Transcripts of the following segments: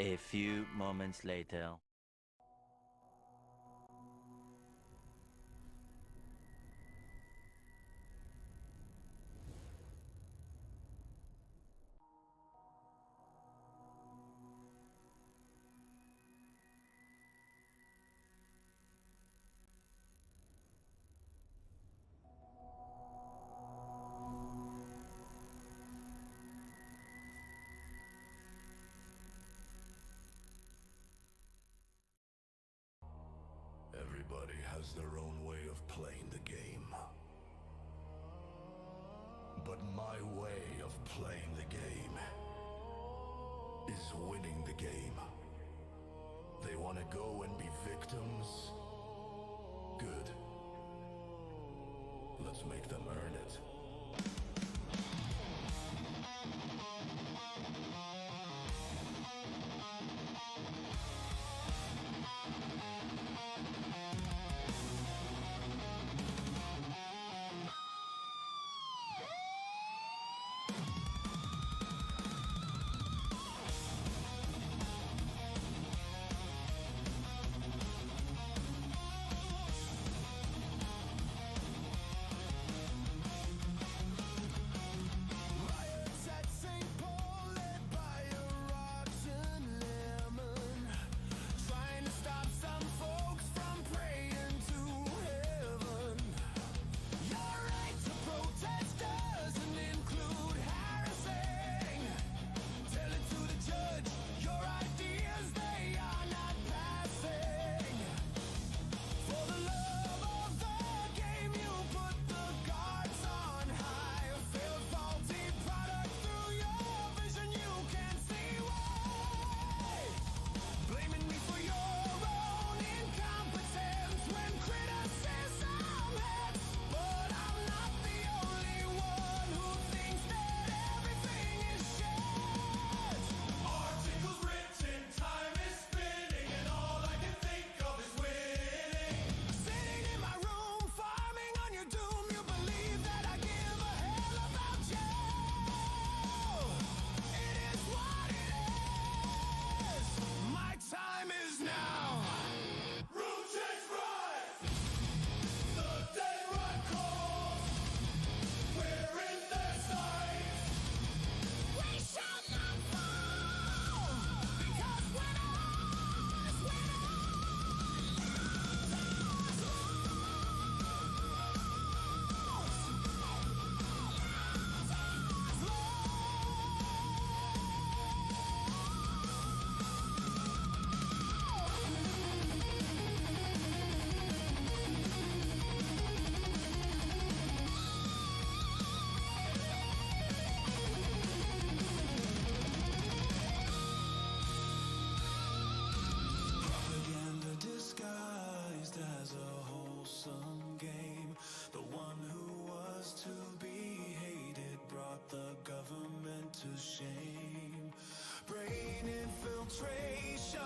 A few moments later. Everybody has their own way of playing the game. But my way of playing the game is winning the game. They want to go and be victims? Good. Let's make them earn it. Shame, brain infiltration,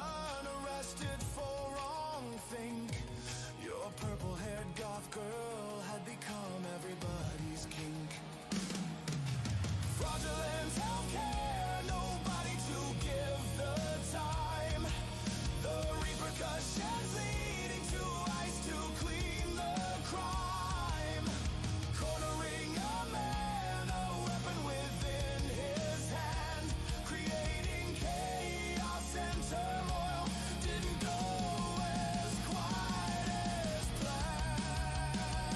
arrested for wrongthink. Your purple-haired goth girl had become everybody's kink. Fraudulent healthcare, nobody to give the time. The repercussions leading to ice to clean the crime. Cornering a man, a weapon within his hand, creating chaos and turmoil. Didn't go as quite as planned.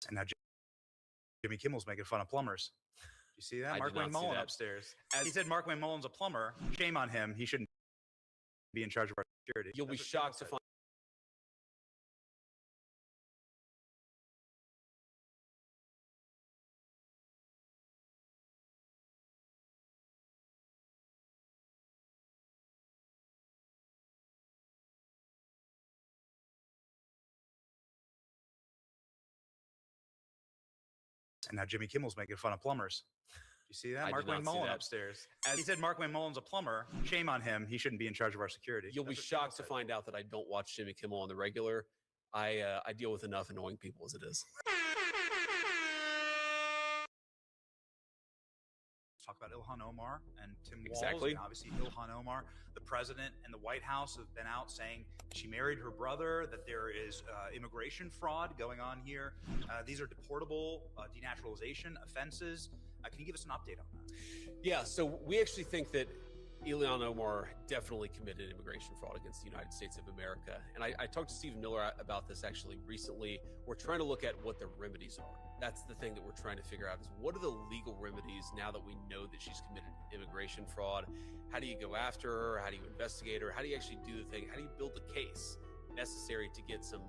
And now Jimmy Kimmel's making fun of plumbers. You see that? Mark Wayne Mullen upstairs. He said Mark Wayne Mullen's a plumber. Shame on him. He shouldn't be in charge of our security. You'll be shocked to find. And now Jimmy Kimmel's making fun of plumbers. You see that? I Mark did not Wayne see Mullen that. upstairs. He said Mark Wayne Mullen's a plumber. Shame on him. He shouldn't be in charge of our security. You'll be shocked to find out that I don't watch Jimmy Kimmel on the regular. I deal with enough annoying people as it is. Talk about Ilhan Omar and Tim Walz. Exactly. And obviously, Ilhan Omar, the president and the White House have been out saying she married her brother, that there is immigration fraud going on here. These are deportable denaturalization offenses. Can you give us an update on that? Yeah, so we actually think that Ilhan Omar definitely committed immigration fraud against the United States of America. And I talked to Stephen Miller about this actually recently. We're trying to look at what the remedies are. That's the thing that we're trying to figure out is what are the legal remedies now that we know that she's committed immigration fraud? How do you go after her? How do you investigate her? How do you actually do the thing? How do you build the case necessary to get some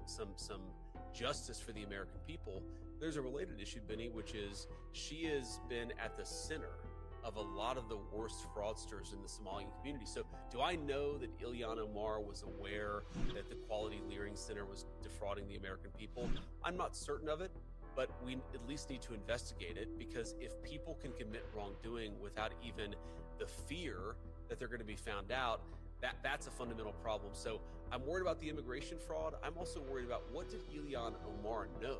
justice for the American people? There's a related issue, Benny, which is she has been at the center of a lot of the worst fraudsters in the Somalian community. So do I know that Ilhan Omar was aware that the Quality Leering Center was defrauding the American people? I'm not certain of it, but we at least need to investigate it, because if people can commit wrongdoing without even the fear that they're going to be found out, that's a fundamental problem. So I'm worried about the immigration fraud. I'm also worried about what did Ilhan Omar know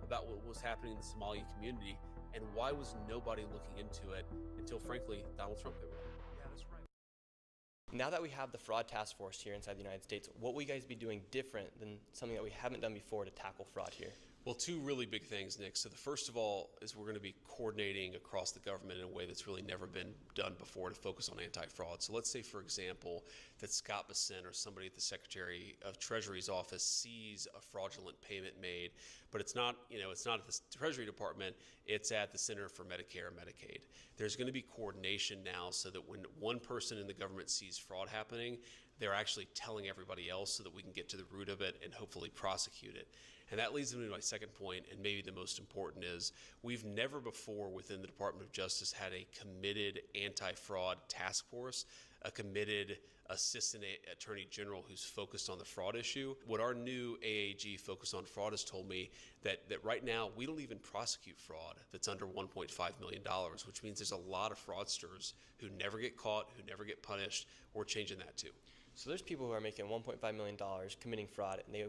about what was happening in the Somali community, and why was nobody looking into it until, frankly, Donald Trump came along? Yeah, that's right. Now that we have the fraud task force here inside the United States, what will you guys be doing different than something that we haven't done before to tackle fraud here? Well, two really big things, Nick. So the first of all is we're going to be coordinating across the government in a way that's really never been done before to focus on anti-fraud. So let's say, for example, that Scott Bessent or somebody at the Secretary of Treasury's office sees a fraudulent payment made, but it's not at the Treasury Department, it's at the Center for Medicare and Medicaid. There's going to be coordination now so that when one person in the government sees fraud happening, they're actually telling everybody else so that we can get to the root of it and hopefully prosecute it. And that leads me to my second point, and maybe the most important is we've never before within the Department of Justice had a committed anti-fraud task force, a committed assistant attorney general who's focused on the fraud issue. What our new AAG focus on fraud has told me that right now we don't even prosecute fraud that's under $1.5 million, which means there's a lot of fraudsters who never get caught, who never get punished. We're changing that too. So there's people who are making $1.5 million committing fraud, and they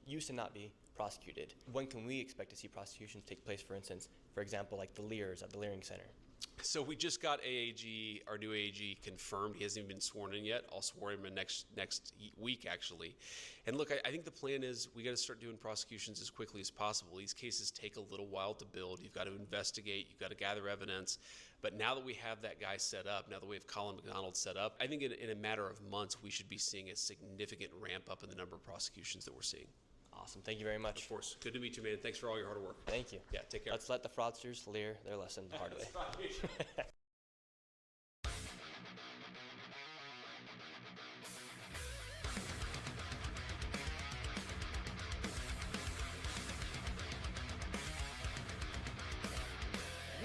used to not be prosecuted. When can we expect to see prosecutions take place, for instance, for example, like the Leers at the Leering Center? So we just got AAG, our new AAG, confirmed. He hasn't even been sworn in yet. I'll swear him in next week, actually. And look, I think the plan is we got to start doing prosecutions as quickly as possible. These cases take a little while to build. You've got to investigate. You've got to gather evidence. But now that we have that guy set up, now that we have Colin McDonald set up, I think in a matter of months, we should be seeing a significant ramp up in the number of prosecutions that we're seeing. Awesome. Thank you very much. Of course. Good to meet you, man. Thanks for all your hard work. Thank you. Yeah, take care. Let's let the fraudsters leer their lesson the hard way.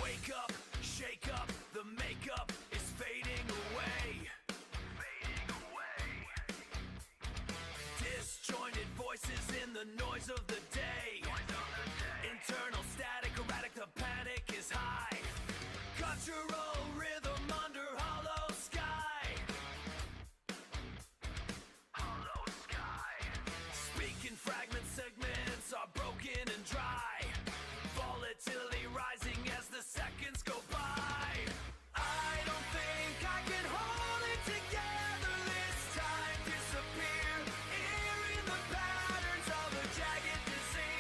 Wake up, shake up, the makeup is fading away. Fading away. Disjointed voices in the noise of the day. Internal static, erratic, the panic is high. Cultural rhythm under hollow sky. Hollow sky. Speaking fragment segments are broken and dry. Volatility rising as the seconds go by. I don't think I can hold it together this time. Disappear here in the patterns of a jagged design.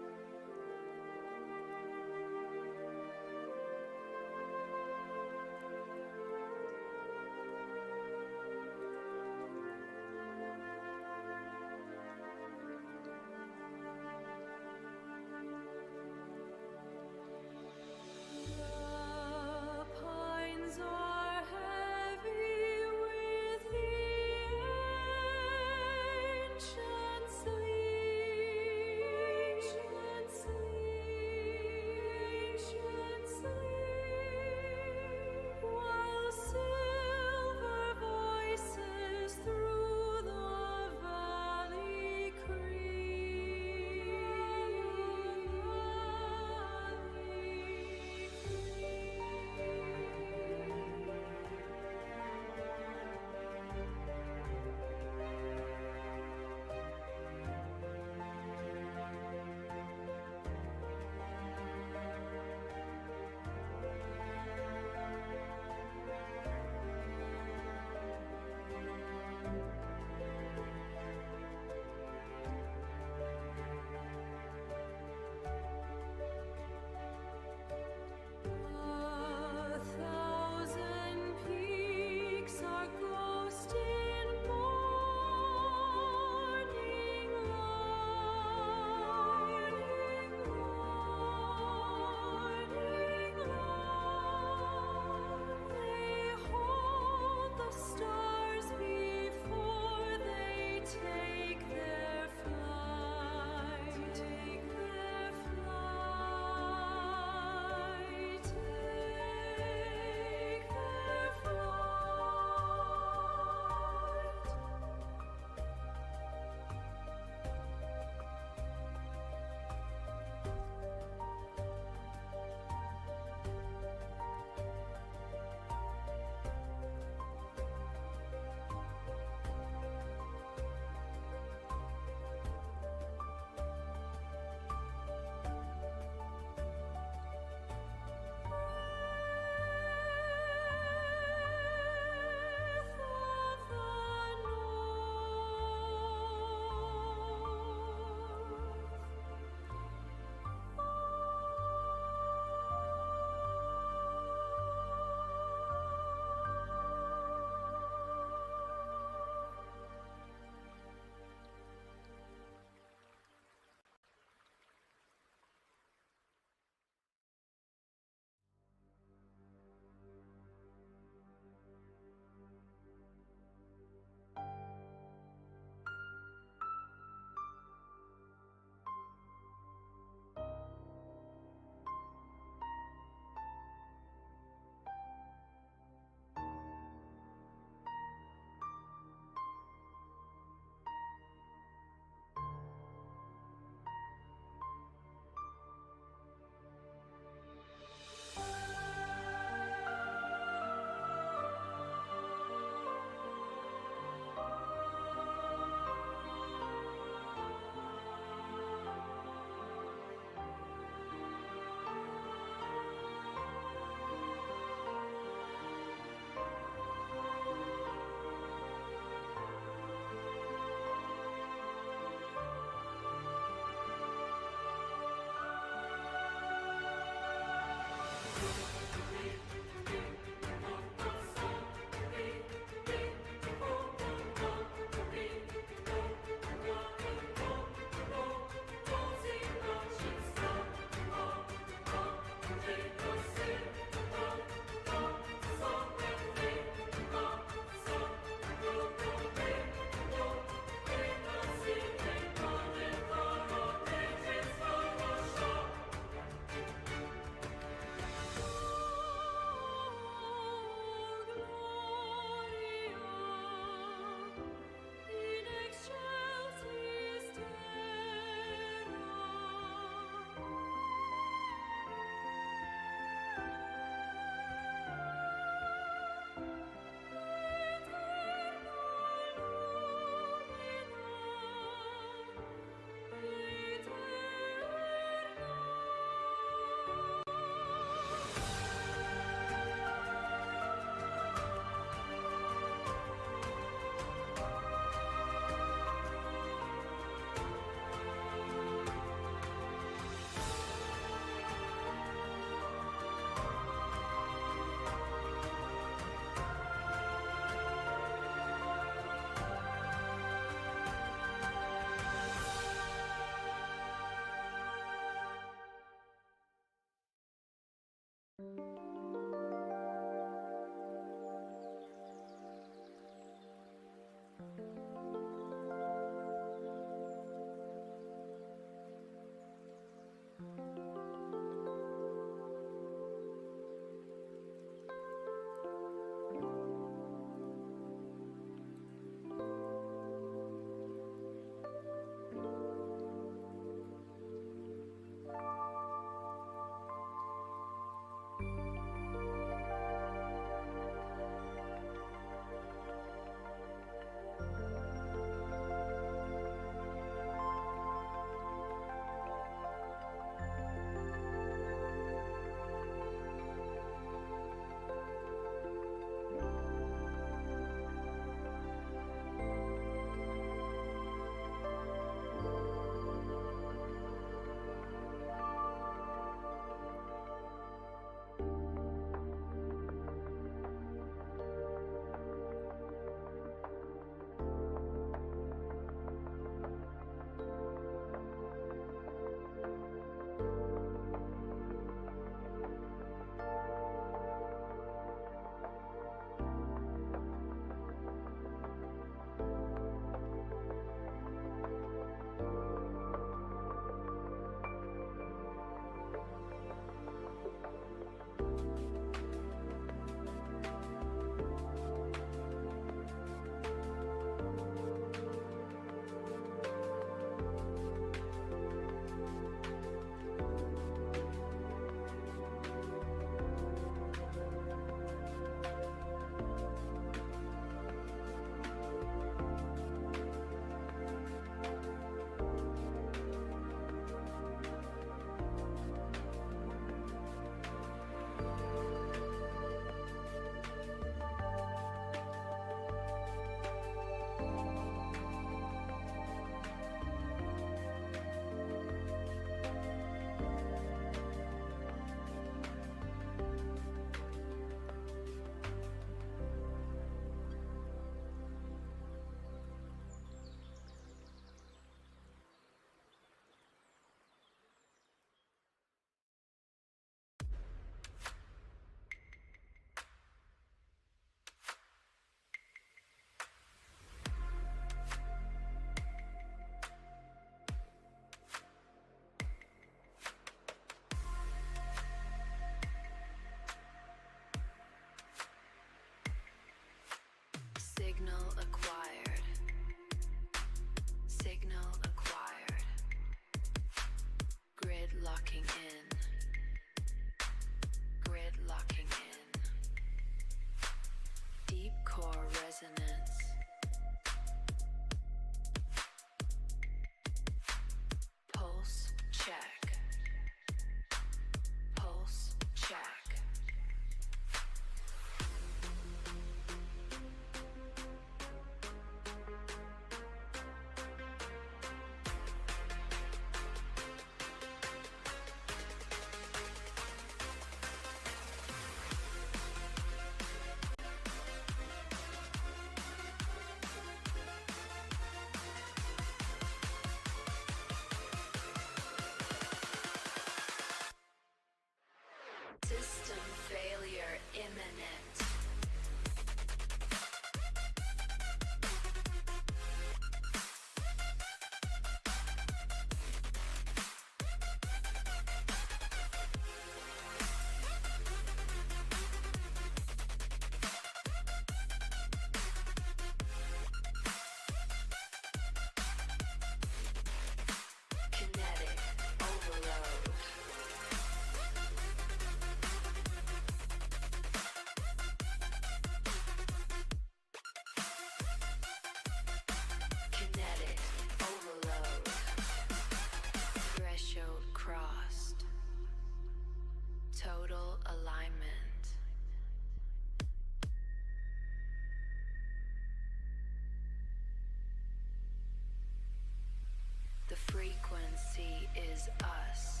is us.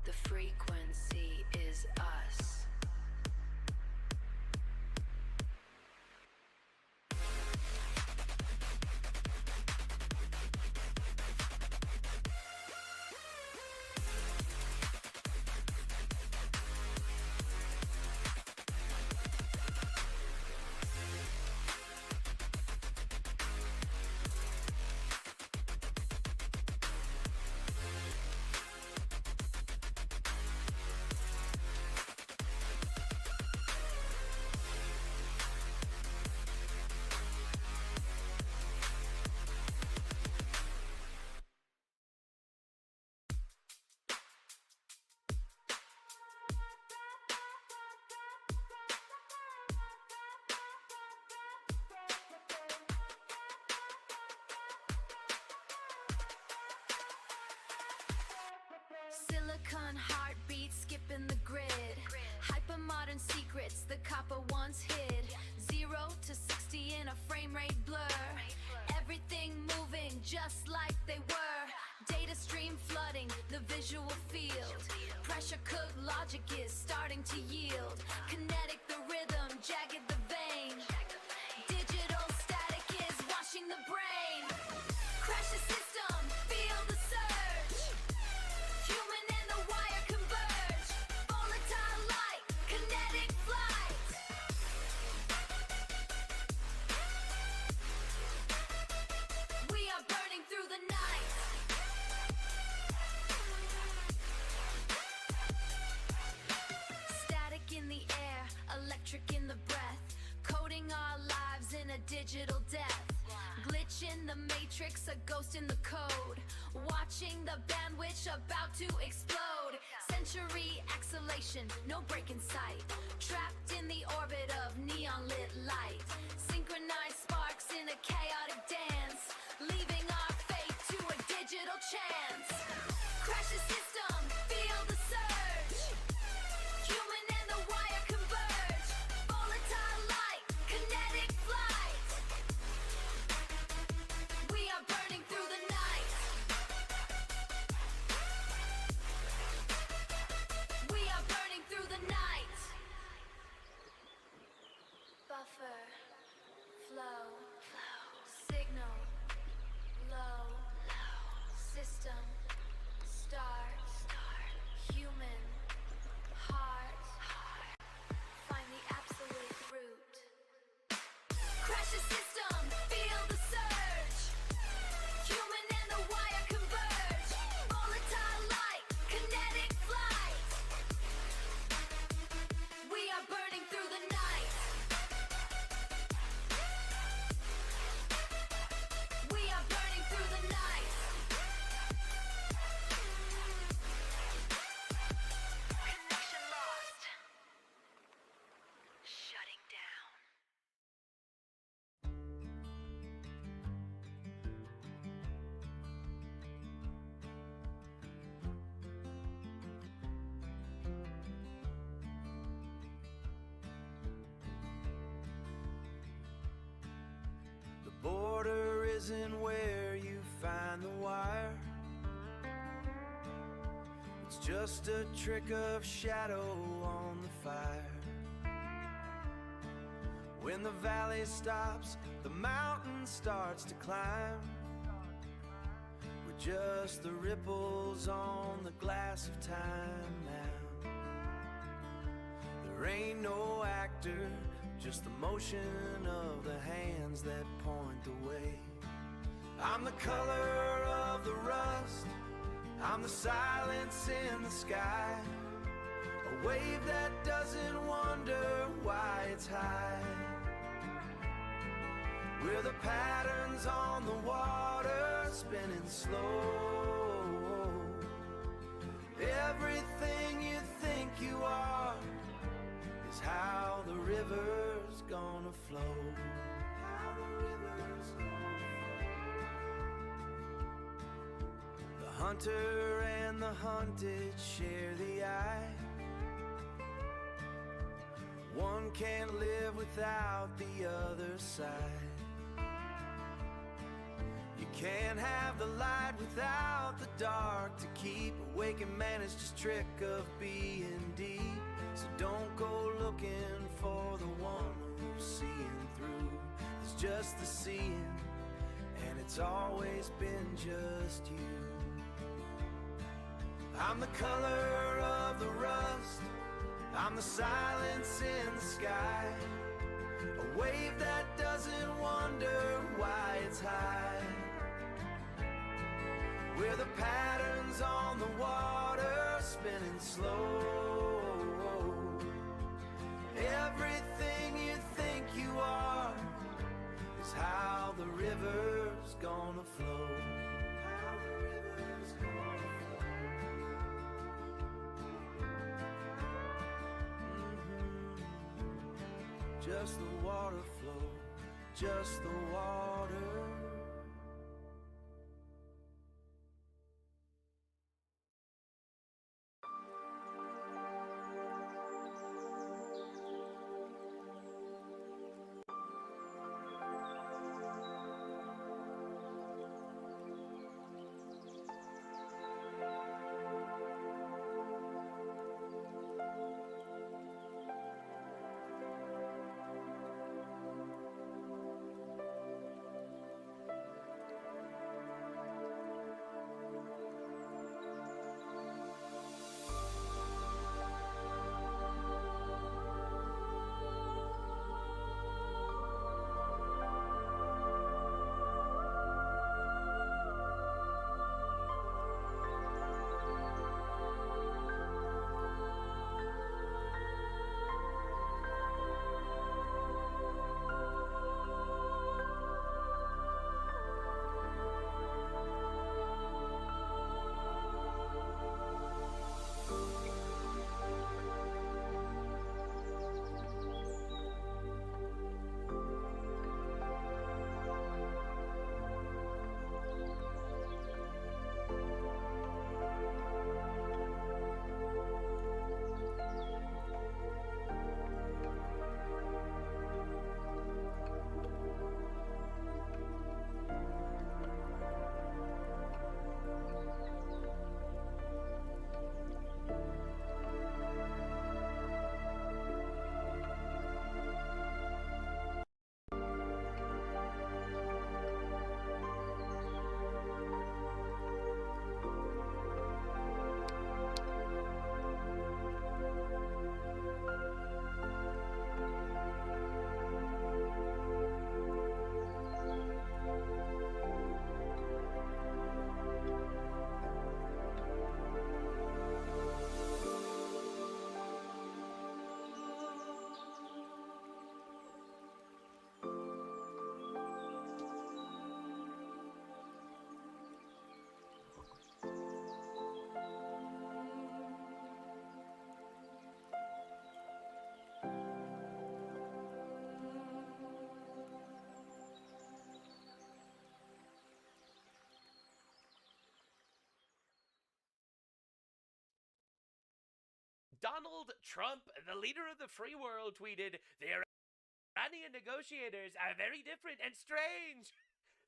The frequency is us. Silicon heartbeat skipping the grid. Hypermodern secrets the copper once hid. 0 to 60 in a frame rate blur. Everything moving just like they were. Data stream flooding the visual field. Pressure cooked logic is starting to yield. Kinetic the rhythm, jagged the vein. Digital static is washing the brain. Crash the system, feel the surge. Human and the wire converge. Volatile light, kinetic flight. We are burning through the night. Static in the air, electric in the breath. Coding our lives in a digital death. Glitch in the matrix, a ghost in the code. Watching the bandwidth about to explode. Century acceleration, no break in sight. Trapped in the orbit of neon lit light. Synchronized sparks in a chaotic dance. Leaving our fate to a digital chance. Crash the system, feel the surge. Human and the wire converge. Volatile light, kinetic flight. We are burning through the night. We are burning through the night. Buffer, flow, signal, low, system, start, human, heart, find the absolute root. Crash the system, feel the surge. Human and the wire converge. Volatile light, kinetic flight. We are burning through the night. We are burning through the night. Connection lost. Shutting down. The border isn't where you find the wire. It's just a trick of shadow on the fire. When the valley stops, the mountain starts to climb. We're just the ripples on the glass of time now. There ain't no actor, just the motion of the hands that point the way. I'm the color of the rust, I'm the silence in the sky. A wave that doesn't wonder why it's high. We're the patterns on the water spinning slow. Everything you think you are is how the river's gonna flow. How the river's gonna flow. The hunter and the hunted share the eye. One can't live without the other side. You can't have the light without the dark. To keep awake and manage this trick of being deep. So don't go looking for the one who's seeing through. It's just the seeing, and it's always been just you. I'm the color of the rust, I'm the silence in the sky, a wave that doesn't wonder why it's high. We're the patterns on the water spinning slow. Everything you think you are is how the river's gonna flow. How the river's gonna flow. Just the water flow, just the water. Donald Trump, the leader of the free world, tweeted, "The Iranian negotiators are very different and strange.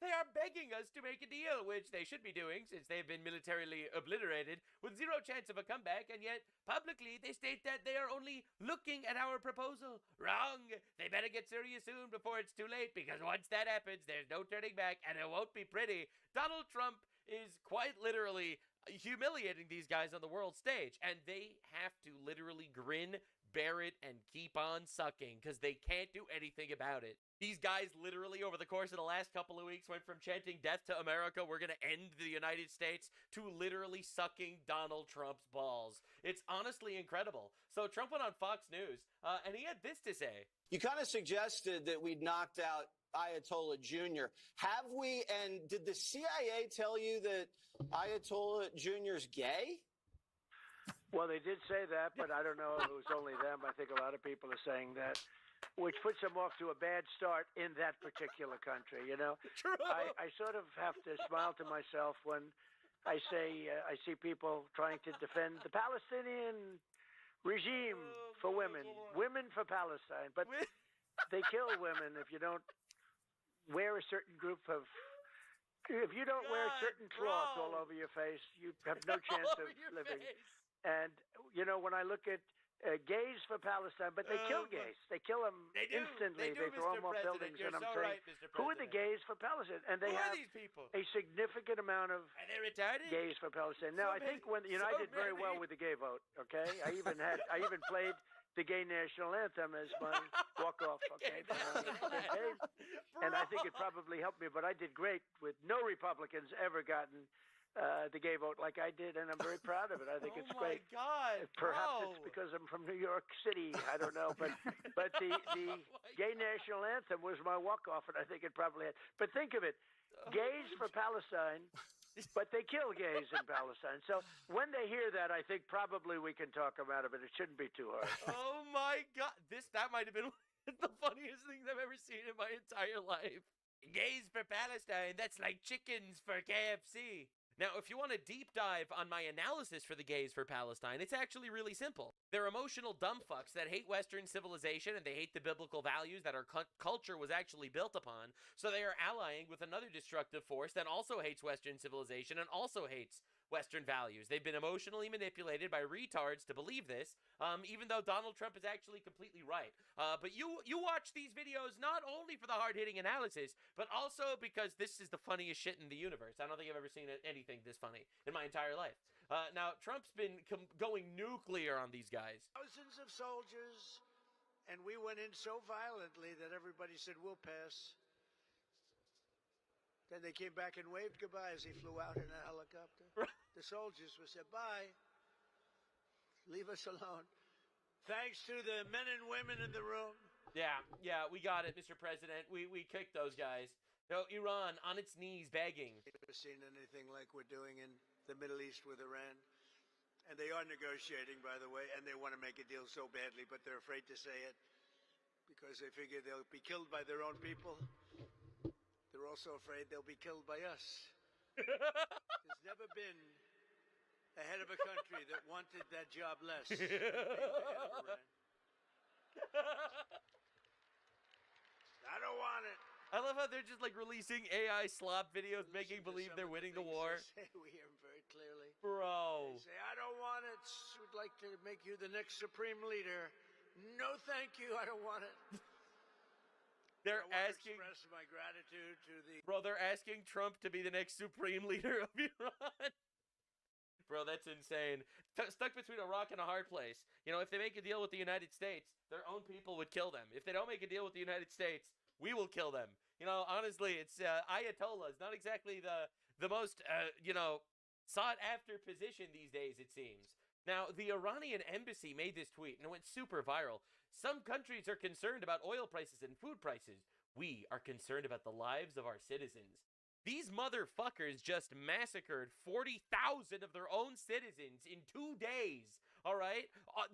They are begging us to make a deal, which they should be doing since they've been militarily obliterated with zero chance of a comeback, and yet publicly they state that they are only looking at our proposal. Wrong. They better get serious soon before it's too late, because once that happens, there's no turning back, and it won't be pretty." Donald Trump is quite literally humiliating these guys on the world stage, and they have to literally grin, bear it, and keep on sucking because they can't do anything about it. These guys literally over the course of the last couple of weeks went from chanting "Death to America, we're gonna end the United States," to literally sucking Donald Trump's balls. It's honestly incredible. So Trump went on Fox News, and he had this to say. You kind of suggested that we'd knocked out Ayatollah Jr. Have we? And did the CIA tell you that Ayatollah Jr.'s gay? Well, they did say that, but I don't know if it was only them. I think a lot of people are saying that, which puts them off to a bad start in that particular country, you know? True. I sort of have to smile to myself when I say I see people trying to defend the Palestinian regime for women for Palestine, but they kill women if you don't wear a certain group of If you don't wear certain cloth all over your face, you have no chance of living. And, you know, when I look at gays for Palestine, but they kill gays. They kill them instantly. They throw them off buildings. You're and I'm so saying, right, Mr. who are the gays for Palestine? And they Who have are these people? a significant amount of Are they retarded? gays for Palestine. Now, I think when, you know, I did very well with the gay vote, okay? I even played the gay national anthem as my walk-off, okay? And I think it probably helped me, but I did great with no Republicans ever gotten the gay vote like I did, and I'm very proud of it. I think it's great. Oh, my God. Perhaps it's because I'm from New York City. I don't know. But the gay national anthem was my walk-off, and I think it probably had. But think of it. Gays for Palestine, but they kill gays in Palestine. So when they hear that, I think probably we can talk them out of it. It shouldn't be too hard. Oh, my God. That might have been the funniest things I've ever seen in my entire life. Gays for Palestine, that's like chickens for KFC. Now, if you want a deep dive on my analysis for the gays for Palestine, it's actually really simple. They're emotional dumb fucks that hate Western civilization and they hate the biblical values that our culture was actually built upon, so they are allying with another destructive force that also hates Western civilization and also hates Western values. They've been emotionally manipulated by retards to believe this, even though Donald Trump is actually completely right. But you watch these videos not only for the hard-hitting analysis, but also because this is the funniest shit in the universe. I don't think I've ever seen anything this funny in my entire life. Now, Trump's been going nuclear on these guys. Thousands of soldiers, and we went in so violently that everybody said, we'll pass. Then they came back and waved goodbye as he flew out in a helicopter. The soldiers said, bye. Leave us alone. Thanks to the men and women in the room. Yeah, we got it, Mr. President. We kicked those guys. No, Iran on its knees begging. I've never seen anything like we're doing in the Middle East with Iran. And they are negotiating, by the way, and they want to make a deal so badly, but they're afraid to say it because they figure they'll be killed by their own people. They're also afraid they'll be killed by us. There's never been a head of a country that wanted that job less than being the head of Iran. I don't want it. I love how they're just like releasing AI slop videos, making believe they're winning the war. We hear them very clearly. Bro. They say, I don't want it. We'd like to make you the next supreme leader. No, thank you. I don't want it. They're I want asking. to express my gratitude to the. Bro, they're asking Trump to be the next supreme leader of Iran. Bro, that's insane. Stuck between a rock and a hard place. You know, if they make a deal with the United States, their own people would kill them. If they don't make a deal with the United States, we will kill them. You know, honestly, it's Ayatollahs, not exactly the most, sought-after position these days, it seems. Now, the Iranian embassy made this tweet, and it went super viral. Some countries are concerned about oil prices and food prices. We are concerned about the lives of our citizens. These motherfuckers just massacred 40,000 of their own citizens in 2 days, all right?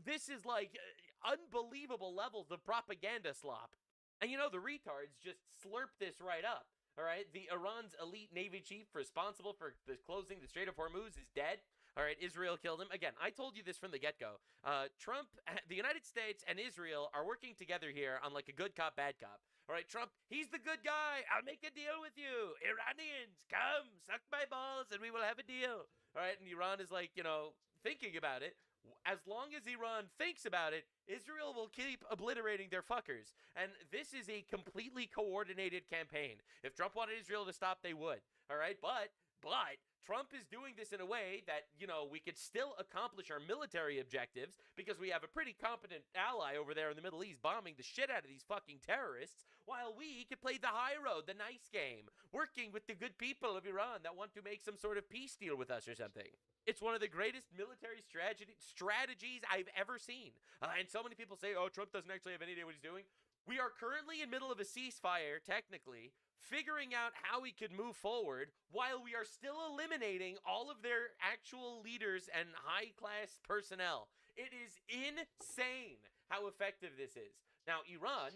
This is like unbelievable levels of propaganda slop. And you know, the retards just slurp this right up, all right? The Iran's elite Navy chief responsible for closing the Strait of Hormuz is dead. All right, Israel killed him. Again, I told you this from the get-go. Trump, the United States, and Israel are working together here on like a good cop, bad cop. All right, Trump, he's the good guy. I'll make a deal with you. Iranians, come, suck my balls, and we will have a deal. All right, and Iran is like, thinking about it. As long as Iran thinks about it, Israel will keep obliterating their fuckers. And this is a completely coordinated campaign. If Trump wanted Israel to stop, they would. All right, but Trump is doing this in a way that, we could still accomplish our military objectives because we have a pretty competent ally over there in the Middle East bombing the shit out of these fucking terrorists, while we could play the high road, the nice game, working with the good people of Iran that want to make some sort of peace deal with us or something. It's one of the greatest military strategies I've ever seen. And so many people say, oh, Trump doesn't actually have any idea what he's doing. We are currently in the middle of a ceasefire, technically, figuring out how we could move forward while we are still eliminating all of their actual leaders and high-class personnel. It is insane how effective this is. Now, Iran,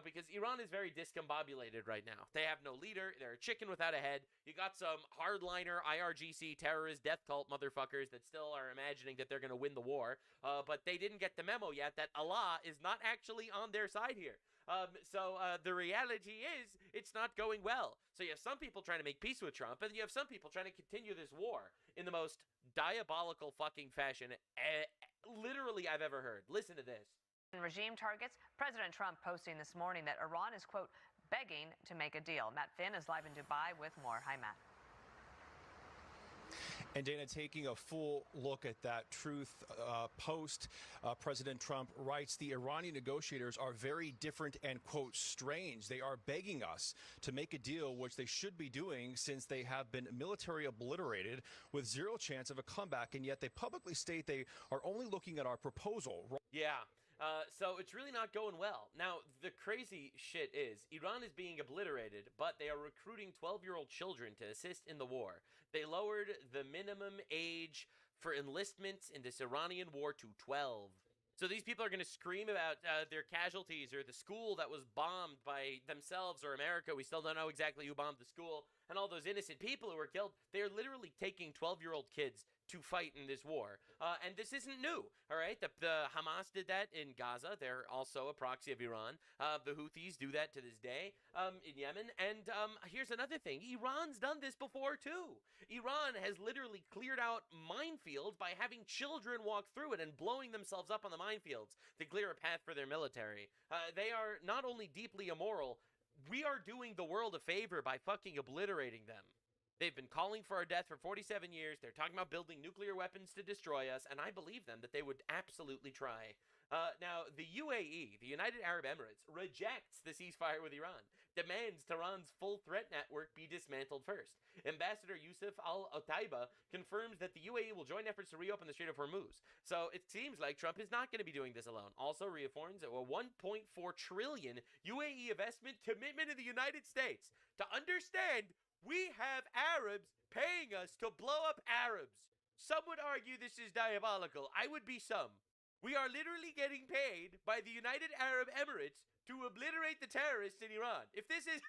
because Iran is very discombobulated right now. They have no leader. They're a chicken without a head. You got some hardliner IRGC terrorist death cult motherfuckers that still are imagining that they're going to win the war. But they didn't get the memo yet that Allah is not actually on their side here. The reality is, it's not going well. So you have some people trying to make peace with Trump, and you have some people trying to continue this war in the most diabolical fucking fashion literally I've ever heard. Listen to this. Regime targets. President Trump posting this morning that Iran is, quote, begging to make a deal. Matt Finn is live in Dubai with more. Hi, Matt. And Dana, taking a full look at that truth post, President Trump writes, the Iranian negotiators are very different and, quote, strange. They are begging us to make a deal, which they should be doing since they have been military obliterated with zero chance of a comeback. And yet they publicly state they are only looking at our proposal. Yeah. So it's really not going well. Now, the crazy shit is Iran is being obliterated, but they are recruiting 12-year-old children to assist in the war. They lowered the minimum age for enlistment in this Iranian war to 12. So these people are going to scream about their casualties or the school that was bombed by themselves or America. We still don't know exactly who bombed the school. And all those innocent people who were killed. They are literally taking 12-year-old kids to fight in this war. And this isn't new, all right? The Hamas did that in Gaza. They're also a proxy of Iran. The Houthis do that to this day in Yemen. And here's another thing. Iran's done this before, too. Iran has literally cleared out minefields by having children walk through it and blowing themselves up on the minefields to clear a path for their military. They are not only deeply immoral, we are doing the world a favor by fucking obliterating them. They've been calling for our death for 47 years. They're talking about building nuclear weapons to destroy us, and I believe them that they would absolutely try. Now, the UAE, the United Arab Emirates, rejects the ceasefire with Iran, demands Tehran's full threat network be dismantled first. Ambassador Yusuf Al-Otaiba confirms that the UAE will join efforts to reopen the Strait of Hormuz. So it seems like Trump is not going to be doing this alone. Also reaffirms a $1.4 trillion UAE investment commitment in the United States. To understand, we have Arabs paying us to blow up Arabs. Some would argue this is diabolical. I would be some. We are literally getting paid by the United Arab Emirates to obliterate the terrorists in Iran. If this is,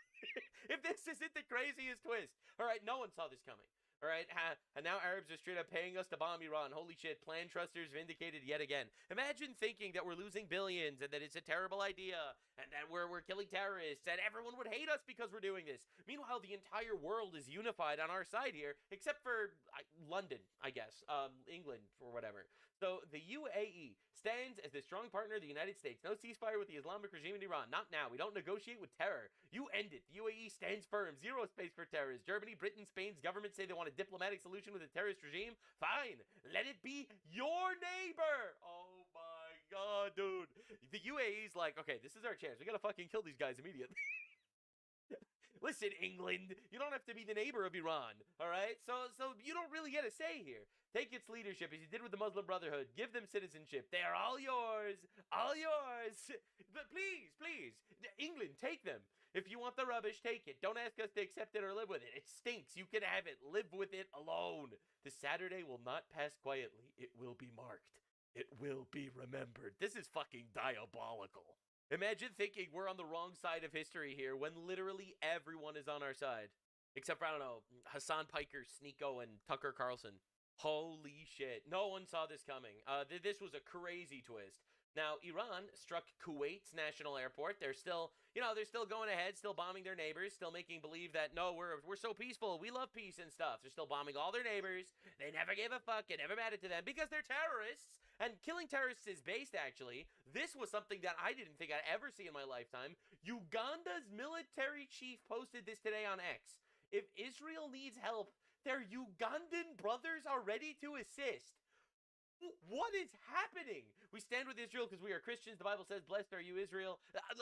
if this isn't the craziest twist. All right, no one saw this coming. All right, and now Arabs are straight up paying us to bomb Iran. Holy shit, plan trusters vindicated yet again. Imagine thinking that we're losing billions and that it's a terrible idea and that we're killing terrorists and everyone would hate us because we're doing this. Meanwhile, the entire world is unified on our side here, except for London, I guess, England or whatever. So the UAE stands as the strong partner of the United States. No ceasefire with the Islamic regime in Iran. Not now. We don't negotiate with terror. You end it. The UAE stands firm. Zero space for terrorists. Germany, Britain, Spain's government say they want a diplomatic solution with a terrorist regime. Fine. Let it be your neighbor. Oh my God, dude. The UAE's like, okay, this is our chance. We gotta fucking kill these guys immediately. Listen, England, you don't have to be the neighbor of Iran, all right? So you don't really get a say here. Take its leadership, as you did with the Muslim Brotherhood. Give them citizenship. They are all yours. All yours. But please, England, take them. If you want the rubbish, take it. Don't ask us to accept it or live with it. It stinks. You can have it. Live with it alone. The Saturday will not pass quietly. It will be marked. It will be remembered. This is fucking diabolical. Imagine thinking we're on the wrong side of history here when literally everyone is on our side. Except for, I don't know, Hassan Piker, Sneeko, and Tucker Carlson. Holy shit. No one saw this coming. This was a crazy twist. Now, Iran struck Kuwait's national airport. They're still, they're still going ahead, still bombing their neighbors, still making believe that, no, we're so peaceful, we love peace and stuff. They're still bombing all their neighbors. They never gave a fuck. It never mattered to them because they're terrorists. And killing terrorists is based, actually. This was something that I didn't think I'd ever see in my lifetime. Uganda's military chief posted this today on X. If Israel needs help, their Ugandan brothers are ready to assist. What is happening? We stand with Israel because we are Christians. The Bible says, blessed are you, Israel.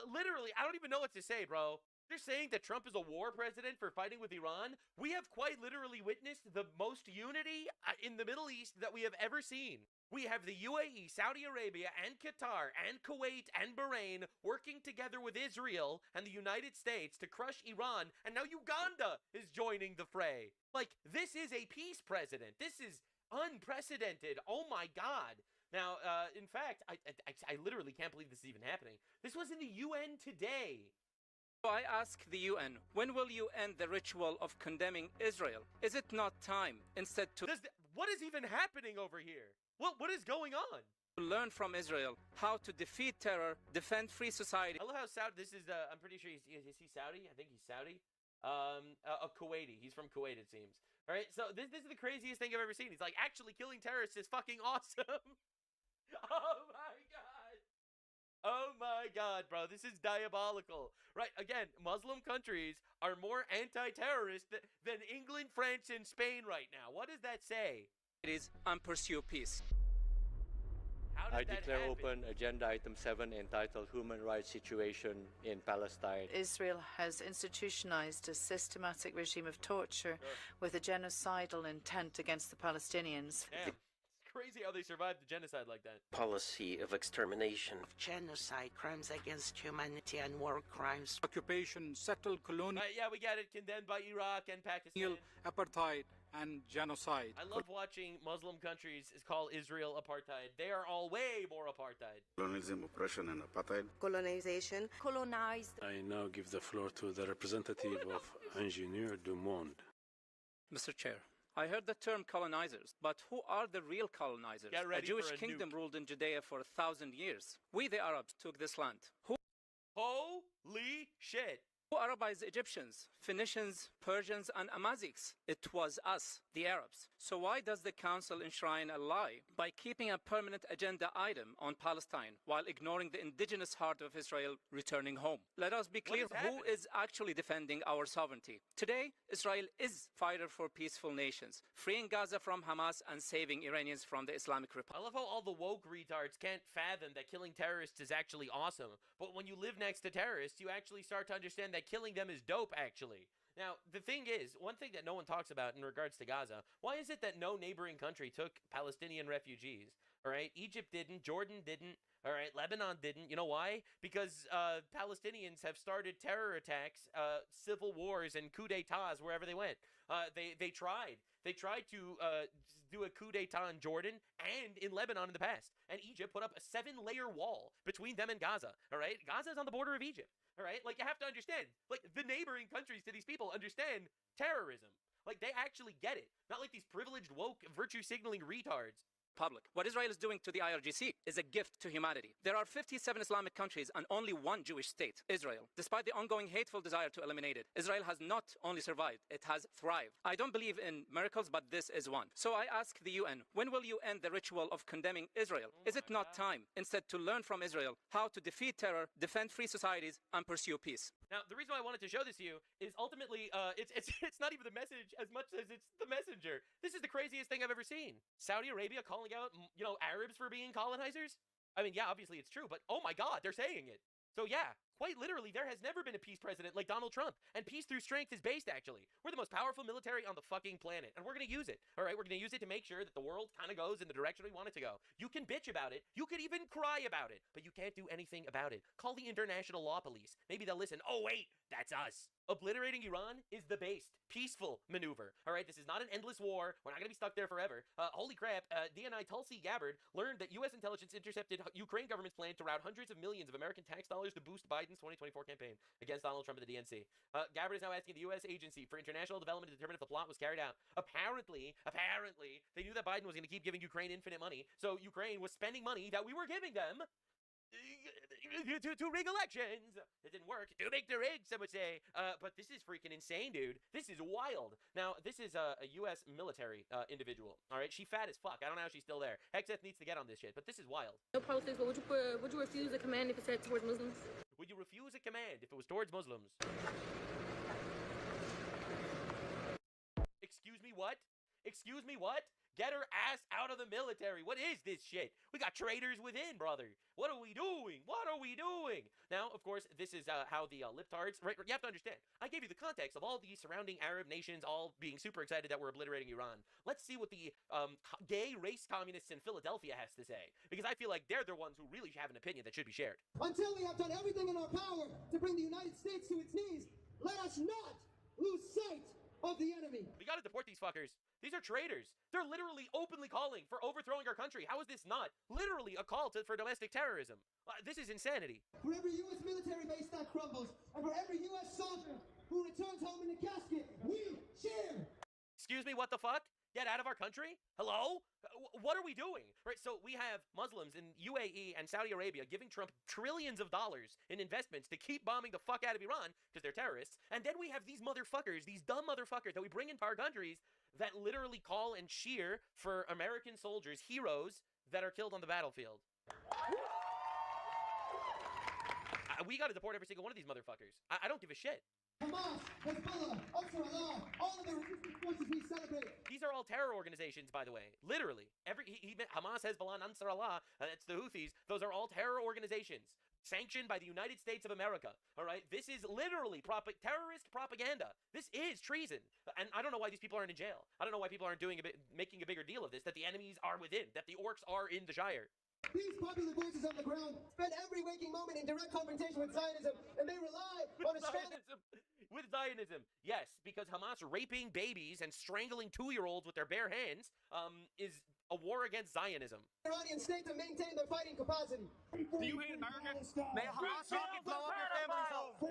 Literally, I don't even know what to say, bro. They're saying that Trump is a war president for fighting with Iran. We have quite literally witnessed the most unity in the Middle East that we have ever seen. We have the UAE, Saudi Arabia, and Qatar, and Kuwait, and Bahrain working together with Israel and the United States to crush Iran, and now Uganda is joining the fray. Like, this is a peace president. This is unprecedented. Oh my God. Now, in fact, I literally can't believe this is even happening. This was in the UN today. So I ask the UN, when will you end the ritual of condemning Israel? Is it not time instead to... What is even happening over here? What is going on? learn from Israel how to defeat terror, defend free society. I love how Saudi. This is. I'm pretty sure is he Saudi? I think he's Saudi. A Kuwaiti. He's from Kuwait, it seems. All right. So this is the craziest thing I've ever seen. He's like, actually killing terrorists is fucking awesome. Oh my god. Oh my god, bro. This is diabolical. Right. Again, Muslim countries are more anti-terrorist than England, France, and Spain right now. What does that say? It is and pursue peace. I declare open Agenda Item 7 entitled Human Rights Situation in Palestine. Israel has institutionalized a systematic regime of torture with a genocidal intent against the Palestinians. Damn. It's crazy how they survived the genocide like that. Policy of extermination. Genocide, crimes against humanity and war crimes. Occupation, settled colonial. Yeah, we got it. Condemned by Iraq and Pakistan. Apartheid and genocide. I love watching Muslim countries call Israel apartheid. They are all way more apartheid. Colonialism, oppression, and apartheid. Colonization. Colonized. I now give the floor to the representative of Ingenieur du Monde. Mr. Chair, I heard the term colonizers, but who are the real colonizers? A Jewish kingdom ruled in Judea for 1,000 years. We, the Arabs, took this land. Holy shit. Who Arabized Egyptians, Phoenicians, Persians, and Amazics? It was us, the Arabs. So why does the Council enshrine a lie by keeping a permanent agenda item on Palestine while ignoring the indigenous heart of Israel returning home? Let us be clear who is actually defending our sovereignty. Today, Israel is fighter for peaceful nations, freeing Gaza from Hamas and saving Iranians from the Islamic Republic. I love how all the woke retards can't fathom that killing terrorists is actually awesome. But when you live next to terrorists, you actually start to understand that killing them is dope, actually. Now, the thing is, one thing that no one talks about in regards to Gaza, why is it that no neighboring country took Palestinian refugees? All right, Egypt didn't, Jordan didn't, all right, Lebanon didn't. You know why? Because Palestinians have started terror attacks, civil wars, and coup d'etats wherever they went. They tried. They tried to do a coup d'etat in Jordan and in Lebanon in the past. And Egypt put up a 7-layer wall between them and Gaza. All right? Gaza is on the border of Egypt. All right? Like, you have to understand. Like, the neighboring countries to these people understand terrorism. Like, they actually get it. Not like these privileged, woke, virtue-signaling retards. Public. What Israel is doing to the IRGC is a gift to humanity. There are 57 Islamic countries and only one Jewish state, Israel. Despite the ongoing hateful desire to eliminate it, Israel has not only survived, it has thrived. I don't believe in miracles, but this is one. So I ask the UN, when will you end the ritual of condemning Israel? Is it not time, instead, to learn from Israel how to defeat terror, defend free societies, and pursue peace? Now, the reason why I wanted to show this to you is ultimately, it's not even the message as much as it's the messenger. This is the craziest thing I've ever seen. Saudi Arabia calling out, Arabs for being colonizers? I mean, yeah, obviously it's true, but oh my god, they're saying it. So yeah, quite literally, there has never been a peace president like Donald Trump. And peace through strength is based, actually. We're the most powerful military on the fucking planet. And we're going to use it. All right, we're going to use it to make sure that the world kind of goes in the direction we want it to go. You can bitch about it. You could even cry about it. But you can't do anything about it. Call the international law police. Maybe they'll listen. Oh, wait, that's us. Obliterating Iran is the based, peaceful maneuver. All right, this is not an endless war. We're not going to be stuck there forever. Holy crap, DNI Tulsi Gabbard learned that U.S. intelligence intercepted Ukraine government's plan to route hundreds of millions of American tax dollars to boost Biden's 2024 campaign against Donald Trump and the DNC. Gabbard is now asking the U.S. Agency for International Development to determine if the plot was carried out. Apparently, they knew that Biden was going to keep giving Ukraine infinite money, so Ukraine was spending money that we were giving them to rig elections. It didn't work. Too big to rig, some would say. But this is freaking insane, dude. This is wild. Now, this is a U.S. military individual. All right, she fat as fuck. I don't know how she's still there. Hexeth needs to get on this shit, but this is wild. No politics, but would you refuse a command if it said towards Muslims? Would you refuse a command if it was towards Muslims? Excuse me, what? Excuse me, what? Get her ass out of the military. What is this shit? We got traitors within, brother. What are we doing? What are we doing? Now, of course, this is how the libtards, right? You have to understand. I gave you the context of all the surrounding Arab nations all being super excited that we're obliterating Iran. Let's see what the gay race communists in Philadelphia has to say. Because I feel like they're the ones who really have an opinion that should be shared. Until we have done everything in our power to bring the United States to its knees, let us not lose sight of the enemy. We gotta deport these fuckers. These are traitors. They're literally openly calling for overthrowing our country. How is this not literally a call for domestic terrorism? This is insanity. For every U.S. military base that crumbles, and for every U.S. soldier who returns home in a casket, we cheer. Excuse me, what the fuck? get out of our country? Hello? What are we doing? Right, so we have Muslims in UAE and Saudi Arabia giving Trump trillions of dollars in investments to keep bombing the fuck out of Iran because they're terrorists. And then we have these motherfuckers, these dumb motherfuckers that we bring into our countries that literally call and cheer for American soldiers, heroes that are killed on the battlefield. We got to deport every single one of these motherfuckers. I don't give a shit. Hamas, Hezbollah, Ansarullah, all of the resistance forces we celebrate. These are all terror organizations, by the way. Literally. Hamas, Hezbollah, and Ansarullah, that's the Houthis. Those are all terror organizations sanctioned by the United States of America. All right? This is literally terrorist propaganda. This is treason. And I don't know why these people aren't in jail. I don't know why people aren't making a bigger deal of this, that the enemies are within, that the orcs are in the Shire. These popular voices on the ground spend every waking moment in direct confrontation with Zionism, and they rely on a strong... With Zionism, yes, because Hamas raping babies and strangling 2-year-olds with their bare hands is a war against Zionism. Iranian state to maintain their fighting capacity. Do you hate America? May Hamas rocket blow up your family's home.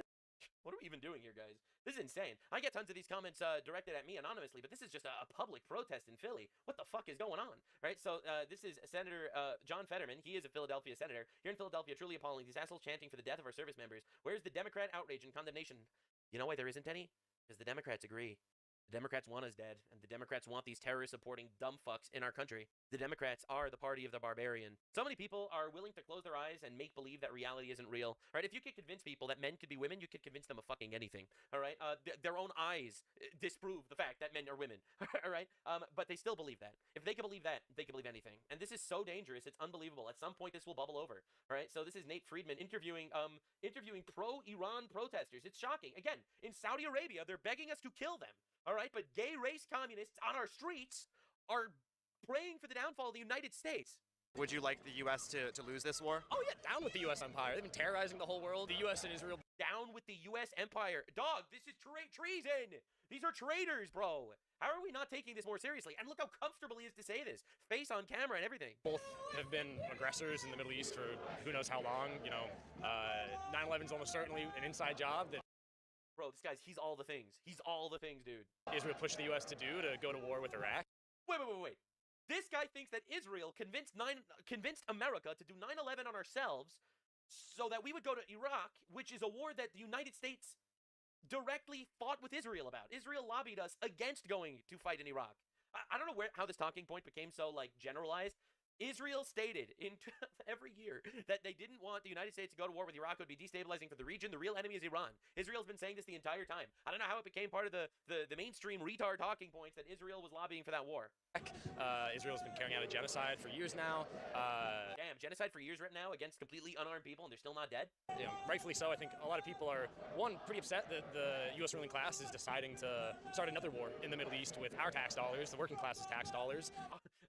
What are we even doing here, guys? This is insane. I get tons of these comments directed at me anonymously, but this is just a public protest in Philly. What the fuck is going on? Right? So this is Senator John Fetterman. He is a Philadelphia senator. Here in Philadelphia, truly appalling. These assholes chanting for the death of our service members. Where's the Democrat outrage and condemnation? You know why there isn't any? Because the Democrats agree. The Democrats want us dead, and the Democrats want these terrorist-supporting dumb fucks in our country. The Democrats are the party of the barbarian. So many people are willing to close their eyes and make believe that reality isn't real. Right? If you could convince people that men could be women, you could convince them of fucking anything. All right? Their own eyes disprove the fact that men are women. All right? But they still believe that. If they can believe that, they can believe anything. And this is so dangerous. It's unbelievable. At some point, this will bubble over. All right? So this is Nate Friedman interviewing pro-Iran protesters. It's shocking. Again, in Saudi Arabia, they're begging us to kill them. All right, but gay race communists on our streets are praying for the downfall of the United States. Would you like the U.S. to lose this war? Oh yeah, down with the U.S. empire. They've been terrorizing the whole world. The U.S. and Israel. Down with the U.S. empire. Dog, this is treason. These are traitors, bro. How are we not taking this more seriously? And look how comfortable he is to say this. Face on camera and everything. Both have been aggressors in the Middle East for who knows how long. You know, 9/11's almost certainly an inside job that... Bro, this guy's, he's all the things. He's all the things, dude. Israel pushed the U.S. to go to war with Iraq. Wait. This guy thinks that Israel convinced America to do 9/11 on ourselves so that we would go to Iraq, which is a war that the United States directly fought with Israel about. Israel lobbied us against going to fight in Iraq. I don't know how this talking point became so, like, generalized. Israel stated every year that they didn't want the United States to go to war with Iraq. It would be destabilizing for the region. The real enemy is Iran. Israel's been saying this the entire time. I don't know how it became part of the mainstream retard talking points that Israel was lobbying for that war. Israel's been carrying out a genocide for years now. Damn, genocide for years right now against completely unarmed people, and they're still not dead? You know, rightfully so. I think a lot of people are, one, pretty upset that the U.S. ruling class is deciding to start another war in the Middle East with our tax dollars, the working class's tax dollars.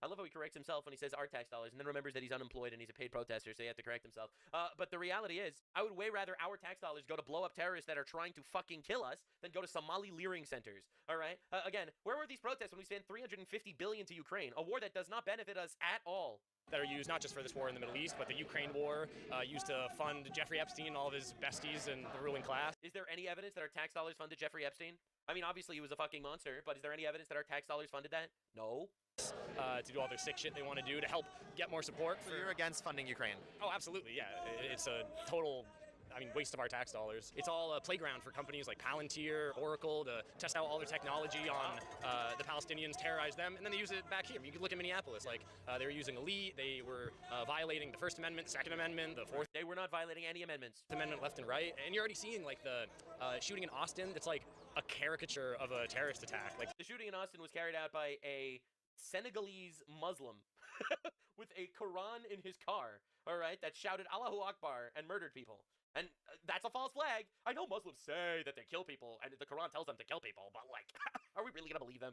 I love how he corrects himself when he says our tax dollars and then remembers that he's unemployed and he's a paid protester, so he has to correct himself. But the reality is, I would way rather our tax dollars go to blow up terrorists that are trying to fucking kill us than go to Somali leering centers, all right? Again, where were these protests when we spent $350 billion to Ukraine, a war that does not benefit us at all? That are used not just for this war in the Middle East, but the Ukraine war, used to fund Jeffrey Epstein and all of his besties and the ruling class. Is there any evidence that our tax dollars funded Jeffrey Epstein? I mean, obviously he was a fucking monster, but is there any evidence that our tax dollars funded that? No. To do all their sick shit they want to do to help get more support. So you're against funding Ukraine? Oh, absolutely, yeah. It's a total... waste of our tax dollars. It's all a playground for companies like Palantir, Oracle to test out all their technology on the Palestinians, terrorize them, and then they use it back here. You could look at Minneapolis, they were using elite, they were violating the First Amendment, Second Amendment, the Fourth. They were not violating any amendments. Amendment left and right, and you're already seeing the shooting in Austin that's like a caricature of a terrorist attack. Like the shooting in Austin was carried out by a Senegalese Muslim with a Quran in his car, all right, that shouted Allahu Akbar and murdered people. And that's a false flag. I know Muslims say that they kill people, and the Quran tells them to kill people, but, are we really gonna believe them?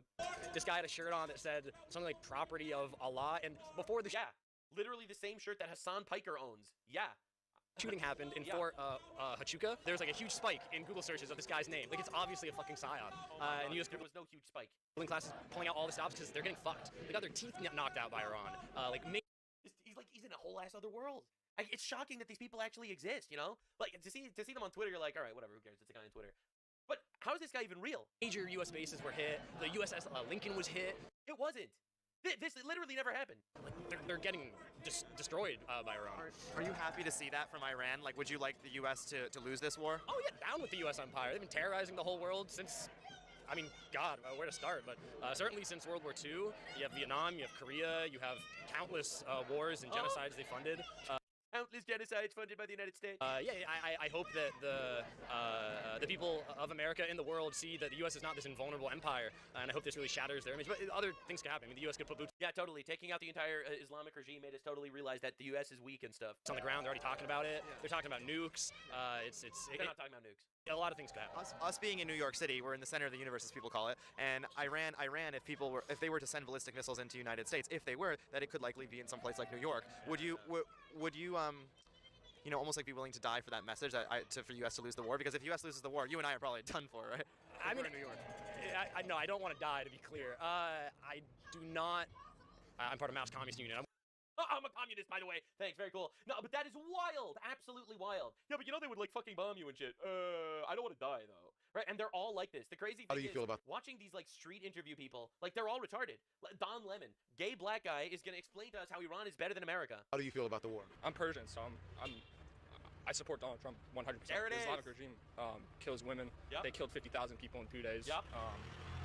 This guy had a shirt on that said something like property of Allah, and before the... Yeah, literally the same shirt that Hassan Piker owns. Yeah. Shooting happened in Fort Huachuca. There was a huge spike in Google searches of this guy's name. It's obviously a fucking psyop. And there was no huge spike. Ruling class is pulling out all the stops because they're getting fucked. They got their teeth knocked out by Iran. He's in a whole ass other world. It's shocking that these people actually exist, you know? To see them on Twitter, you're like, all right, whatever, who cares? It's a guy on Twitter. But how is this guy even real? Major U.S. bases were hit. The USS Lincoln was hit. It wasn't. This literally never happened. Like, they're getting destroyed by Iran. Are you happy to see that from Iran? Like, would you like the U.S. to lose this war? Oh yeah, down with the U.S. empire. They've been terrorizing the whole world since, I mean, God, where to start? But certainly since World War II. You have Vietnam, you have Korea, you have countless wars and genocides they funded. Countless genocides funded by the United States. I hope that the people of America in the world see that the U.S. is not this invulnerable empire, and I hope this really shatters their image. But other things could happen. I mean, the U.S. could put boots. Yeah, totally. Taking out the entire Islamic regime made us totally realize that the U.S. is weak and stuff. It's on the ground. They're already talking about it. Yeah. They're talking about nukes. They're not talking about nukes. A lot of things could happen. Us being in New York City, we're in the center of the universe, as people call it. And Iran, if they were to send ballistic missiles into the United States, if they were, that it could likely be in some place like New York. Would you you know, almost like be willing to die for that message for U.S. to lose the war? Because if U.S. loses the war, you and I are probably done for, right? I mean, in New York. No, I don't want to die, to be clear. I do not. I'm part of Mao's Communist Union. I'm a communist, by the way. Thanks, very cool. No, but that is wild. Absolutely wild. Yeah, but you know they would like fucking bomb you and shit. I don't want to die though. Right? And they're all like this. The crazy thing is watching these like street interview people, like they're all retarded. Don Lemon, gay black guy, is gonna explain to us how Iran is better than America. How do you feel about the war? I'm Persian, so I support Donald Trump 100%. There it the is. Islamic regime kills women. Yep. They killed 50,000 people in 2 days. Yep.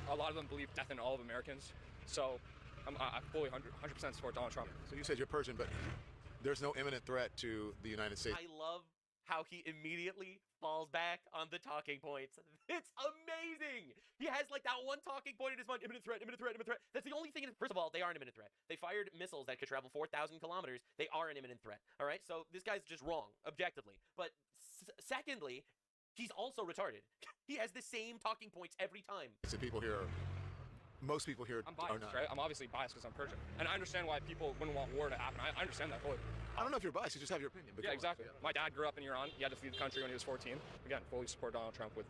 A lot of them believe death in all of Americans. So I fully 100% support Donald Trump. So you said you're Persian, but there's no imminent threat to the United States. I love how he immediately falls back on the talking points. It's amazing. He has like that one talking point in his mind. Imminent threat, imminent threat, imminent threat. That's the only thing. First of all, they are an imminent threat. They fired missiles that could travel 4,000 kilometers. They are an imminent threat. All right. So this guy's just wrong, objectively. But secondly, he's also retarded. He has the same talking points every time. Most people here I'm biased, are not. Right? I'm obviously biased because I'm Persian. And I understand why people wouldn't want war to happen. I understand that fully. I don't know if you're biased, you just have your opinion. Yeah, exactly. Yeah. My dad grew up in Iran. He had to flee the country when he was 14. Again, fully support Donald Trump with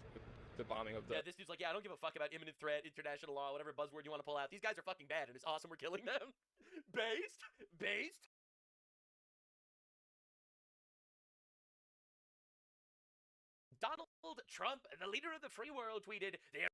the bombing of the... Yeah, this dude's like, yeah, I don't give a fuck about imminent threat, international law, whatever buzzword you want to pull out. These guys are fucking bad, and it's awesome we're killing them. Based? Donald Trump, the leader of the free world, tweeted, "The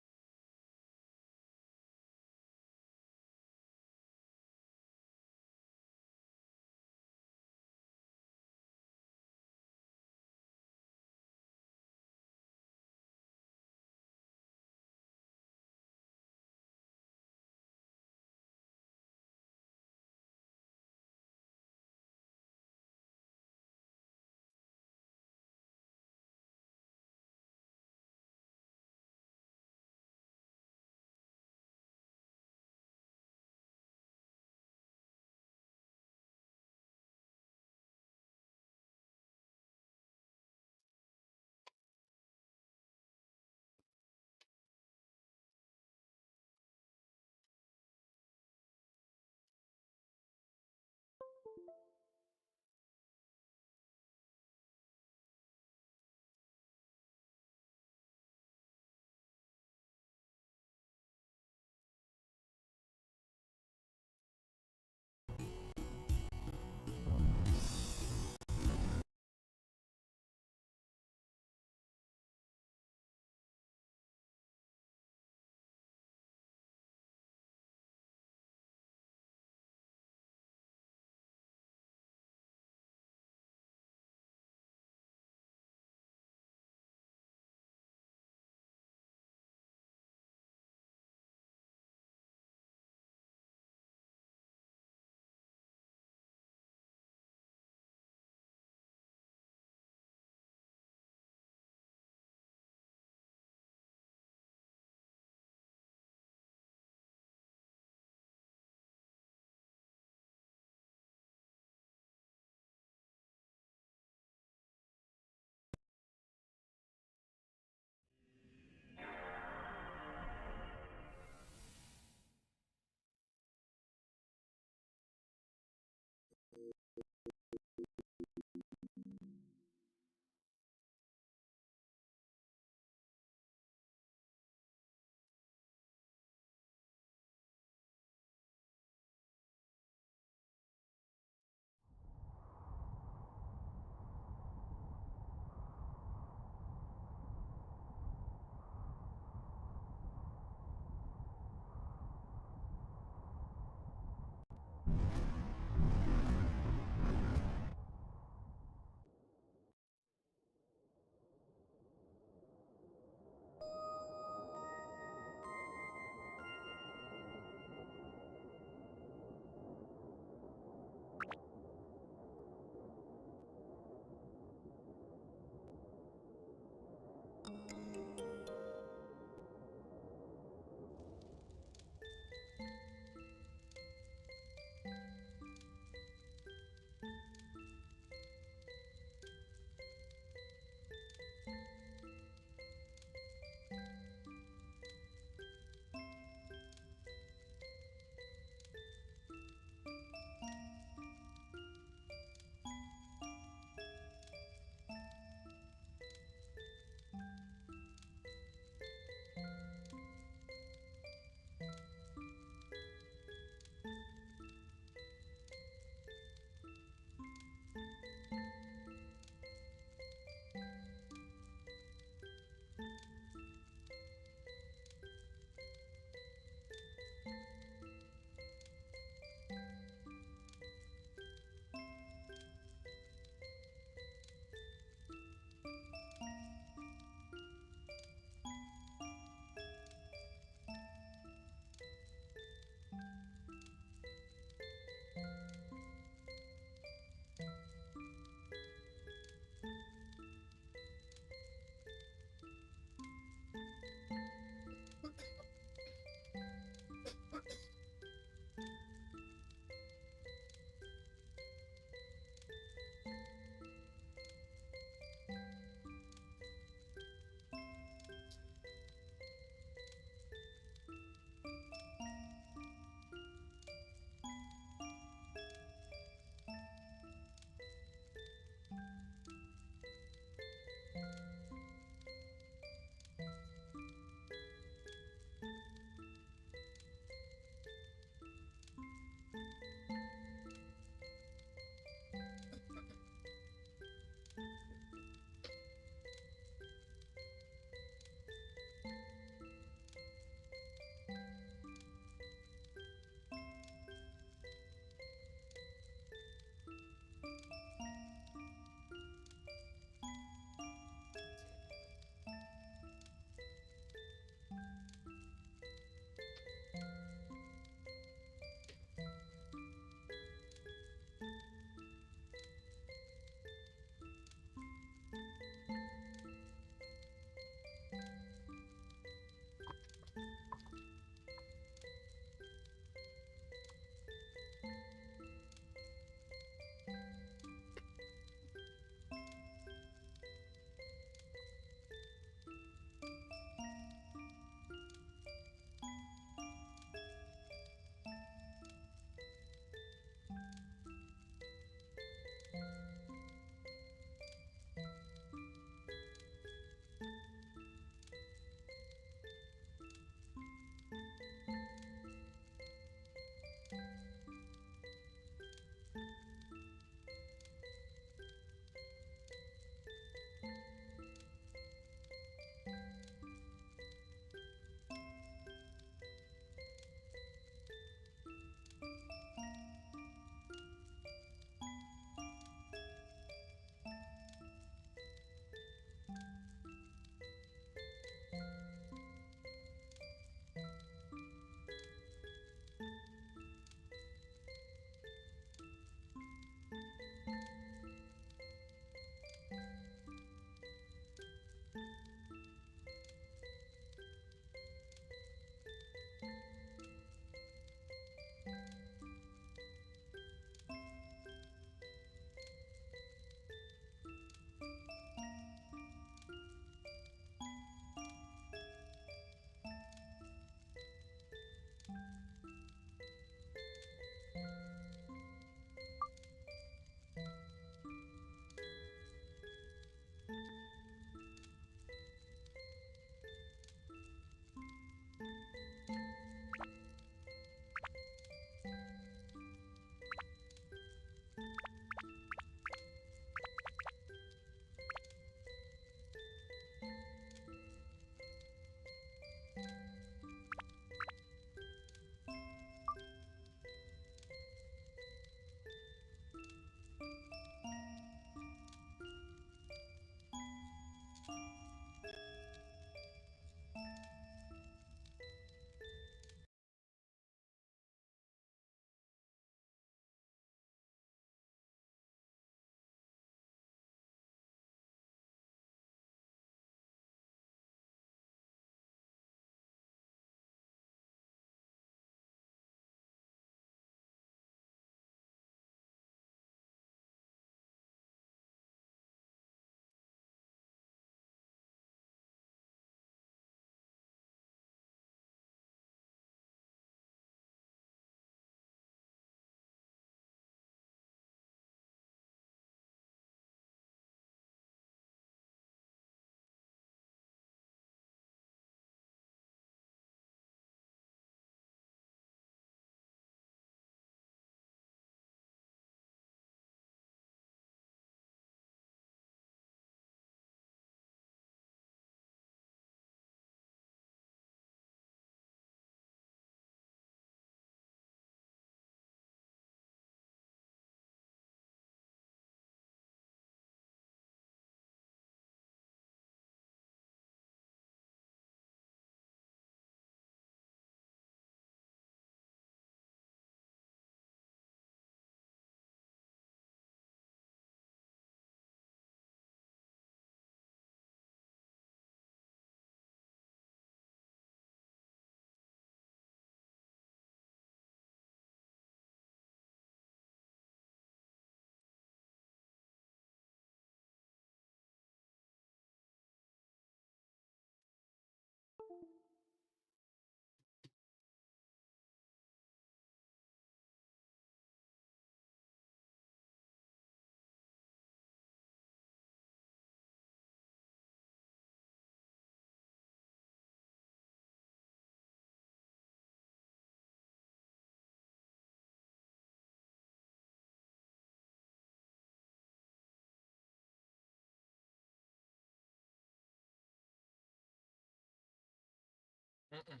Mm-mm.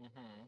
Mm-hmm.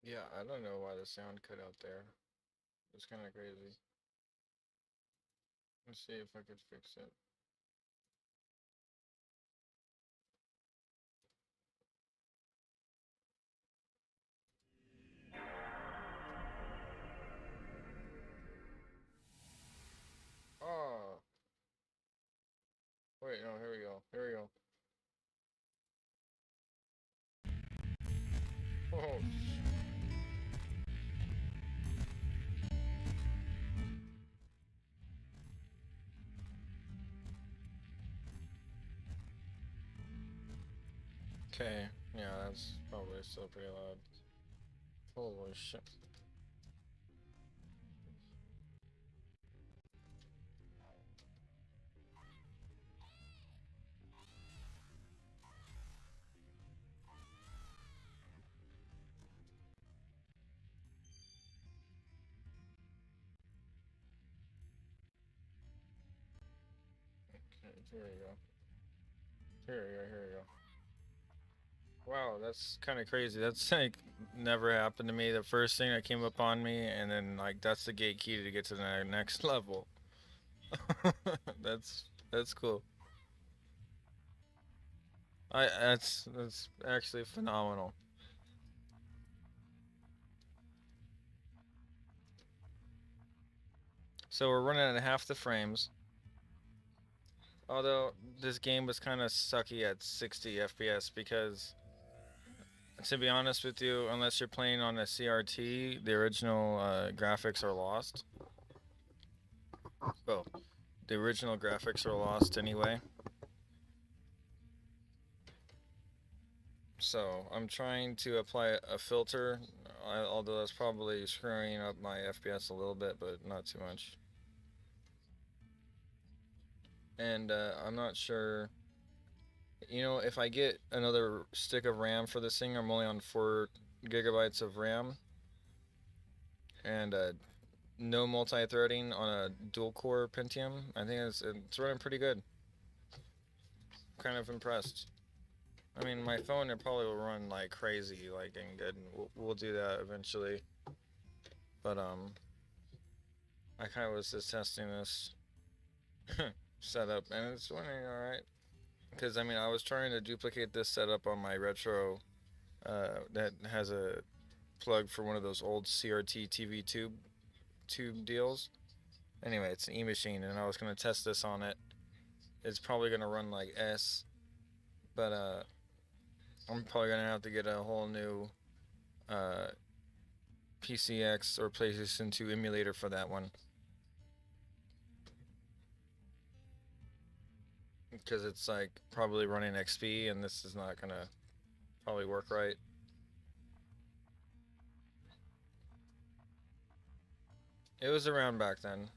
Yeah, I don't know why the sound cut out there. It's kind of crazy. Let's see if I could fix it. Oh. Wait, no, here we go. Here we go. Oh, okay. Yeah, that's probably still pretty loud. Holy shit. Okay, here we go. Here we go, here we go. Wow, that's kind of crazy. That's like never happened to me. The first thing that came up on me, and then like that's the gate key to get to the next level. That's cool. That's actually phenomenal. So we're running at half the frames. Although this game was kind of sucky at 60 FPS because, to be honest with you, unless you're playing on a CRT, the original graphics are lost. Oh, the original graphics are lost anyway. So I'm trying to apply a filter, although that's probably screwing up my FPS a little bit, but not too much. And I'm not sure. You know, if I get another stick of RAM for this thing, I'm only on 4 gigabytes of RAM, and no multi-threading on a dual-core Pentium. I think it's running pretty good. Kind of impressed. I mean, my phone it probably will run like crazy, like and good. And we'll do that eventually. But I kind of was just testing this setup, and it's running all right. Because I mean, I was trying to duplicate this setup on my retro that has a plug for one of those old CRT TV tube deals. Anyway, it's an e-machine, and I was gonna test this on it. It's probably gonna run like S, but I'm probably gonna have to get a whole new PCX or PlayStation 2 emulator for that one. Because it's like probably running XP, and this is not gonna probably work right. It was around back then.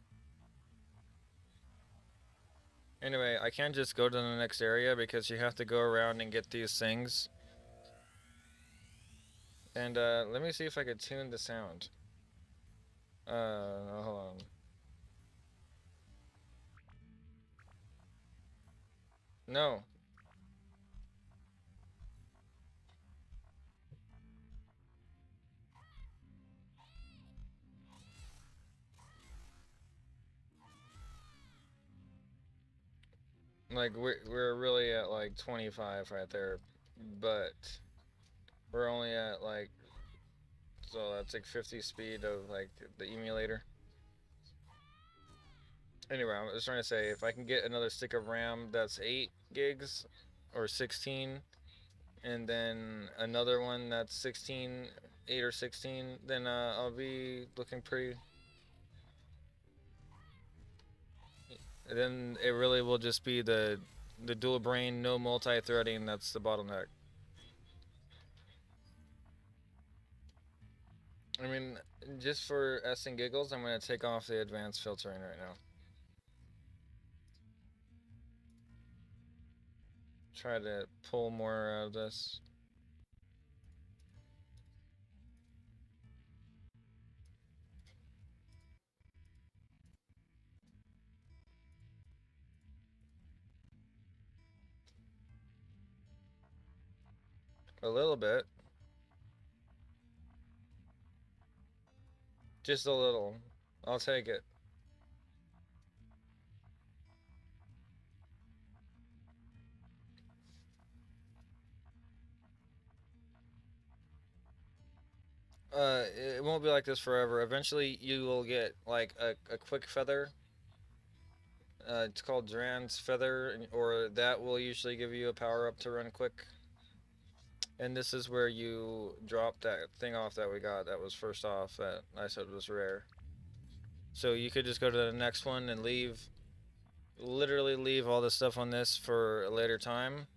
Anyway, I can't just go to the next area because you have to go around and get these things. And let me see if I could tune the sound. Hold on. No. Like we're really at like 25 right there, but we're only at like, so that's like 50 speed of like the emulator. Anyway, I was trying to say if I can get another stick of RAM that's 8 gigs or 16, and then another one that's 16, 8 or 16, then I'll be looking pretty. Then it really will just be the dual brain, no multi-threading. That's the bottleneck. I mean, just for S and giggles, I'm gonna take off the advanced filtering right now. Try to pull more out of this. A little bit. Just a little. I'll take it. It won't be like this forever. Eventually, you will get like a quick feather. It's called Duran's feather, or that will usually give you a power up to run quick. And this is where you drop that thing off that we got that was first off that I said was rare. So you could just go to the next one and leave, literally leave all the stuff on this for a later time.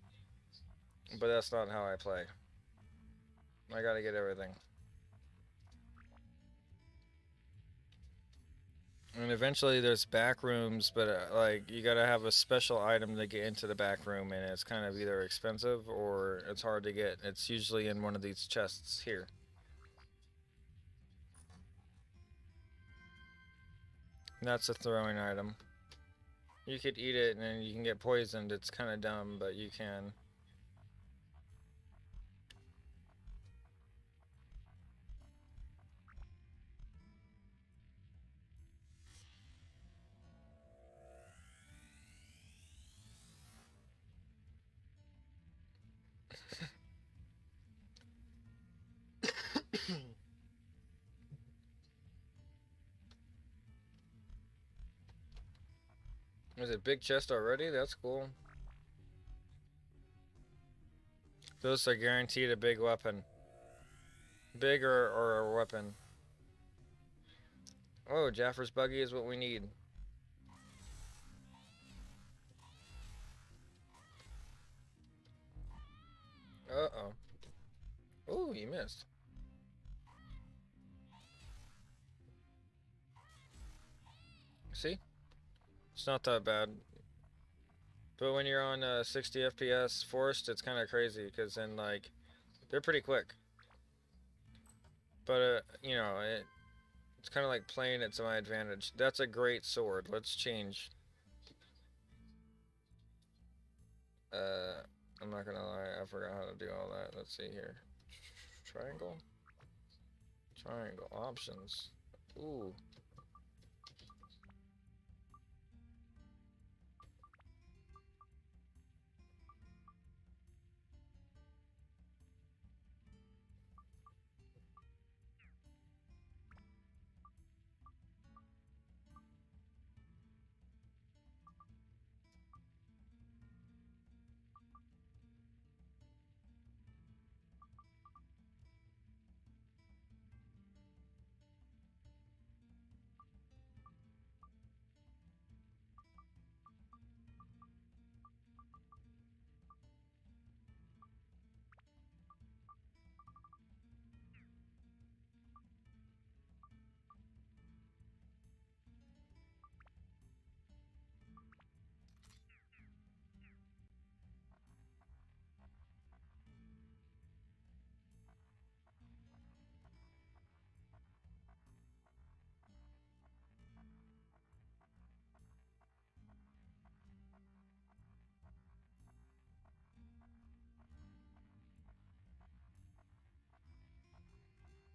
But that's not how I play. I gotta get everything. And eventually there's back rooms, but like you gotta have a special item to get into the back room, and it's kind of either expensive or it's hard to get. It's usually in one of these chests here. And that's a throwing item. You could eat it and then you can get poisoned. It's kind of dumb, but you can. Is it big chest already? That's cool. Those are guaranteed a big weapon. Big or a weapon. Oh, Jaffer's buggy is what we need. Uh-oh. Oh, you missed. See? It's not that bad. But when you're on 60 FPS forced, it's kind of crazy, because then, like, they're pretty quick. But, you know, it's kind of like playing it to my advantage. That's a great sword. Let's change. I'm not gonna lie, I forgot how to do all that. Let's see here. Triangle? Triangle. Options. Ooh.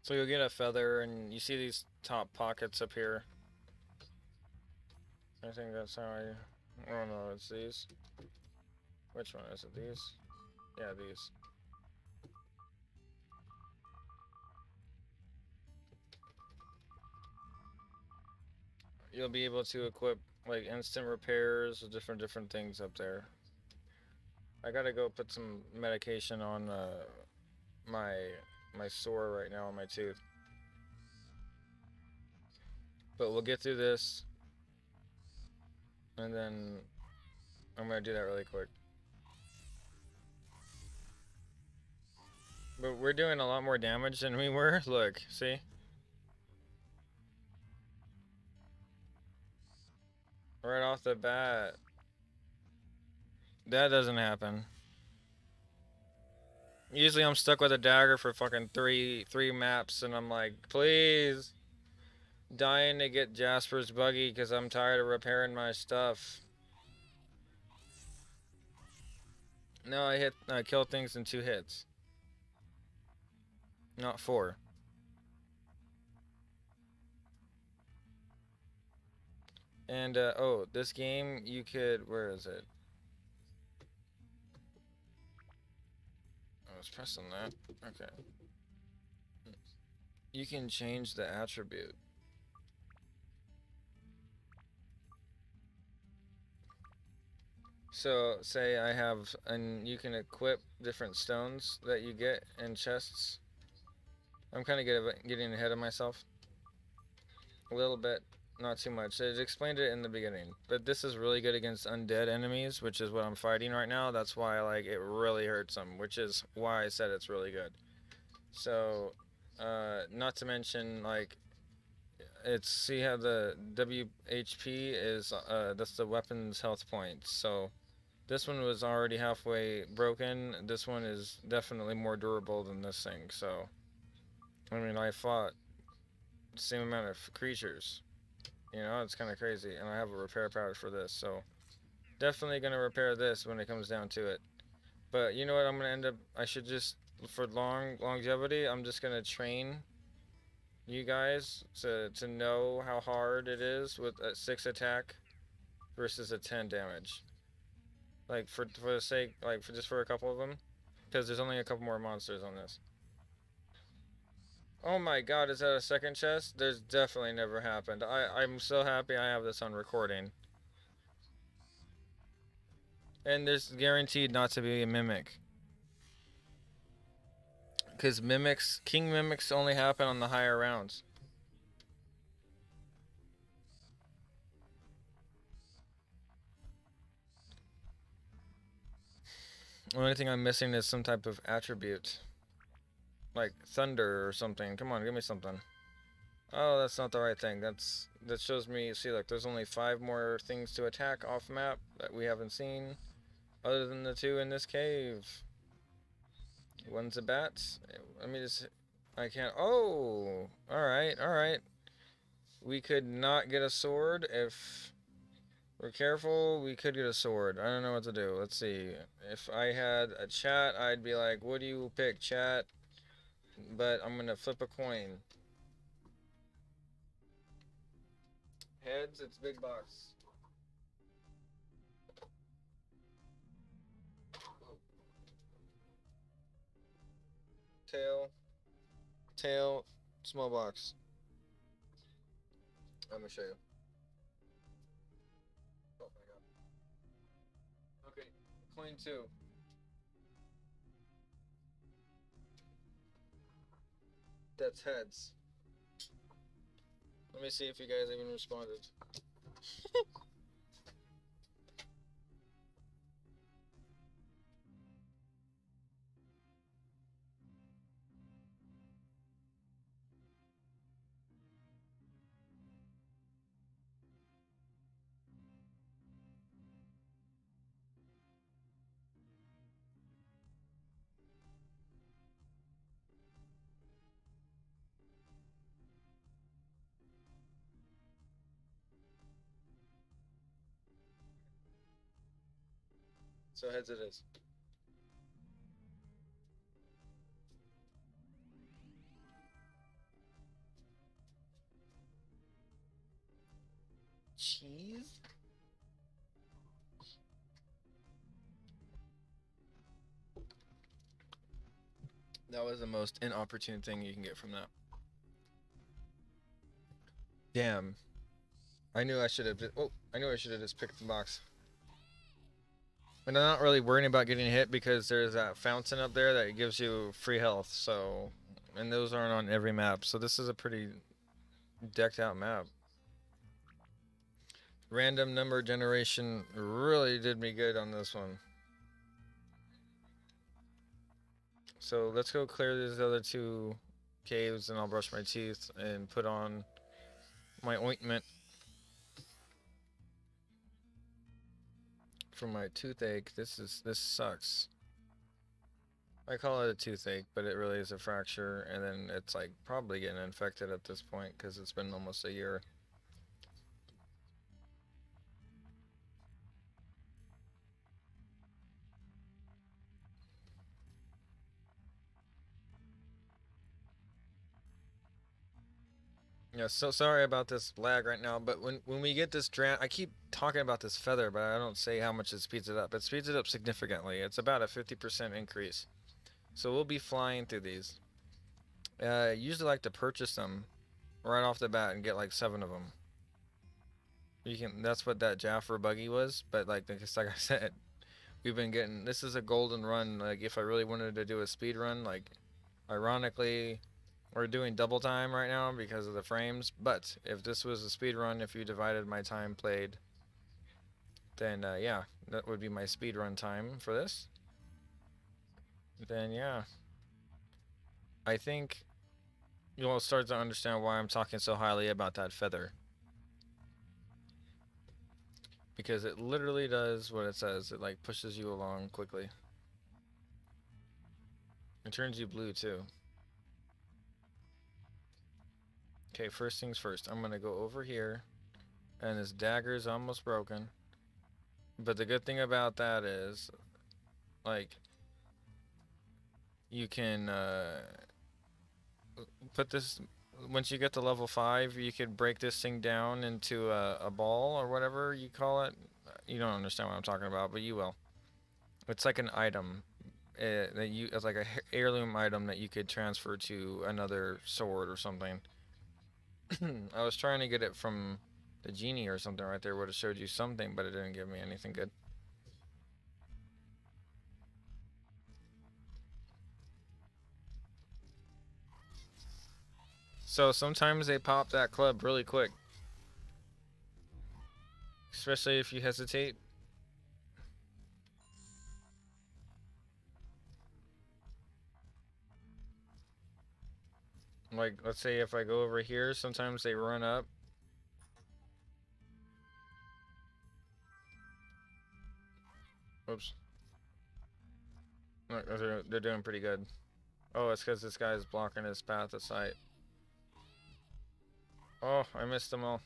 So you'll get a feather, and you see these top pockets up here. I think that's how I don't know, it's these. Which one is it? These? Yeah, these. You'll be able to equip like instant repairs, different things up there. I gotta go put some medication on my sore right now on my tooth. But we'll get through this, and then I'm gonna do that really quick. But we're doing a lot more damage than we were. Look, see? Right off the bat. That doesn't happen. Usually I'm stuck with a dagger for fucking three maps, and I'm like, please. Dying to get Jasper's buggy because I'm tired of repairing my stuff. No, I kill things in 2 hits. Not 4. And oh, this game you could, where is it? I was pressing that. Okay. You can change the attribute. So say I have, and you can equip different stones that you get in chests. I'm kind of getting ahead of myself. A little bit, not too much. It explained it in the beginning, but this is really good against undead enemies, which is what I'm fighting right now. That's why like it really hurts them, which is why I said it's really good. So, not to mention like it's, see how the WHP is, that's the weapons health points. So this one was already halfway broken. This one is definitely more durable than this thing. So I mean, I fought the same amount of creatures. You know, it's kind of crazy. And I have a repair powder for this, so definitely going to repair this when it comes down to it. But you know what, I'm going to end up, I should just, for longevity, I'm just going to train you guys to know how hard it is with a 6 attack versus a 10 damage. Like, for the sake, like, for just for a couple of them. Because there's only a couple more monsters on this. Oh my god, is that a second chest? There's definitely never happened. I'm so happy I have this on recording. And there's guaranteed not to be a mimic. Because mimics, king mimics only happen on the higher rounds. The only thing I'm missing is some type of attribute. Like thunder or something. Come on, give me something. Oh, that's not the right thing. That shows me, see, look, there's only 5 more things to attack off map that we haven't seen. Other than the 2 in this cave. One's a bat. Let me just, I can't, oh, alright. We could not get a sword. If we're careful, we could get a sword. I don't know what to do. Let's see. If I had a chat, I'd be like, what do you pick, chat? But I'm gonna flip a coin. Heads, it's big box. Tail, small box. I'm gonna show you. Oh my god. Okay, coin 2. That's heads. Let me see if you guys even responded. So heads it is. Cheese? That was the most inopportune thing you can get from that. Damn. I knew I should have just picked the box. And I'm not really worrying about getting hit because there's that fountain up there that gives you free health, so, and those aren't on every map, so this is a pretty decked out map. Random number generation really did me good on this one. So let's go clear these other 2 caves and I'll brush my teeth and put on my ointment for my toothache. This sucks. I call it a toothache, but it really is a fracture, and then it's like probably getting infected at this point because it's been almost a year. Yeah, so sorry about this lag right now, but when we get this I keep talking about this feather, but I don't say how much it speeds it up. It speeds it up significantly. It's about a 50% increase. So we'll be flying through these. Usually like to purchase them right off the bat and get like 7 of them. You can. That's what that Jaffer buggy was, but like I said, we've been getting. This is a golden run. Like if I really wanted to do a speed run, like ironically. We're doing double time right now because of the frames, but if this was a speed run, if you divided my time played, then yeah, that would be my speed run time for this. Then yeah, I think you'll start to understand why I'm talking so highly about that feather. Because it literally does what it says. It like pushes you along quickly. It turns you blue too. Okay, first things first. I'm gonna go over here, and this dagger is almost broken. But the good thing about that is, like, you can put this. Once you get to level 5, you could break this thing down into a ball or whatever you call it. You don't understand what I'm talking about, but you will. It's like an item that it's like a heirloom item that you could transfer to another sword or something. I was trying to get it from the genie or something right there. Would have showed you something, but it didn't give me anything good. So sometimes they pop that club really quick. Especially if you hesitate. Like, let's say if I go over here, sometimes they run up. Oops. They're doing pretty good. Oh, it's because this guy's blocking his path of sight. Oh, I missed them all.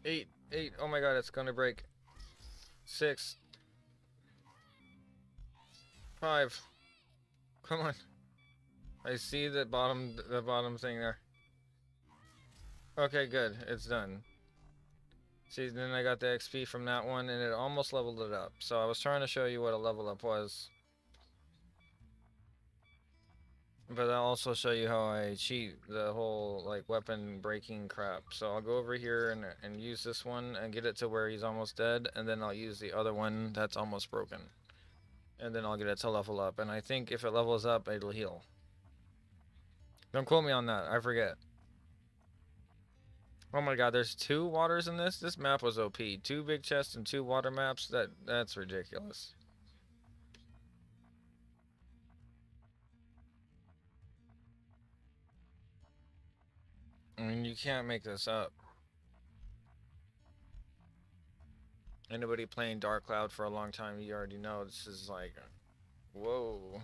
8. Oh my god, it's gonna break. 6. 5. Come on. I see the bottom thing there. Okay, good. It's done. See, then I got the XP from that one, and it almost leveled it up. So I was trying to show you what a level up was. But I'll also show you how I cheat the whole, like, weapon breaking crap. So I'll go over here and use this one and get it to where he's almost dead, and then I'll use the other one that's almost broken. And then I'll get it to level up. And I think if it levels up, it'll heal. Don't quote me on that. I forget. Oh my god, there's 2 waters in this? This map was OP. 2 big chests and 2 water maps? That's ridiculous. I mean, you can't make this up. Anybody playing Dark Cloud for a long time, you already know this is like... Whoa.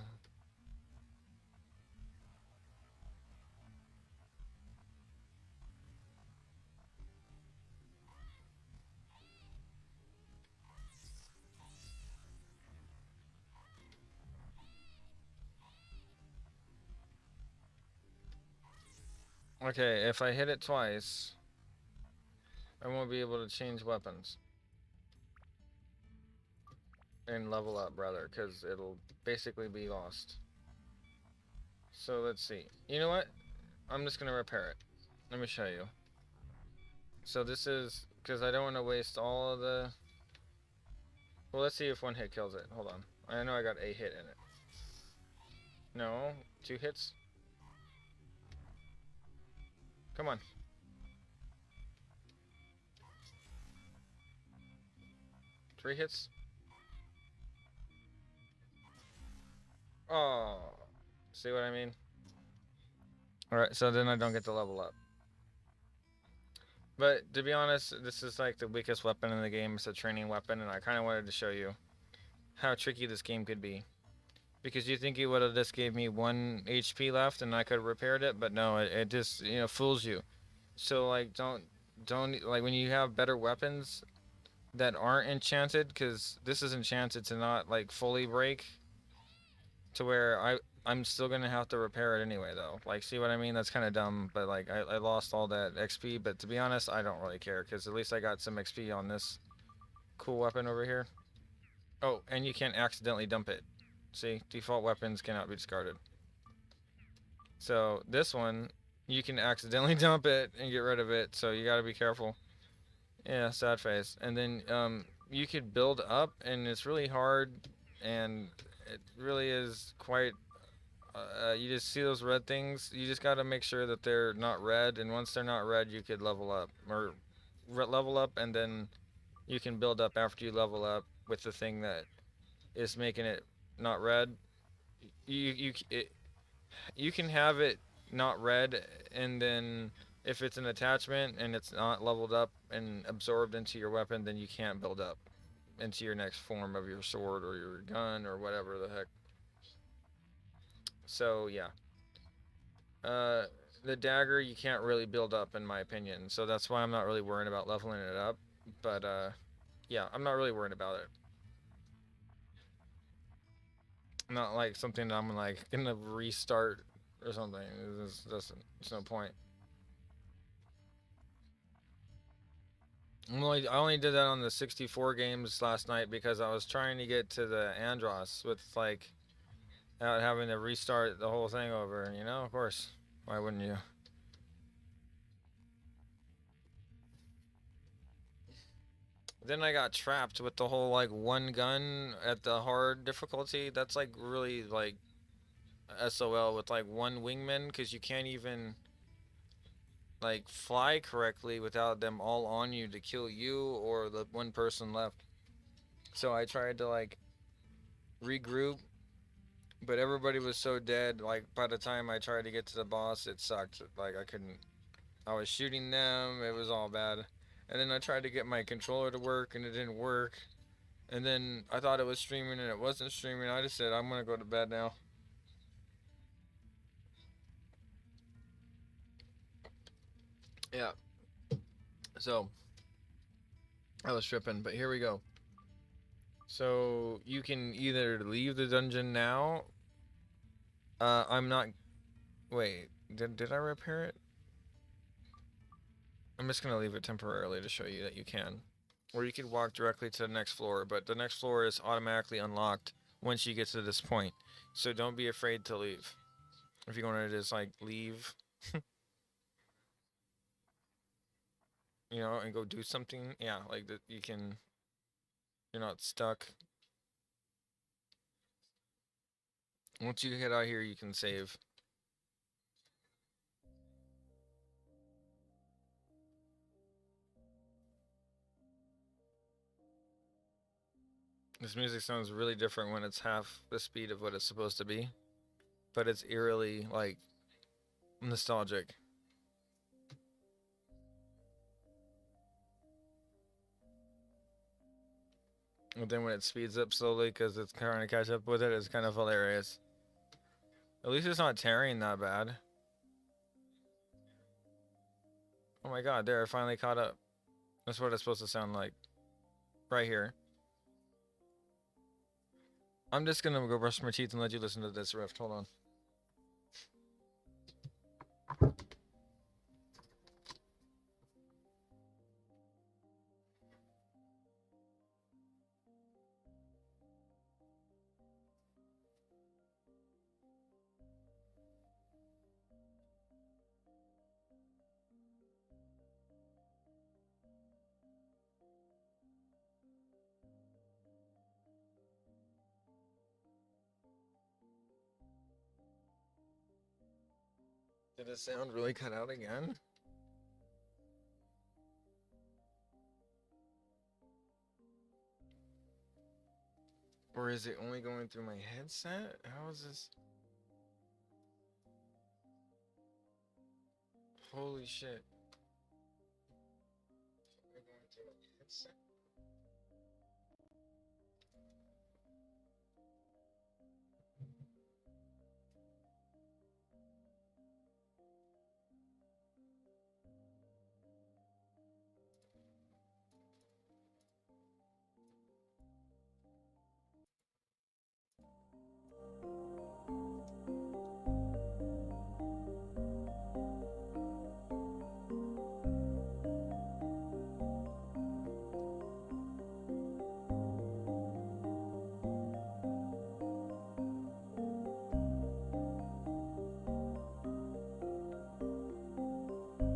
Okay, if I hit it twice, I won't be able to change weapons. And level up, rather, because it'll basically be lost. So let's see. You know what? I'm just going to repair it. Let me show you. So this is, because I don't want to waste all of the... Well, let's see if 1 hit kills it. Hold on. I know I got a hit in it. No, 2 hits. Come on. 3 hits. Oh, see what I mean? Alright, so then I don't get to level up. But to be honest, this is like the weakest weapon in the game. It's a training weapon, and I kind of wanted to show you how tricky this game could be. Because you think it would have just gave me 1 HP left and I could have repaired it, but no, it just, you know, fools you. So like, don't, like when you have better weapons that aren't enchanted, because this is enchanted to not like fully break. to where I'm still gonna have to repair it anyway though. Like, see what I mean? That's kind of dumb, but like I lost all that XP, but to be honest, I don't really care because at least I got some XP on this cool weapon over here. Oh, and you can't accidentally dump it. See, default weapons cannot be discarded. So this one, you can accidentally dump it and get rid of it, so you gotta be careful. Yeah, sad face. And then you could build up, and it's really hard, and it really is quite. You just see those red things. You just gotta make sure that they're not red, and once they're not red, you could level up or level up, and then you can build up after you level up with the thing that is making it not red. You can have it not red, and then if it's an attachment and it's not leveled up and absorbed into your weapon, then you can't build up into your next form of your sword or your gun or whatever the heck. So yeah, the dagger you can't really build up in my opinion, so that's why I'm not really worrying about leveling it up. But yeah, I'm not really worried about it. Not like something that I'm like gonna restart or something. There's no point. I only did that on the 64 games last night because I was trying to get to the Andros with like without having to restart the whole thing over, you know, of course. Why wouldn't you? Then I got trapped with the whole like one gun at the hard difficulty. That's like really like SOL with like one wingman because you can't even like fly correctly without them all on you to kill you or the one person left. So I tried to like regroup, but everybody was so dead. Like by the time I tried to get to the boss, it sucked. Like I couldn't. I was shooting them. It was all bad. And then I tried to get my controller to work, and it didn't work. And then I thought it was streaming, and it wasn't streaming. I just said I'm gonna go to bed now. Yeah. So I was tripping, but here we go. So you can either leave the dungeon now. I'm not. Wait, did I repair it? I'm just gonna leave it temporarily to show you that you can. Or you could walk directly to the next floor, but the next floor is automatically unlocked once you get to this point. So don't be afraid to leave. If you want to just like leave, you know, and go do something, yeah, like that you can. You're not stuck. Once you get out here, you can save. This music sounds really different when it's half the speed of what it's supposed to be, but it's eerily like nostalgic. And then when it speeds up slowly because it's trying to catch up with it, it's kind of hilarious. At least it's not tearing that bad. Oh my god, there, I finally caught up. That's what it's supposed to sound like. Right here. I'm just gonna go brush my teeth and let you listen to this riff. Hold on. Did it sound really cut out again? Or is it only going through my headset? How is this? Holy shit. Am I going through my headset?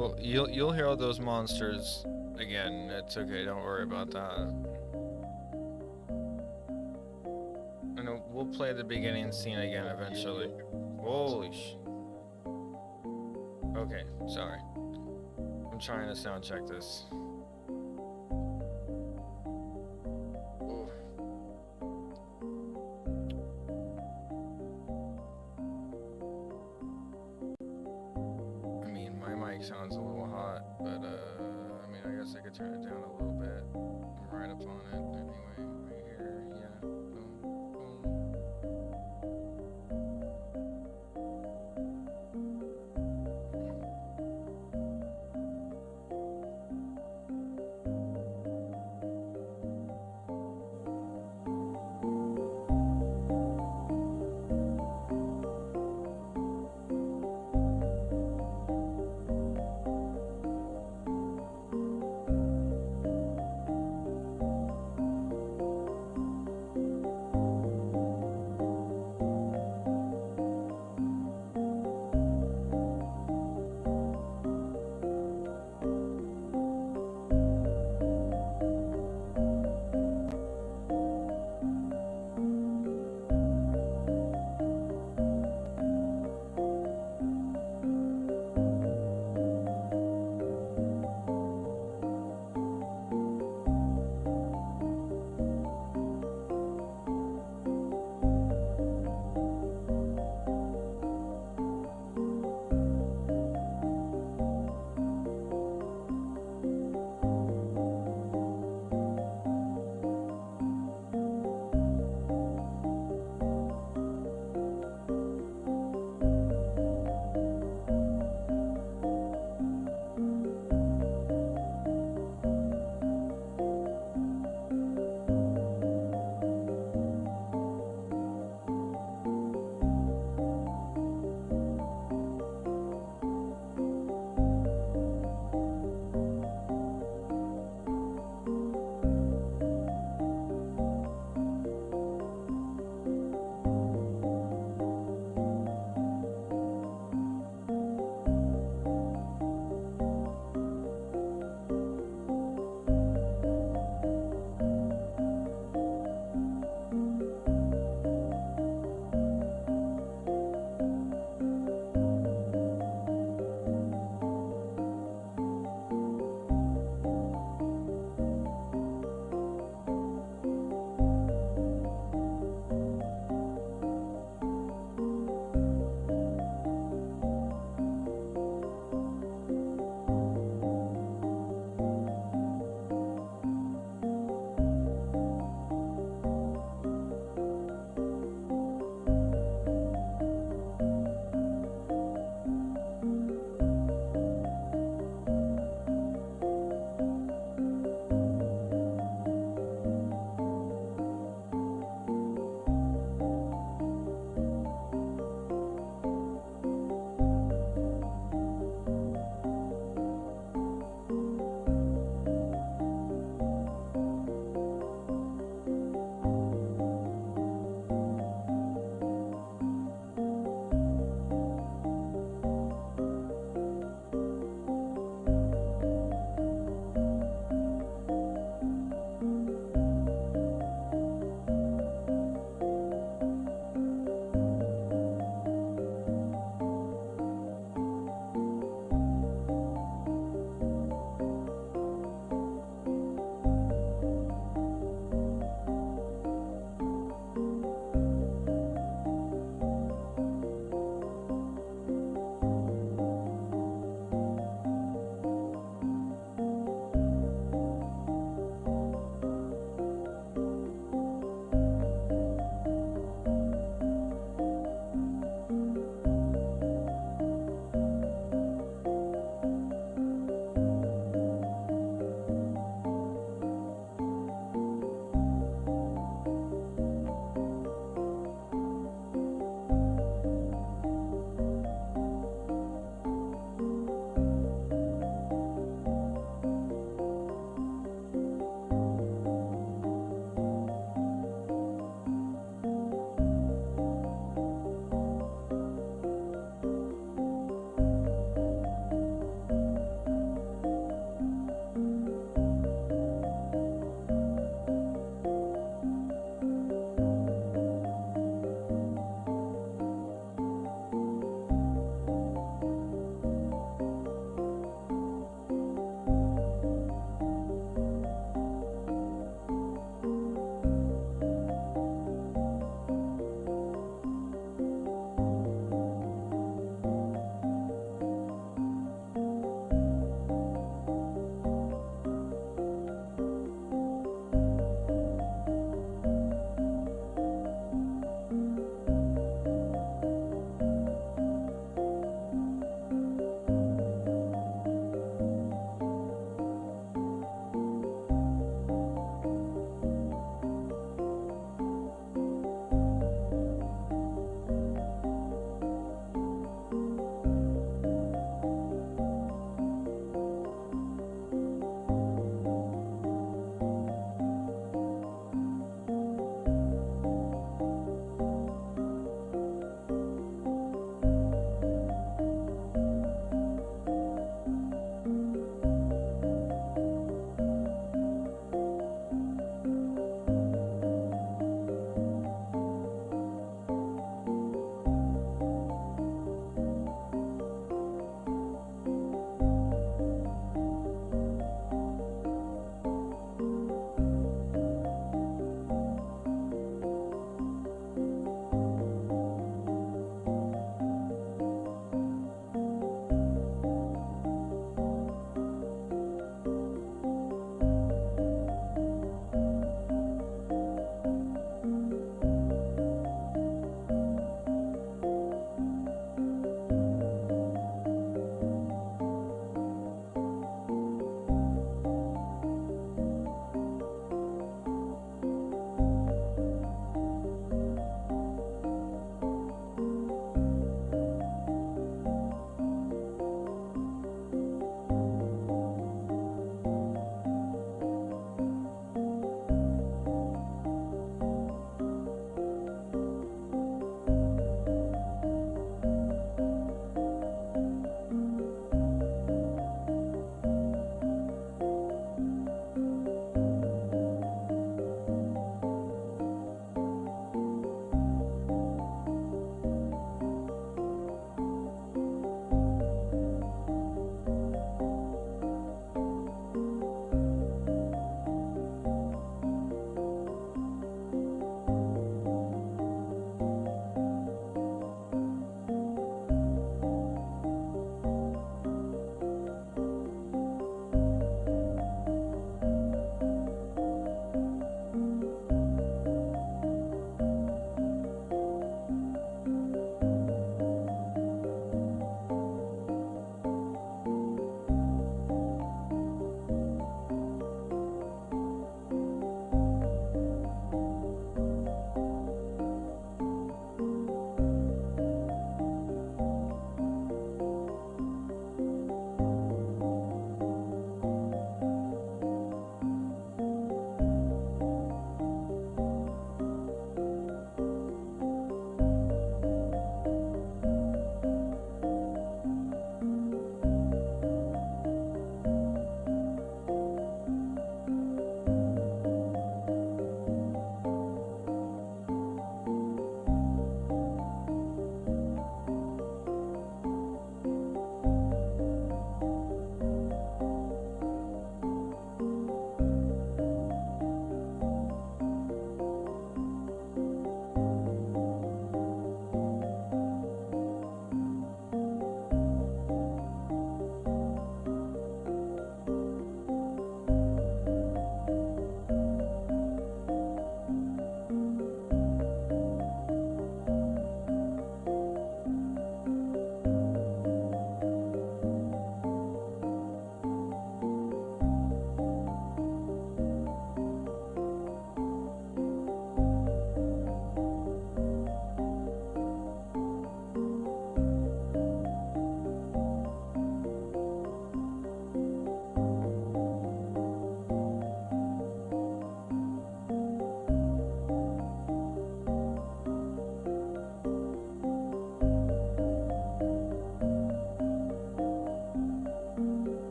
Well, you'll hear all those monsters again. It's okay. Don't worry about that. And we'll play the beginning scene again eventually. Holy sh. Okay, sorry. I'm trying to sound check this. Oof. I mean, my mic sounds a little hot, but I mean, I guess I could turn it down a little bit. I'm right up on it anyway, right here, yeah. Boom, boom.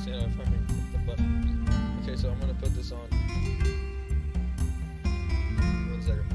see if I can click the button. Okay, so I'm gonna put this on. 1 second.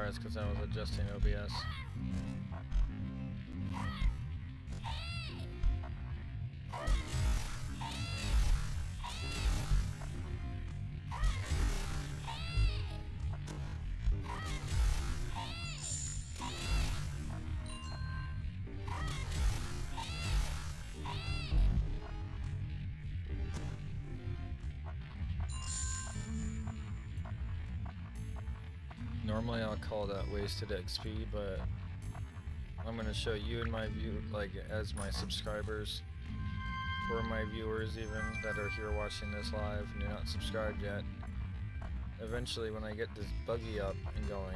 Sorry, it's because I was adjusting OBS. Normally I'll call that wasted XP, but I'm gonna show you and my view, like as my subscribers, or my viewers even that are here watching this live and you're not subscribed yet. Eventually, when I get this buggy up and going,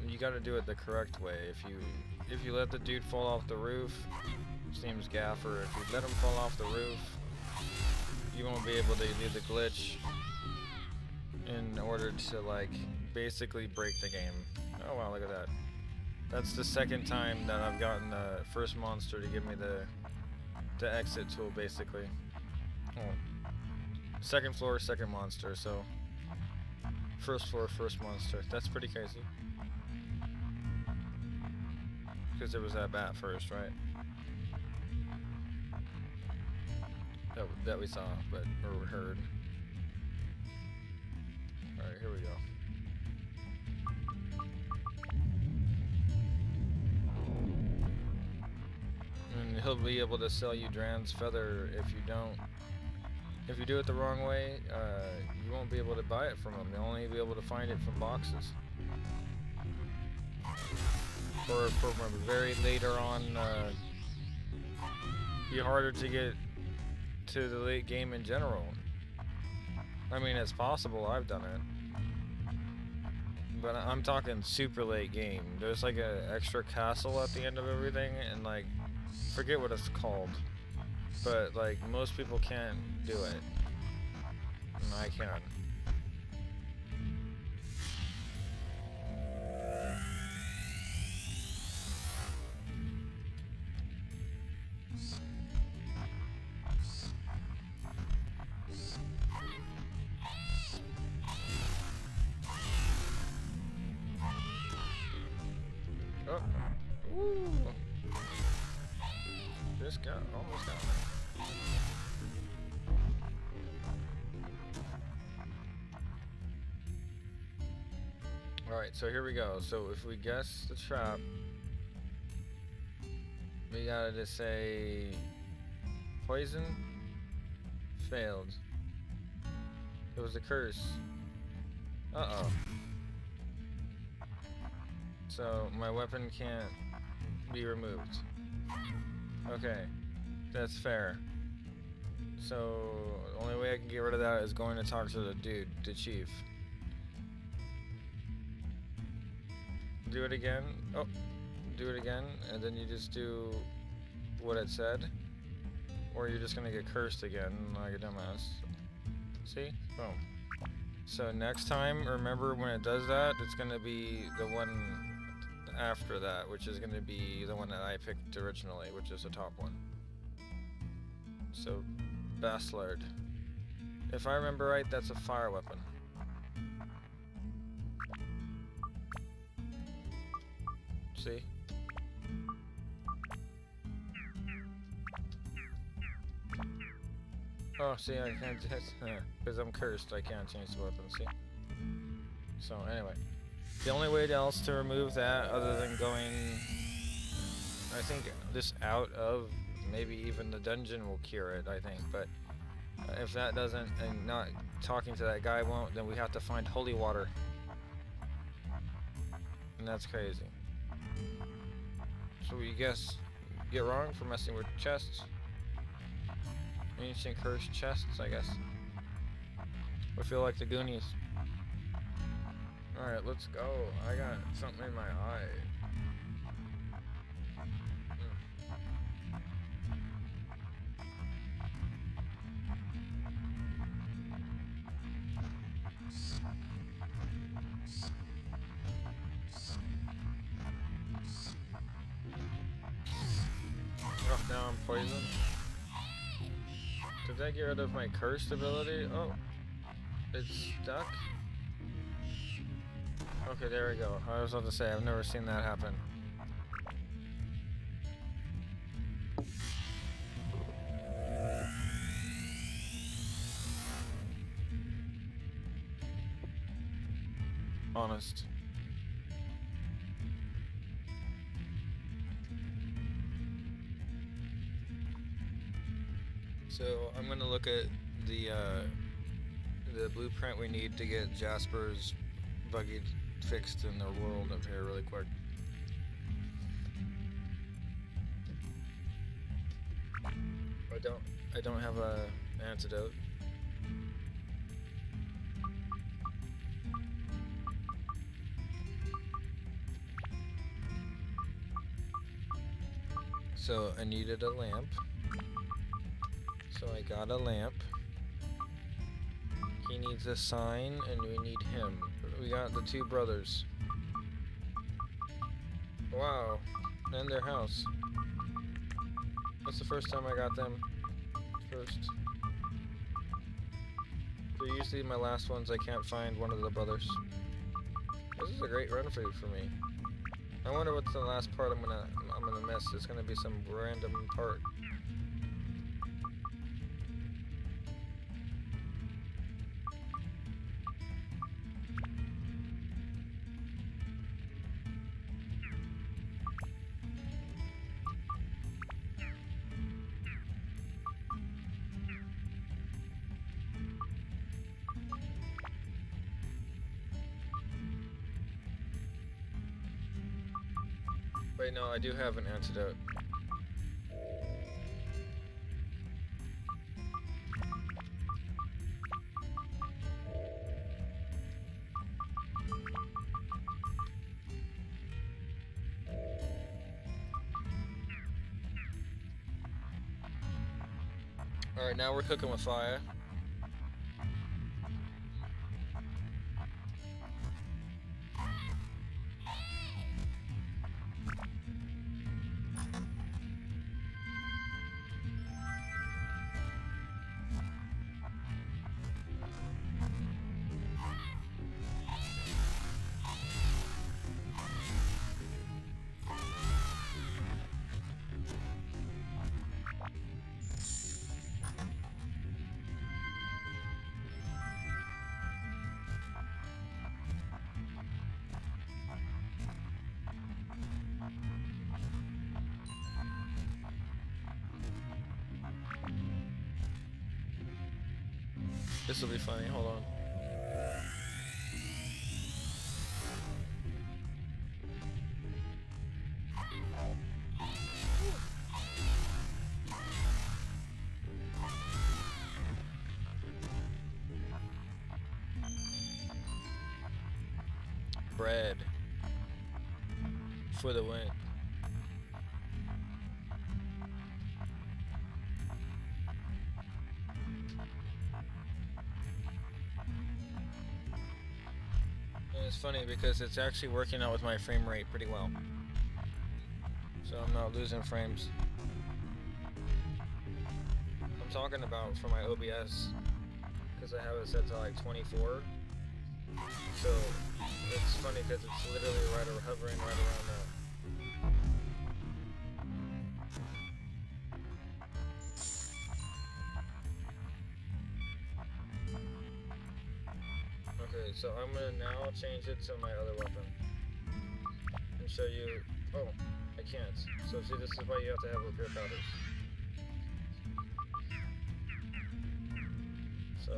you gotta do it the correct way. If you let the dude fall off the roof, seems gaffer. If you let him fall off the roof, you won't be able to do the glitch in order to like basically break the game. Oh wow, look at that. That's the second time that I've gotten the first monster to give me the exit tool, basically. Oh. Second floor, second monster, so first floor, first monster. That's pretty crazy. Because there was that bat first, right? That we saw, or heard. Alright, here we go. And he'll be able to sell you Dran's Feather if you don't. If you do it the wrong way, you won't be able to buy it from him. You'll only be able to find it from boxes. Or from a very later on, be harder to get to the late game in general. I mean, it's possible, I've done it. But I'm talking super late game. There's like an extra castle at the end of everything, and like, forget what it's called. But like, most people can't do it. And I can. Oh. Ooh. This guy almost got me. Alright, so here we go. So if we guess the trap, we gotta just say poison, failed. It was a curse. Uh-oh. So my weapon can't be removed. Okay, that's fair. So the only way I can get rid of that is going to talk to the dude, the chief. Do it again. Oh, do it again, and then you just do what it said. Or you're just gonna get cursed again like a dumbass. See? Boom. So next time, remember when it does that, it's gonna be the one after that, which is gonna be the one that I picked originally, which is the top one. So, Bastard. If I remember right, that's a fire weapon. See? Oh, see, I can't just, because I'm cursed, I can't change the weapon, see? So, anyway. The only way else to remove that, other than going, I think, this out of, maybe even the dungeon will cure it, I think, but if that doesn't, and not talking to that guy won't, then we have to find holy water. And that's crazy. So you guess, get wrong for messing with chests? Ancient cursed chests, I guess. I feel like the Goonies. Alright, let's go. I got something in my eye. Oh, now I'm poisoned. Did that get rid of my cursed ability? Oh, it's stuck. Okay, there we go. I was about to say, I've never seen that happen. Honest. So I'm gonna look at the blueprint we need to get Jasper's buggy fixed in the world up here really quick. I don't have a antidote. So I needed a lamp. So I got a lamp. He needs a sign and we need him. We got the two brothers. Wow. And their house. That's the first time I got them first. They're usually my last ones. I can't find one of the brothers. This is a great run for me. I wonder what's the last part I'm gonna miss. It's gonna be some random part. Wait, no, I do have an antidote. Alright, now we're cooking with fire. This will be funny, hold on. Bread for the win. And it's funny because it's actually working out with my frame rate pretty well. So I'm not losing frames. I'm talking about for my OBS because I have it set to like 24. So it's funny because it's literally hovering right around that. Okay, so I'm gonna now change it to my other weapon and show you. Oh, I can't. So see, this is why you have to have repair powders. So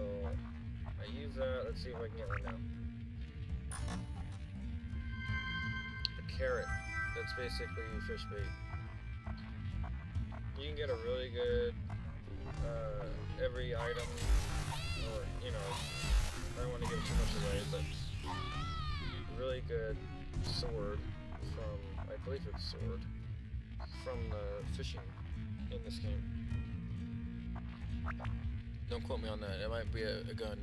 I use that. Let's see if I can get one now. A carrot. That's basically fish bait. You can get a really good every item, or you know, I don't want to give too much away, but really good sword from, I believe it's sword, from the fishing in this game. Don't quote me on that. It might be a gun.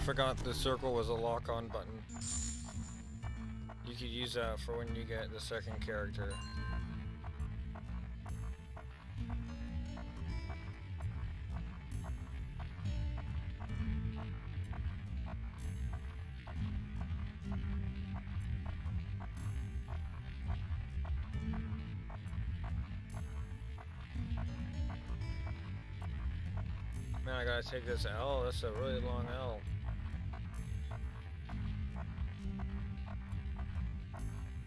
forgot the circle was a lock-on button. You could use that for when you get the second character. Man, I gotta take this L. That's a really long L.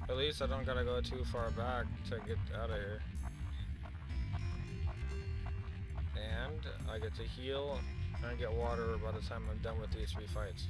At least I don't gotta go too far back to get out of here. And I get to heal and get water by the time I'm done with these 3 fights.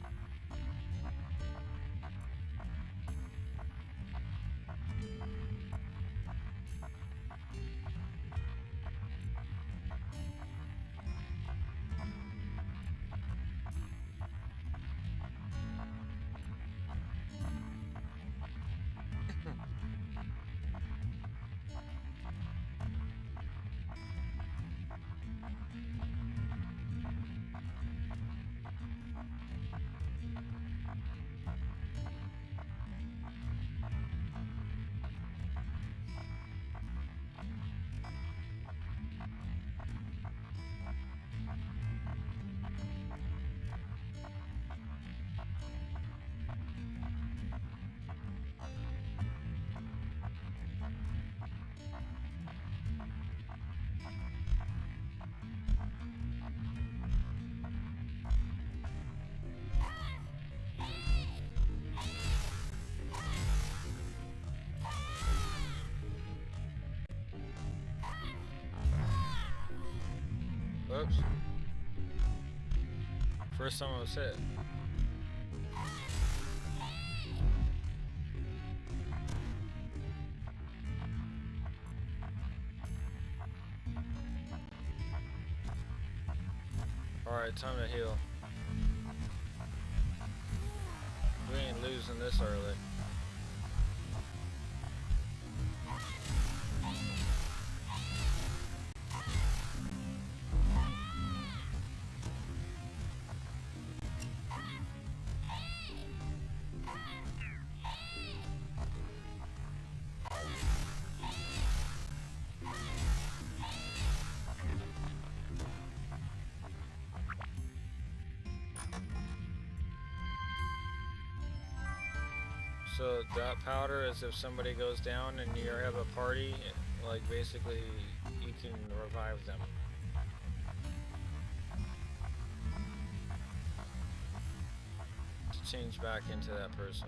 Whoops. First time I was hit. Alright, time to heal. We ain't losing this early. So that powder is if somebody goes down and you have a party, like basically you can revive them. To change back into that person.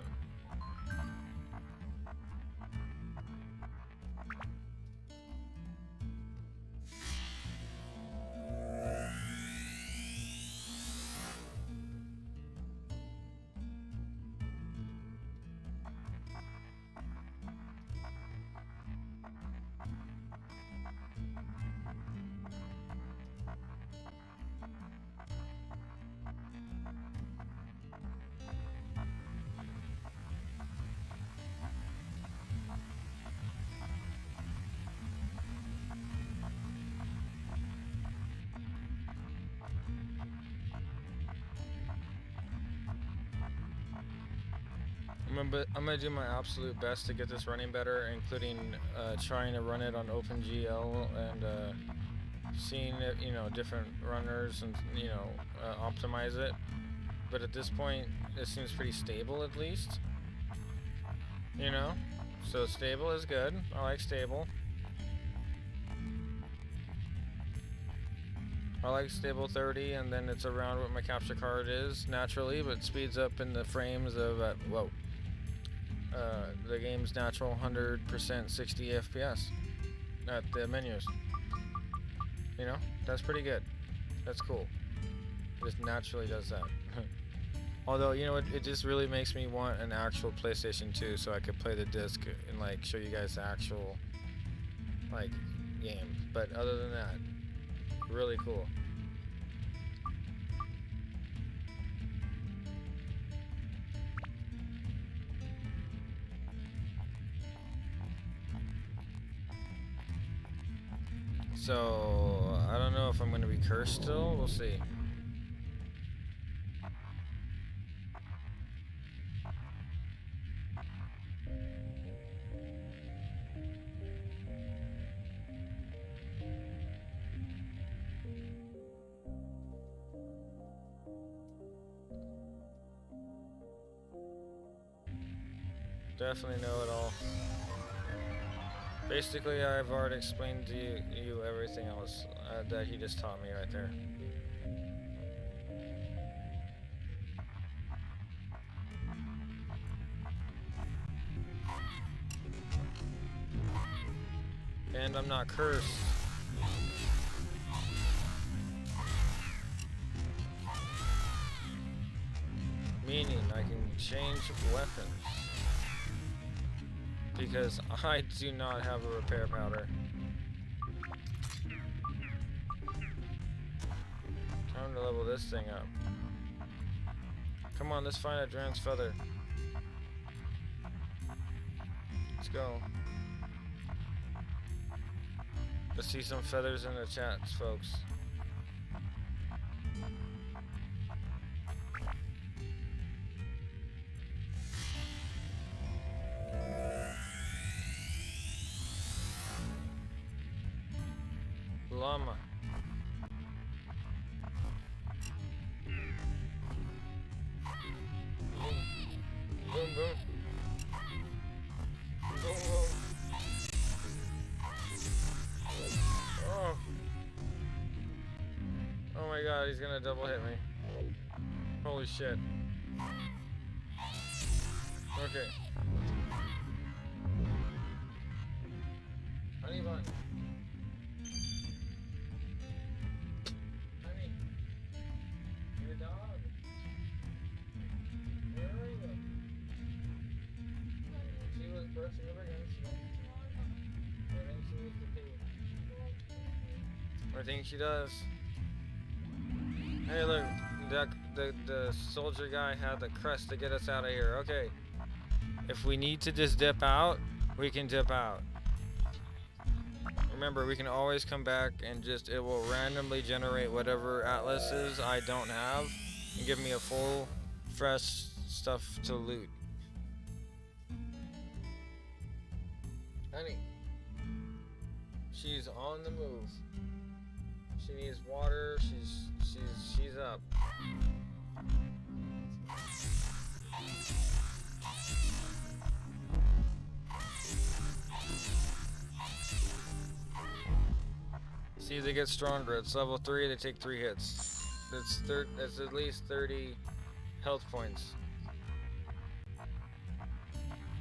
I'm gonna do my absolute best to get this running better, including trying to run it on OpenGL and seeing it, different runners and optimize it. But at this point, it seems pretty stable at least. So stable is good. I like stable. I like stable 30, and then it's around what my capture card is naturally, but speeds up in the frames of the game's natural 100% 60 FPS at the menus. That's pretty good. That's cool. It just naturally does that. Although, it just really makes me want an actual PlayStation 2 so I could play the disc and show you guys the actual game. But other than that, really cool. So, I don't know if I'm going to be cursed still. We'll see. Definitely know it all. Basically, I've already explained to you everything else that he just taught me right there. And I'm not cursed. Meaning I can change weapons. Because I do not have a repair powder. Time to level this thing up. Come on, let's find a Dran's feather. Let's go. Let's see some feathers in the chats, folks. Llama. Boom. Boom, boom. Boom, boom. Oh. Oh my god, he's gonna double hit me. Holy shit. Okay. Honey bun. Honey. Your dog. Where are you? She was brushing up against you. I think she needs to pee. I think she does. Hey look, the soldier guy had the crest to get us out of here. Okay. If we need to just dip out, we can dip out. Remember, we can always come back and it will randomly generate whatever atlases I don't have and give me a full, fresh stuff to loot. Honey. She's on the move. She needs water. She's up. See, they get stronger. It's level 3. They take 3 hits. It's at least 30 health points.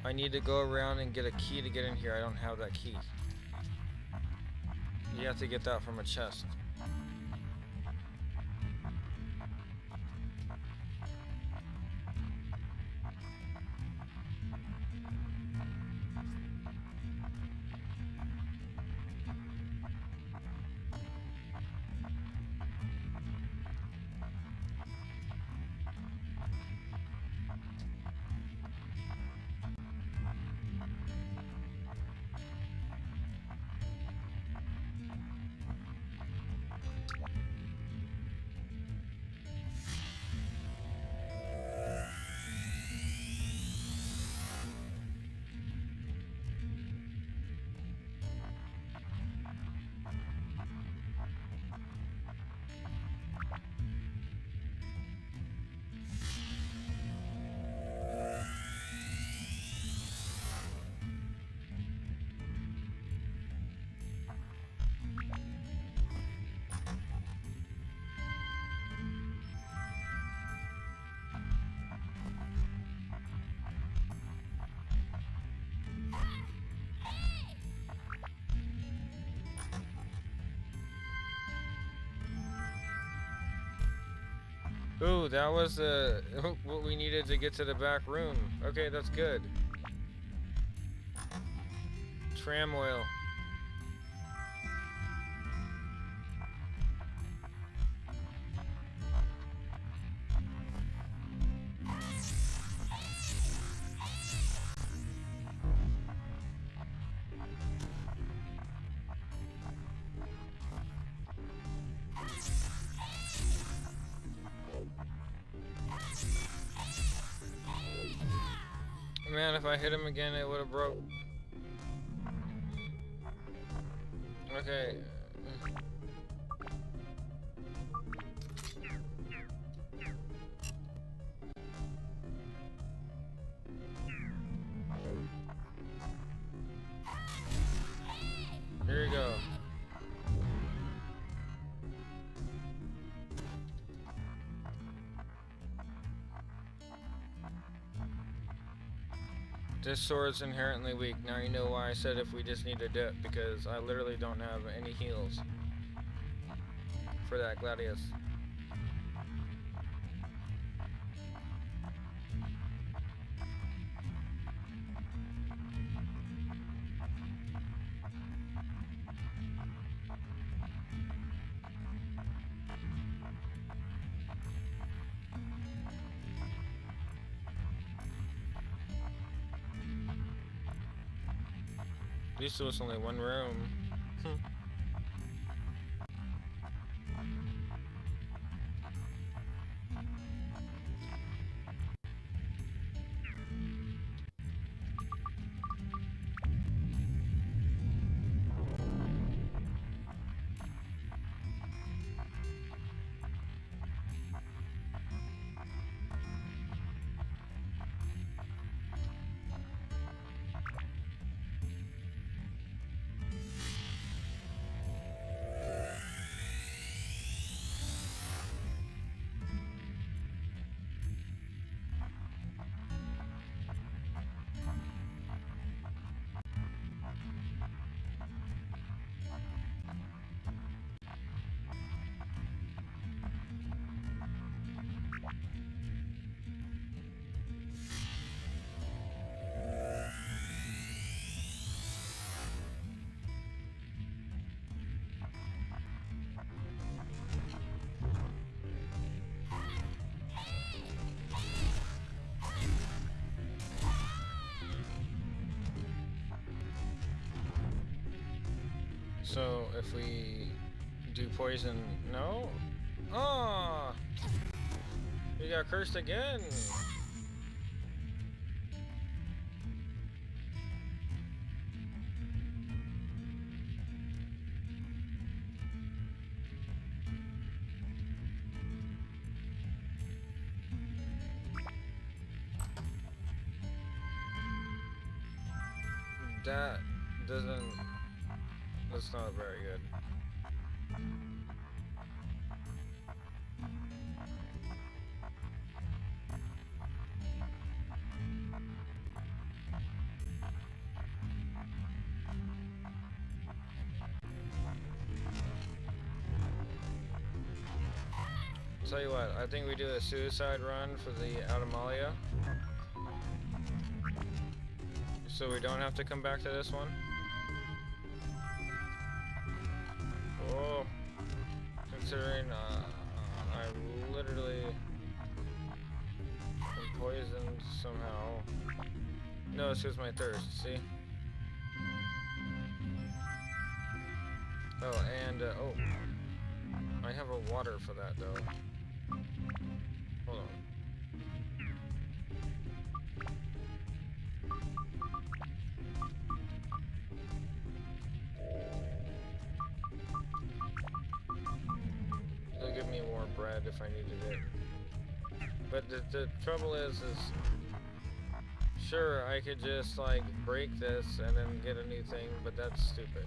I need to go around and get a key to get in here. I don't have that key. You have to get that from a chest. Ooh, that was what we needed to get to the back room. Okay, that's good. Tram oil. Man, if I hit him again, it would have broke. Okay. This sword's inherently weak. Now you know why I said if we just need to dip, because I literally don't have any heals for that Gladius. At least it was only one room. So if we do poison, no? Oh, we got cursed again. That doesn't. That's not very good. Tell you what, I think we do a suicide run for the Automalia, so we don't have to come back to this one. Oh, considering I literally am poisoned somehow. No, it's because my thirst, see? Oh, and, oh, I have a water for that, though. Hold on. They'll give me more bread if I needed it. But the trouble is sure, I could just, like, break this and then get a new thing, but that's stupid.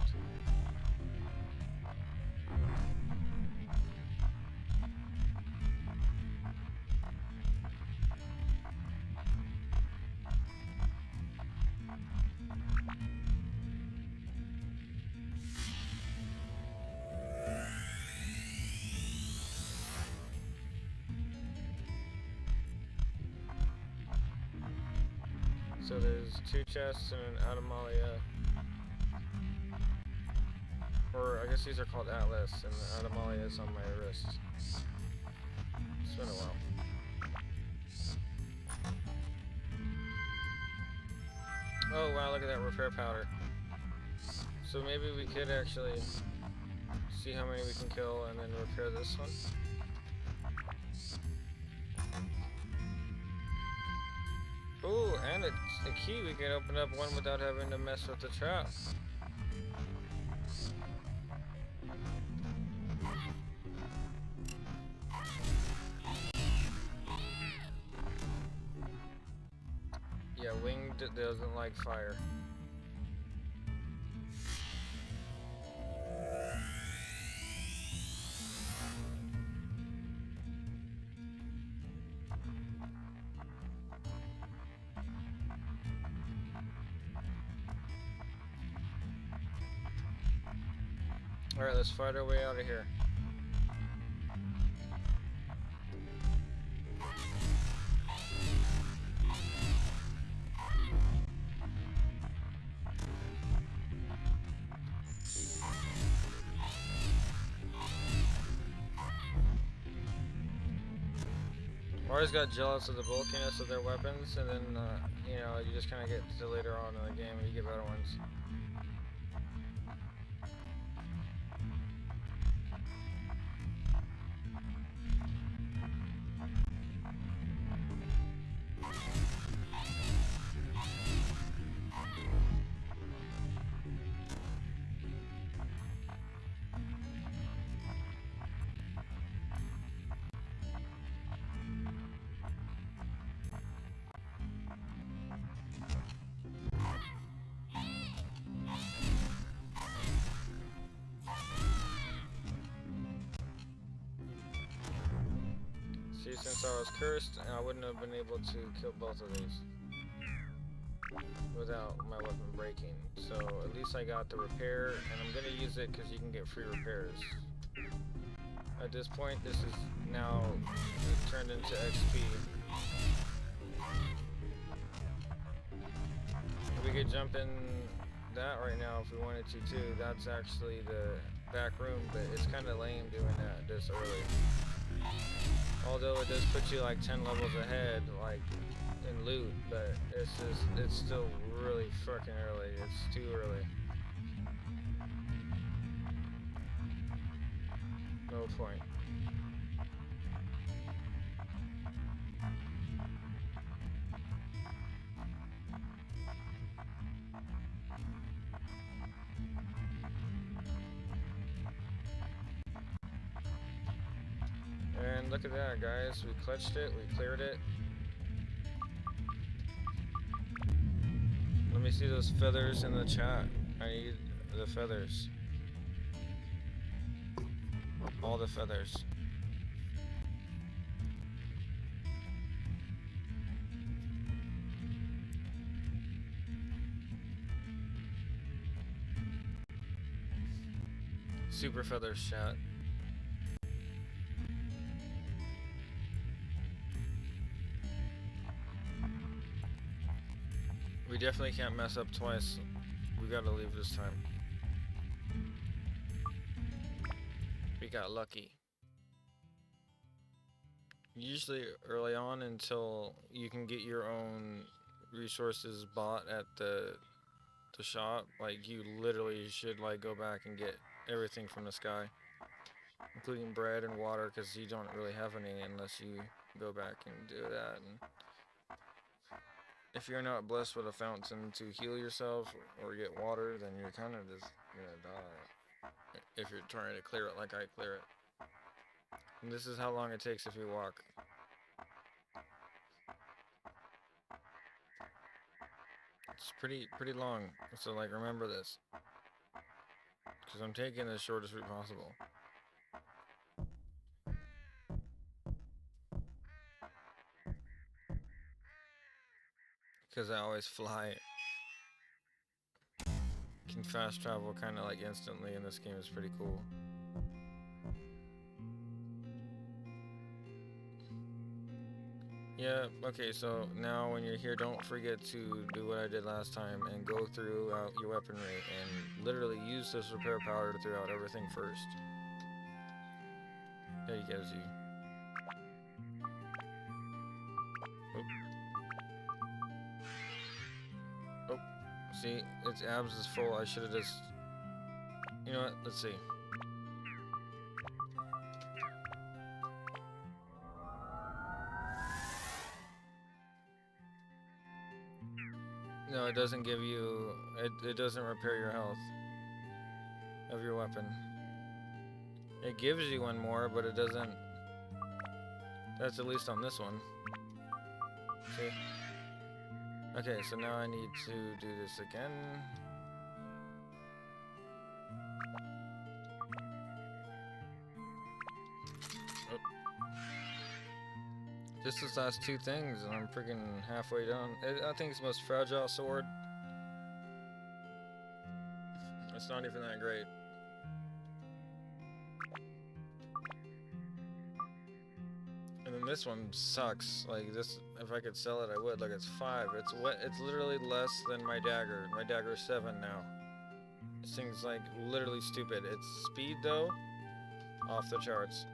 So there's 2 chests and an Automalia. Or I guess these are called Atlas, and the Automalia is on my wrist. It's been a while. Oh wow, look at that repair powder. So maybe we could actually see how many we can kill and then repair this one. Ooh, and it's a key. We can open up one without having to mess with the trap. Yeah, winged doesn't like fire. Alright, let's fight our way out of here. Mars got jealous of the bulkiness of their weapons, and then, you know, you just kind of get to later on in the game and you get better ones. See, since I was cursed, I wouldn't have been able to kill both of these without my weapon breaking. So at least I got the repair, and I'm gonna use it because you can get free repairs. At this point, this is now turned into XP. We could jump in that right now if we wanted to too. That's actually the back room, but it's kind of lame doing that this early. Although it does put you like 10 levels ahead, like in loot, but it's still really fucking early. It's too early. No point. And look at that, guys. We clutched it. We cleared it. Let me see those feathers in the chat. I need the feathers. All the feathers. Super feathers, chat. We definitely can't mess up twice. We gotta leave this time. We got lucky. Usually early on, until you can get your own resources bought at the shop, like you literally should like go back and get everything from the sky, including bread and water, because you don't really have any unless you go back and do that. And if you're not blessed with a fountain to heal yourself or get water, then you're kind of just gonna die if you're trying to clear it like I clear it. And this is how long it takes if you walk. It's pretty long, so like remember this, because I'm taking the shortest route possible. Because I always fly. Can fast travel kind of like instantly in this game. Is pretty cool. Yeah, okay, so now when you're here, don't forget to do what I did last time and go throughout your weaponry and literally use this repair powder throughout everything first. There he gives you. Oh, see, its abs is full. I should have just... You know what? Let's see. No, it doesn't give you... It doesn't repair your health of your weapon. It gives you one more, but it doesn't... That's at least on this one. See? Okay, so now I need to do this again. Oh. Just these last two things, and I'm freaking halfway done. I think it's the most fragile sword. It's not even that great. And this one sucks. Like this, if I could sell it, I would. Look, it's 5. It's what? It's literally less than my dagger. My dagger is 7 now. This thing's like literally stupid. Its speed though, off the charts.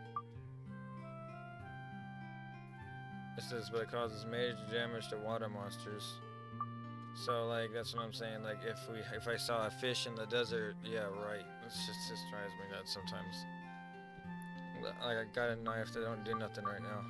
It says, but it causes major damage to water monsters. So like that's what I'm saying. Like if I saw a fish in the desert, yeah, right. It's just drives me nuts sometimes. Like I got a knife that don't do nothing right now.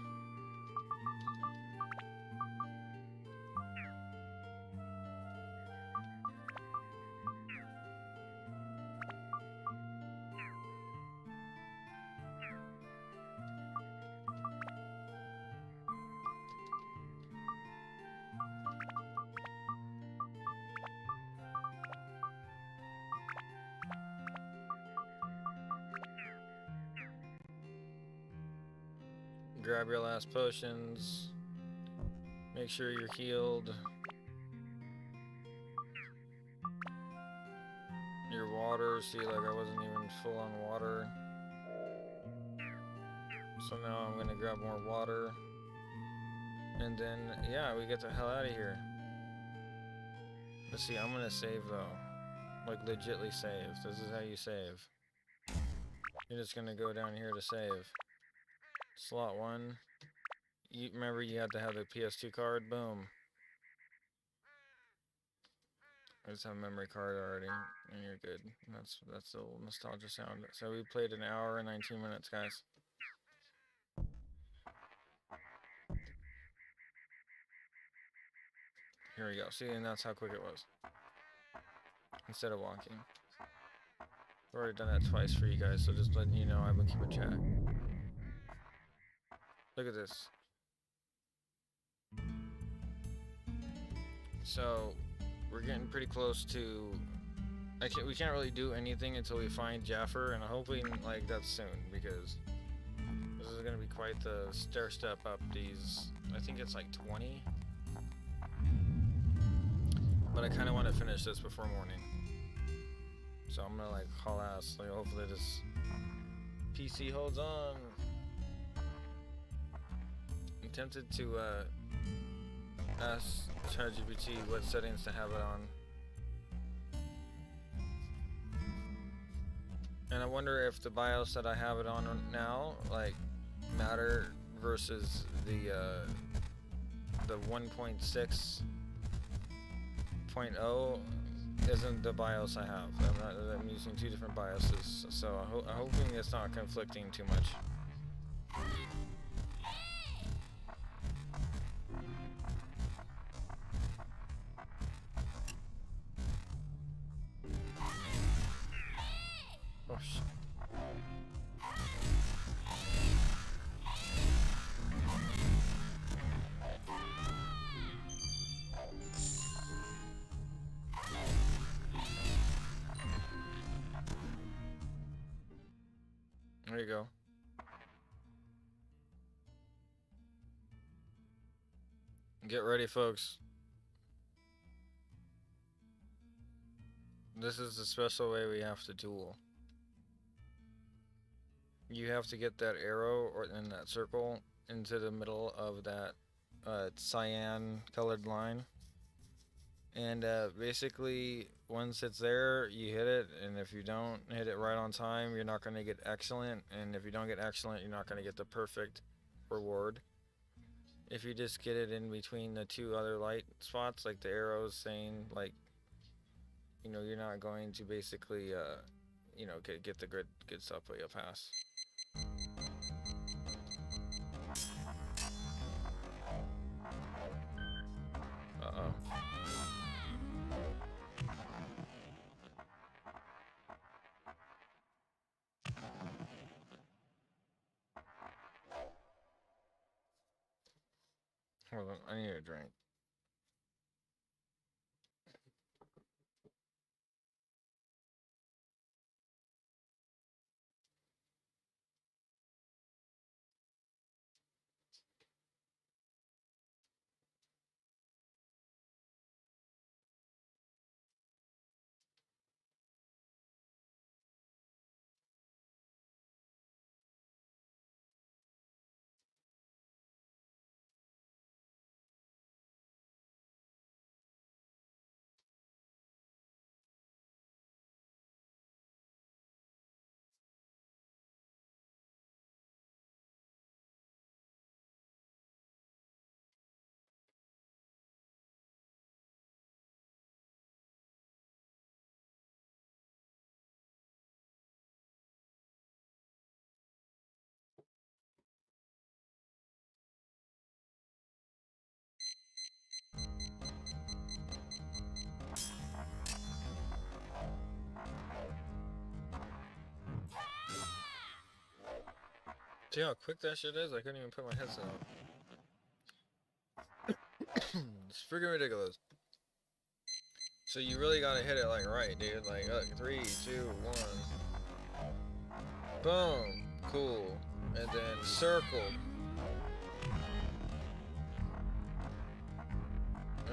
Grab your last potions. Make sure you're healed. Your water. See, like I wasn't even full on water. So now I'm gonna grab more water. And then, yeah, we get the hell out of here. Let's see, I'm gonna save though. Like legitly save. This is how you save. You're just gonna go down here to save. Slot 1. You remember you had to have the PS2 card. Boom. I just have a memory card already, and you're good. That's the old nostalgia sound. So we played an hour and 19 minutes, guys. Here we go. See, and that's how quick it was. Instead of walking. I've already done that twice for you guys, so just letting you know I've been keeping track. Look at this. So we're getting pretty close to. We can't really do anything until we find Jaffer, and I'm hoping like that's soon because this is gonna be quite the stair step up. These, I think it's like 20, but I kind of want to finish this before morning. So I'm gonna like haul ass. Like hopefully this PC holds on. I'm tempted to ask ChatGPT what settings to have it on. And I wonder if the BIOS that I have it on now, like, matter versus the 1.6.0 isn't the BIOS I have. I'm using 2 different BIOSes, so I'm hoping it's not conflicting too much. Oh shit. There you go. Get ready, folks. This is the special way we have to duel. You have to get that arrow or in that circle into the middle of that cyan colored line. And basically, once it's there, you hit it, and if you don't hit it right on time, you're not going to get excellent, and if you don't get excellent, you're not going to get the perfect reward. If you just get it in between the 2 other light spots, like the arrows saying, like, you know, you're not going to basically, you know, get the good stuff, but you'll pass. Uh-oh. Hold on, I need a drink. See how quick that shit is? I couldn't even put my headset on. It's freaking ridiculous. So you really gotta hit it like right, dude. Like, look, 3, 2, 1. Boom. Cool. And then circle.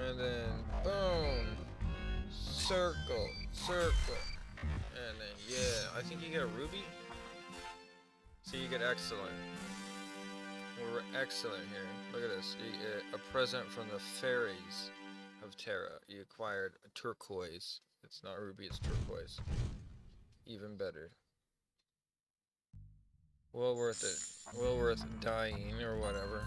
And then boom. Circle. Circle. And then, yeah. I think you get a ruby. So you get excellent. We're excellent here. Look at this. You get a present from the fairies of Terra. You acquired a turquoise. It's not ruby, it's turquoise. Even better. Well worth it. Well worth dying or whatever.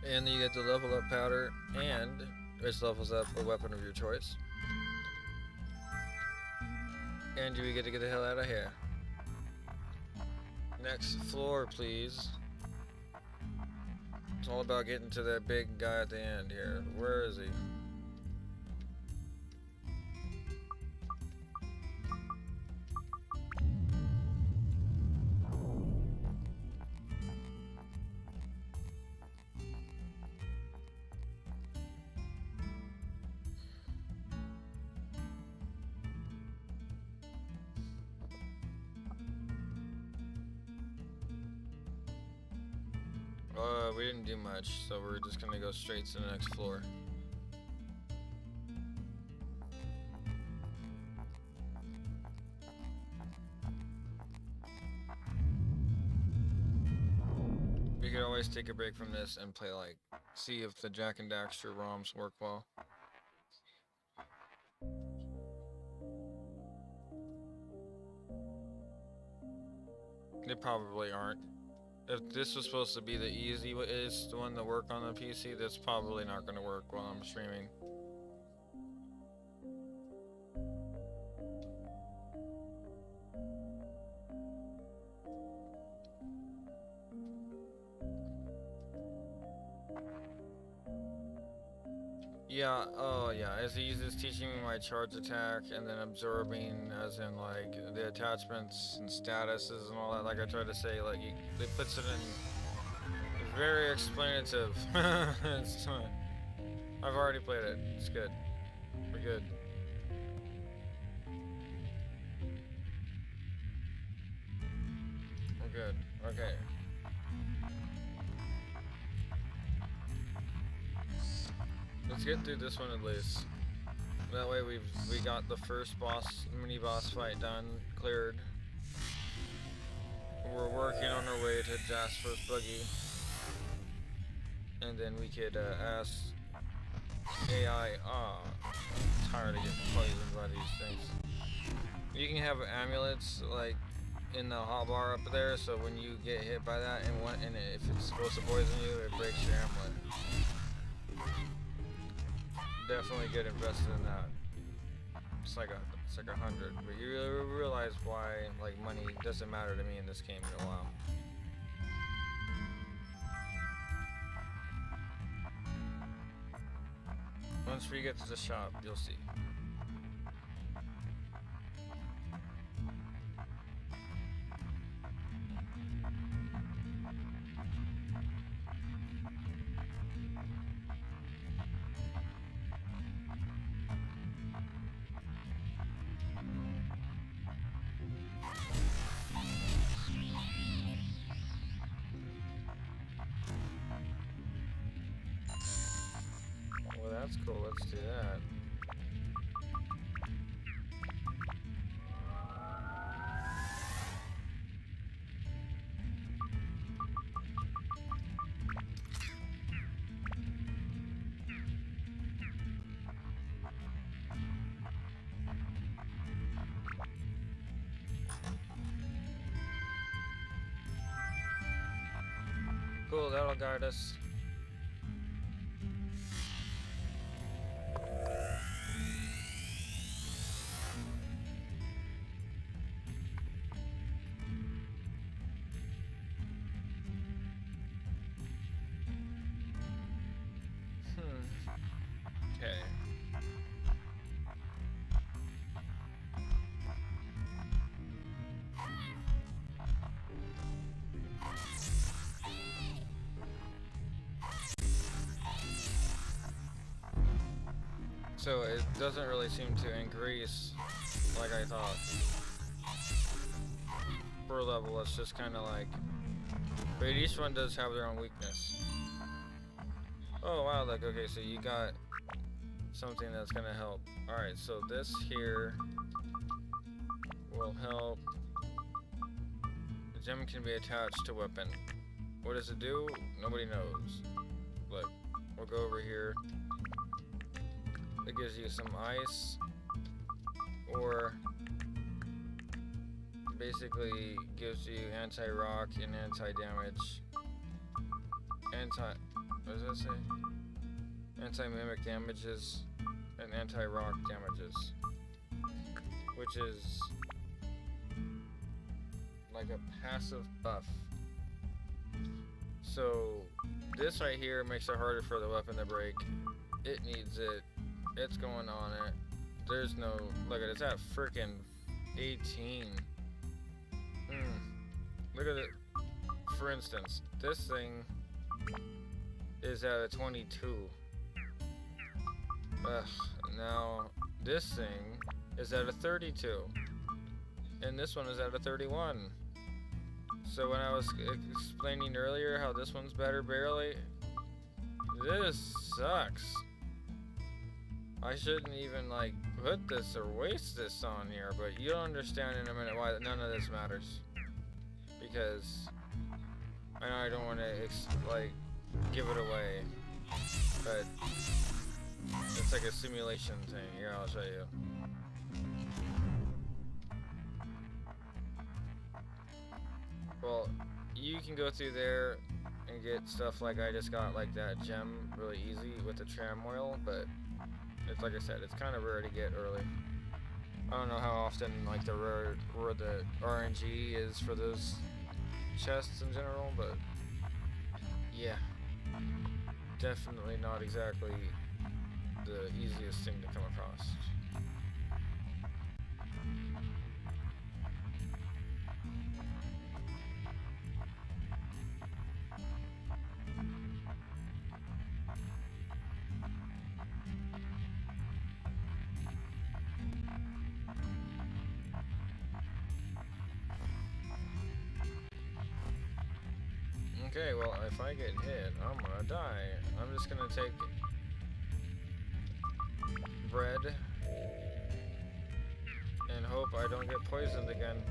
And then you get the level up powder, and which levels up a weapon of your choice. And we get to get the hell out of here. Next floor, please. It's all about getting to that big guy at the end here. Where is he? We didn't do much, so we're just gonna go straight to the next floor. We could always take a break from this and play, like, see if the Jack and Daxter ROMs work well. They probably aren't. If this was supposed to be the easiest one to work on the PC, that's probably not going to work while I'm streaming. Yeah, oh yeah, it's easy as teaching me my charge attack and then absorbing as in like the attachments and statuses and all that. Like I tried to say, like it puts it in very explanative. I've already played it, it's good. We're good. We're good, okay. Let's get through this one at least. That way we got the first mini boss fight done, cleared. We're working on our way to Jasper's buggy. And then we could ask AI, I'm tired of getting poisoned by these things. You can have amulets like in the hotbar up there, so when you get hit by that and if it's supposed to poison you, it breaks your amulet. Definitely get invested in that. It's like 100, but you realize why like money doesn't matter to me in this game in a while. Once we get to the shop, you'll see. That's cool, let's do that. Cool, that'll guide us. So it doesn't really seem to increase like I thought. Per level, it's just kind of like, but each one does have their own weakness. Oh wow, like, okay, so you got something that's gonna help. Alright, so this here will help. The gem can be attached to weapon. What does it do? Nobody knows. Look, we'll go over here. It gives you some ice, or basically gives you anti-rock and anti-damage. What does that say? Anti-mimic damages and anti-rock damages. Which is like a passive buff. So this right here makes it harder for the weapon to break. It needs it. It's going on it. There's no, look at it, it's at freaking 18. Look at it. For instance, this thing is at a 22. Now this thing is at a 32. And this one is at a 31. So when I was explaining earlier how this one's better barely, this sucks. I shouldn't even like put this or waste this on here, but you'll understand in a minute why none of this matters. Because I know I don't want to like give it away, but it's like a simulation thing. Here, I'll show you. Well, you can go through there and get stuff like I just got, like that gem, really easy with the tram oil, but it's like I said, it's kind of rare to get early. I don't know how often like the rare the RNG is for those chests in general, but yeah, definitely not exactly the easiest thing to come across. Okay, well, if I get hit, I'm gonna die. I'm just gonna take bread and hope I don't get poisoned again.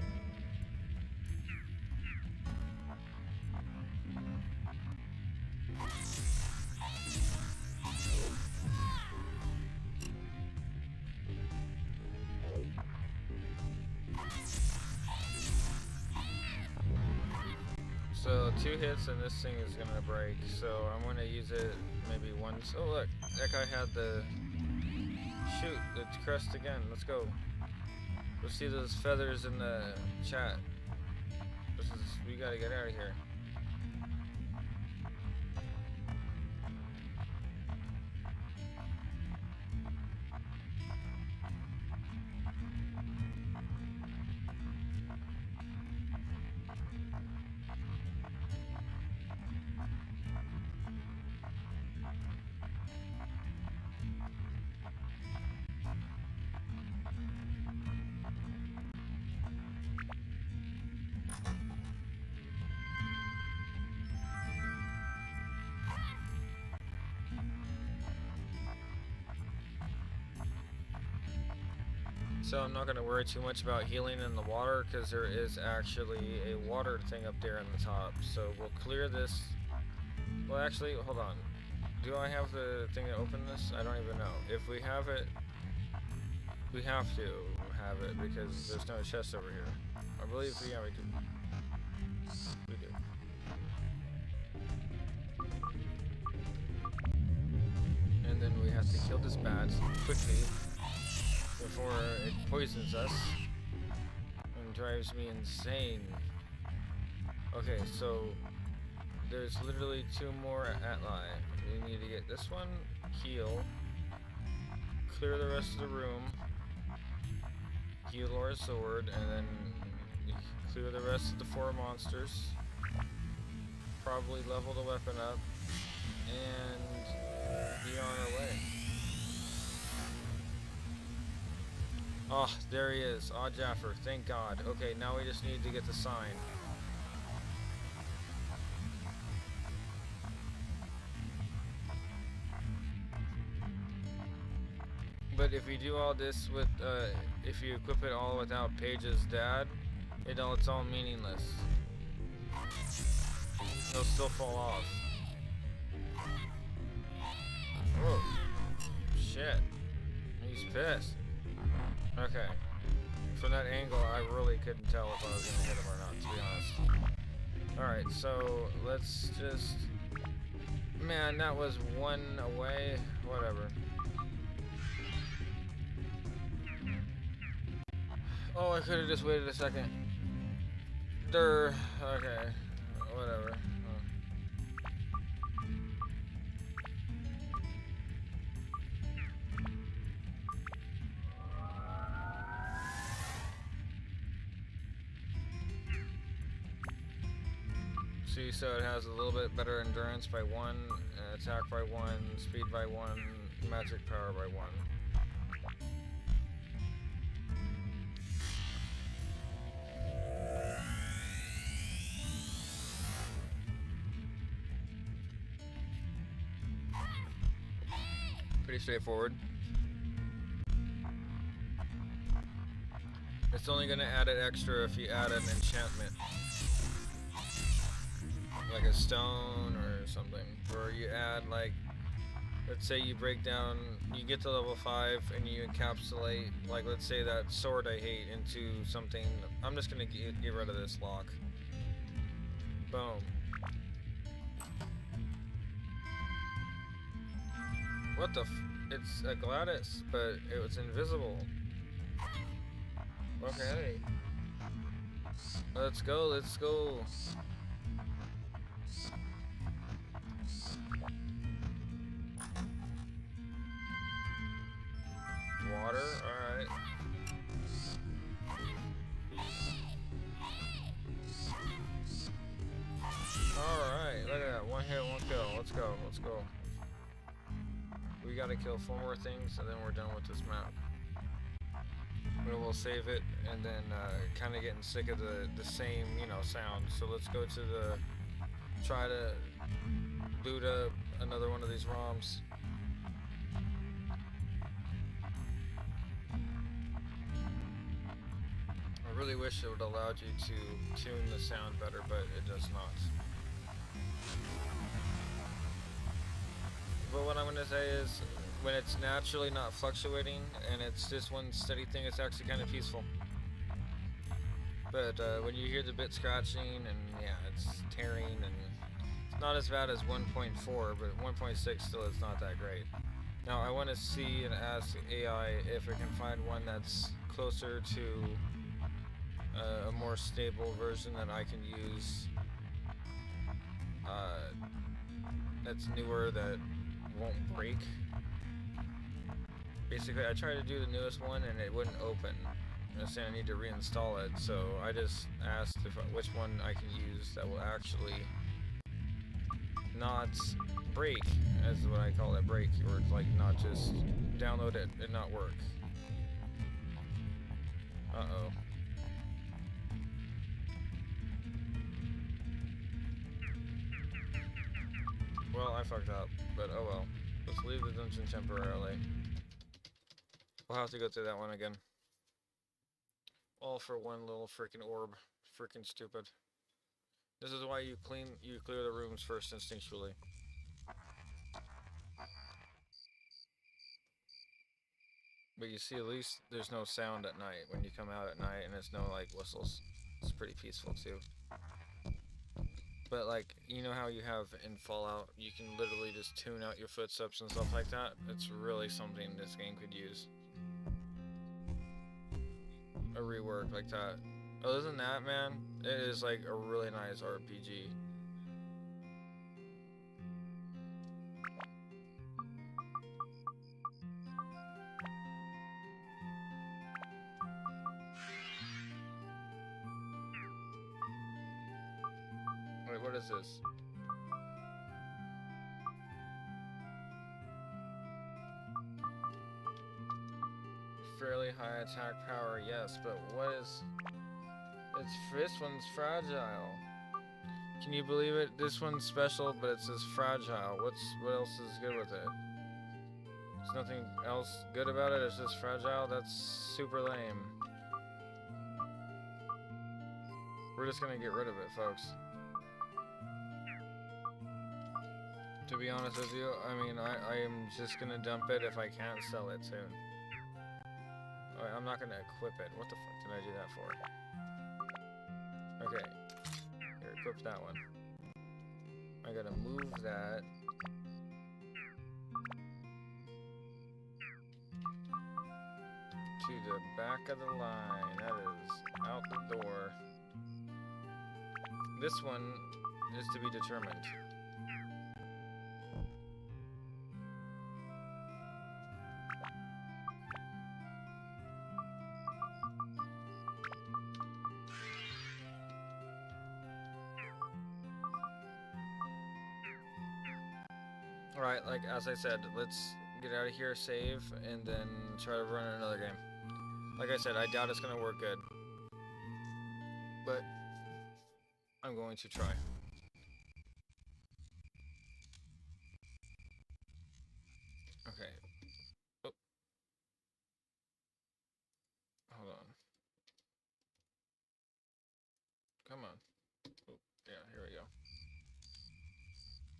So 2 hits and this thing is gonna break, so I'm gonna use it maybe once. Oh look, that guy had the shoot, the crest again. Let's go. Let's see those feathers in the chat. We gotta get out of here. So I'm not going to worry too much about healing in the water because there is actually a water thing up there in the top. So we'll clear this. Well, actually, hold on. Do I have the thing to open this? I don't even know. If we have it, we have to have it because there's no chest over here. I believe, yeah, we do. We do. And then we have to kill this bat quickly before it poisons us and drives me insane. Okay, so there's literally 2 more Atli. We need to get this one, heal, clear the rest of the room, heal our sword, and then clear the rest of the 4 monsters, probably level the weapon up, and be on our way. Oh, there he is. Oh, Jaffer. Thank God. Okay, now we just need to get the sign. But if you do all this with, if you equip it all without Paige's dad, it's all meaningless. It'll still fall off. Whoa. Shit. He's pissed. Okay. From that angle, I really couldn't tell if I was gonna hit him or not, to be honest. Alright, so let's just... Man, that was one away. Whatever. Oh, I could have just waited a second. Okay. Whatever. See, so it has a little bit better endurance by 1, attack by 1, speed by 1, magic power by 1. Pretty straightforward. It's only going to add it extra if you add an enchantment. Like a stone or something. Or you add, like, let's say you break down, you get to level 5 and you encapsulate, like, let's say that sword I hate into something. I'm just going to get rid of this lock. Boom. What the it's a Gladys, but it was invisible. Okay. Let's go, let's go. Water, alright. Alright, look at that. 1 hit, 1 kill. Let's go, let's go. We gotta kill 4 more things and then we're done with this map. We'll save it and then kind of getting sick of the same, you know, sound. So let's go to try to boot up another one of these ROMs. I really wish it would have allowed you to tune the sound better, but it does not. But what I'm going to say is, when it's naturally not fluctuating and it's just one steady thing, it's actually kind of peaceful. But when you hear the bit scratching and yeah, it's tearing, and it's not as bad as 1.4, but 1.6 still is not that great. Now I want to see and ask AI if it can find one that's closer to a more stable version that I can use, that's newer, that won't break. Basically, I tried to do the newest one and it wouldn't open. I saying I need to reinstall it, so I just asked which one I can use that will actually not break, as what I call it, break, or like not just download it and not work. Uh-oh. Well, I fucked up, but oh well. Let's leave the dungeon temporarily. We'll have to go through that one again. All for one little freaking orb. Freaking stupid. This is why you clear the rooms first instinctually. But you see, at least there's no sound at night when you come out at night, and there's no like whistles. It's pretty peaceful too. But like, you know how you have in Fallout, you can literally just tune out your footsteps and stuff like that? It's really something this game could use. A rework like that. Other than that, man, it is like a really nice RPG. Wait, what is this? Fairly high attack power, yes, but what is... this one's fragile. Can you believe it? This one's special, but it's just fragile. What else is good with it? There's nothing else good about it, it's just fragile? That's super lame. We're just gonna get rid of it, folks. To be honest with you, I mean, I am just gonna dump it if I can't sell it soon. I'm not gonna equip it. What the fuck did I do that for? Okay. Here, equip that one. I gotta move that. To the back of the line. That is out the door. This one is to be determined. Alright, like as I said, let's get out of here, save, and then try to run another game. Like I said, I doubt it's gonna work good. But I'm going to try. Okay. Oh. Hold on. Come on. Oh, yeah, here we go.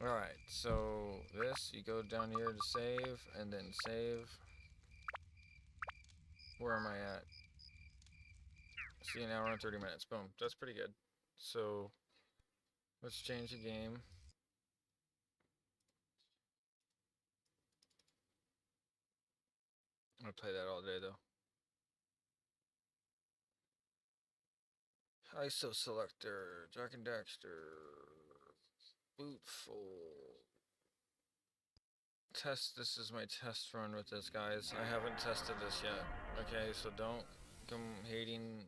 Alright, so this, you go down here to save, and then save. Where am I at? See, an hour and 30 minutes. Boom. That's pretty good. So, let's change the game. I'm gonna play that all day, though. ISO selector, Jack and Daxter, bootful. Test, this is my test run with this, guys. I haven't tested this yet. Okay, so don't come hating.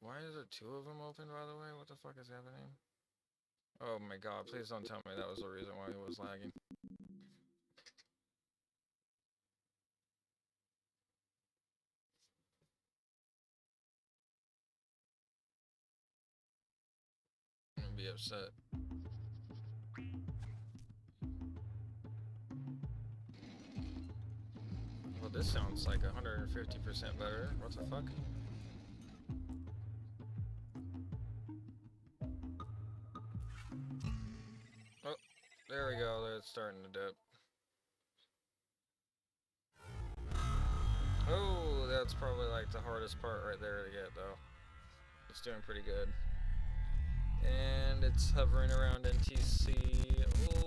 Why is there two of them open, by the way? What the fuck is happening? Oh my god, please don't tell me that was the reason why it was lagging. I'm gonna be upset. Well, this sounds like 150% better. What the fuck? Oh, there we go. It's starting to dip. Oh, that's probably like the hardest part right there to get, though. It's doing pretty good. And it's hovering around NTC. Oh.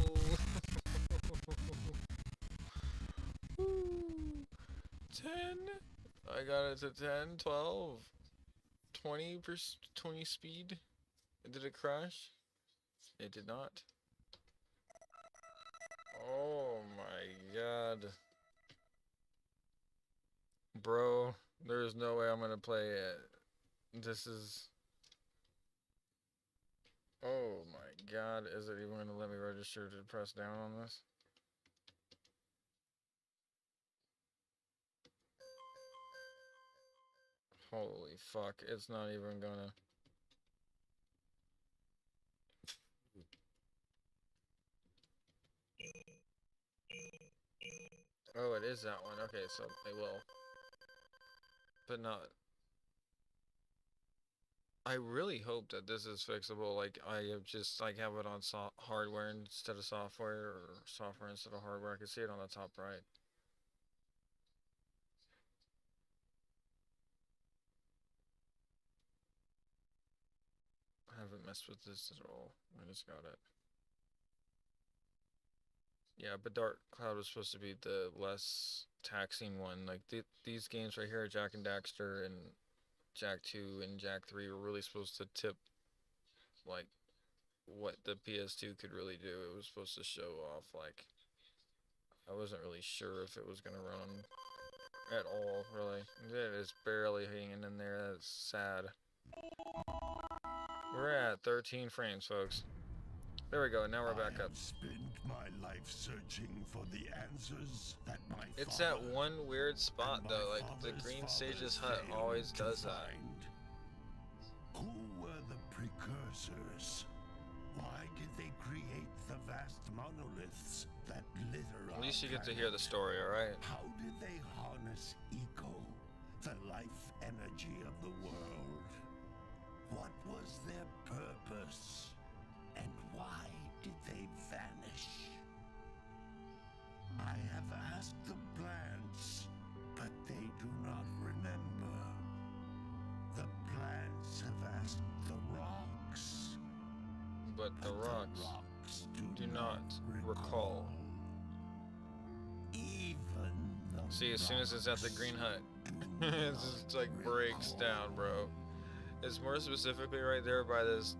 10? I got it to 10, 12, 20 speed. Did it crash? It did not. Oh my god. Bro, there's no way I'm gonna play it. This is... Oh my god, is it even gonna let me register to press down on this? Holy fuck, it's not even gonna... Oh, it is that one. Okay, so it will. But not... I really hope that this is fixable. Like, I have just, like, have it on hardware instead of software, or software instead of hardware. I can see it on the top right. I haven't messed with this at all. I just got it. Yeah, but Dark Cloud was supposed to be the less taxing one. Like, these games right here, Jack and Daxter and Jak 2 and Jak 3 were really supposed to tip, like, what the PS2 could really do. It was supposed to show off, like, I wasn't really sure if it was going to run at all, really. It is barely hanging in there. That's sad. We're at 13 frames, folks. There we go. Now we're back up. Spent my life searching for the answers that my It's father that one weird spot and though, my like the father's Green Sage's fathers hut failed always to does that. find. Who were the precursors? Why did they create the vast monoliths that litter At least our you get to planet? hear the story, alright? How did they harness eco, the life energy of the world? What was their purpose? And why did they vanish? I have asked the plants, but they do not remember. The plants have asked the rocks, But the rocks do not recall. Even the See, as soon as it's at the green hut, it just like breaks down, bro. It's more specifically right there by this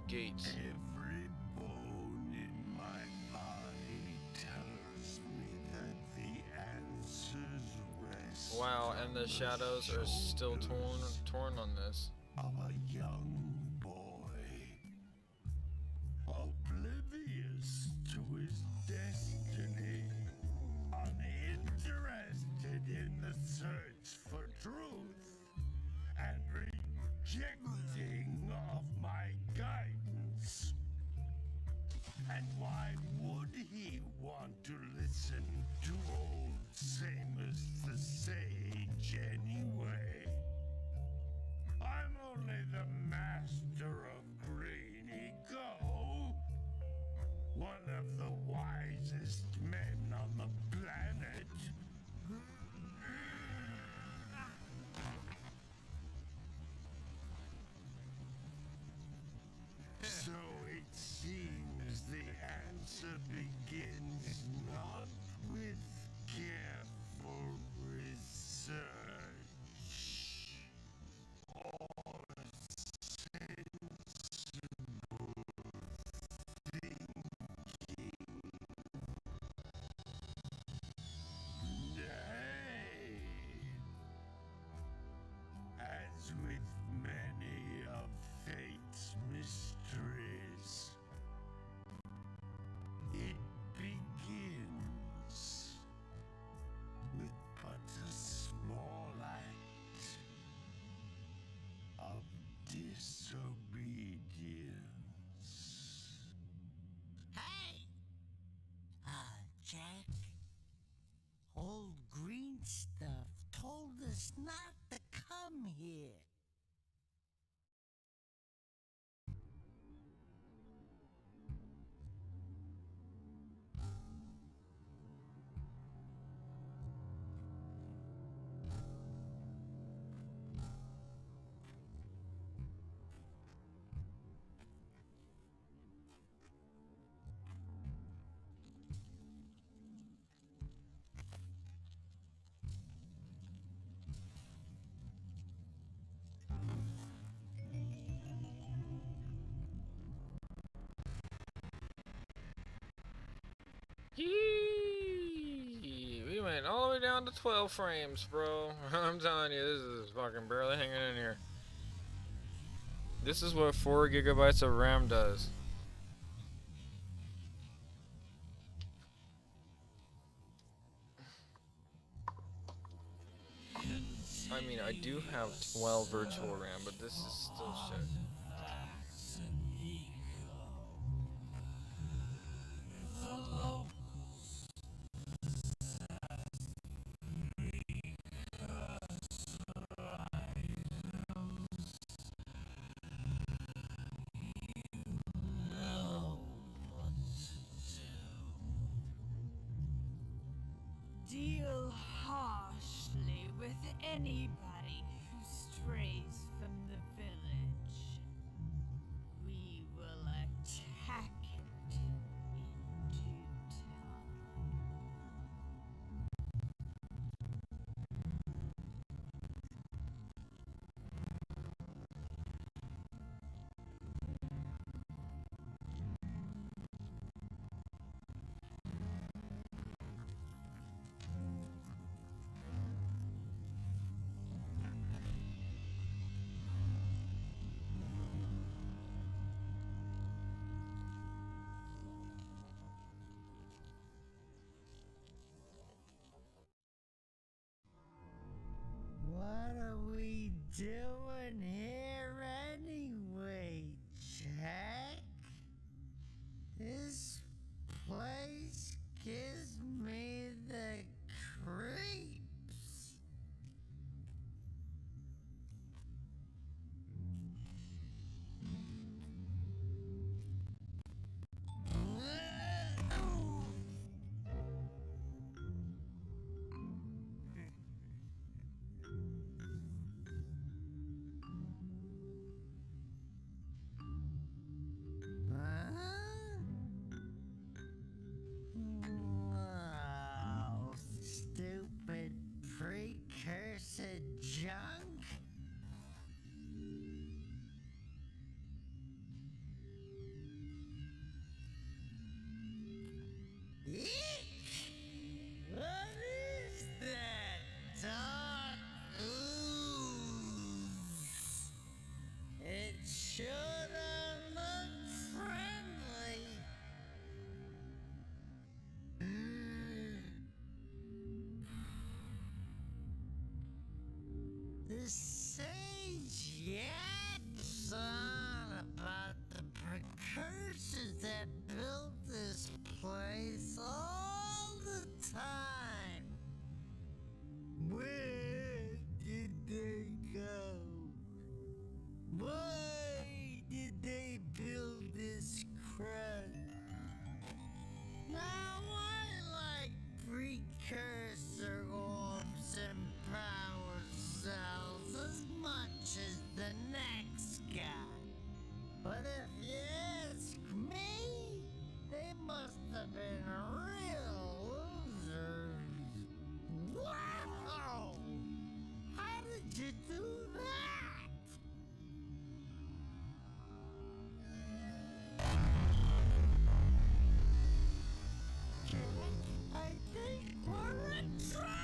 gate. Every bone in my body tells me that the answers rest. Wow, and the shadows are still torn on this. Of a young boy, oblivious to his destiny, uninterested in the search for truth, and rejecting of my guidance. And why would he want to listen to old Samus the Sage anyway? I'm only the master of Green Ego, one of the wisest men on the planet. So it seems the answer begins not with careful research or sensible thinking. Nay, as with many of fate's mysteries, it begins with but a small act of disobedience. Hey! Jack? Old green stuff told us not to come here. Yee! We went all the way down to 12 frames, bro. I'm telling you, this is fucking barely hanging in here. This is what 4 gigabytes of RAM does. I mean, I do have 12 virtual RAM, but this is still shit. Deal harshly with anybody who strays from the village. We will attack it in due time. yet, son, about the precursors that built this place all the time? Where did they go? Why did they build this crud? Now I like precursor orbs and power cells as much as the next guy. But if you ask me, they must have been real losers. Wow! How did you do that? I think we're in trouble!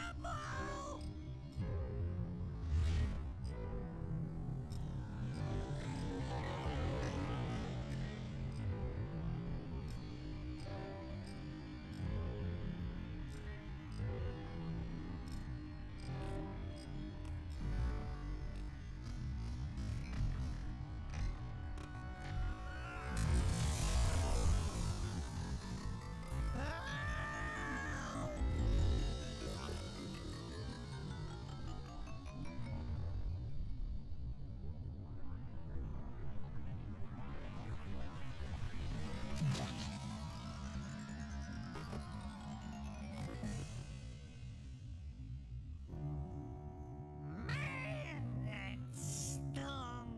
Man, that stung.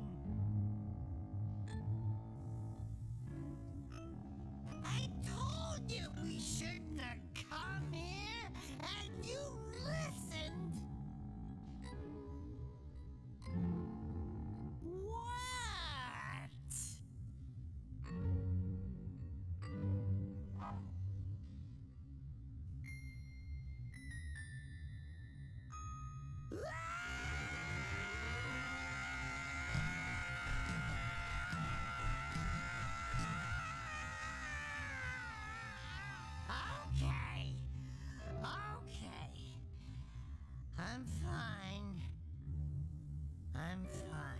I told you we shouldn't have come here, and you listened. What? Okay. Okay. I'm fine. I'm fine.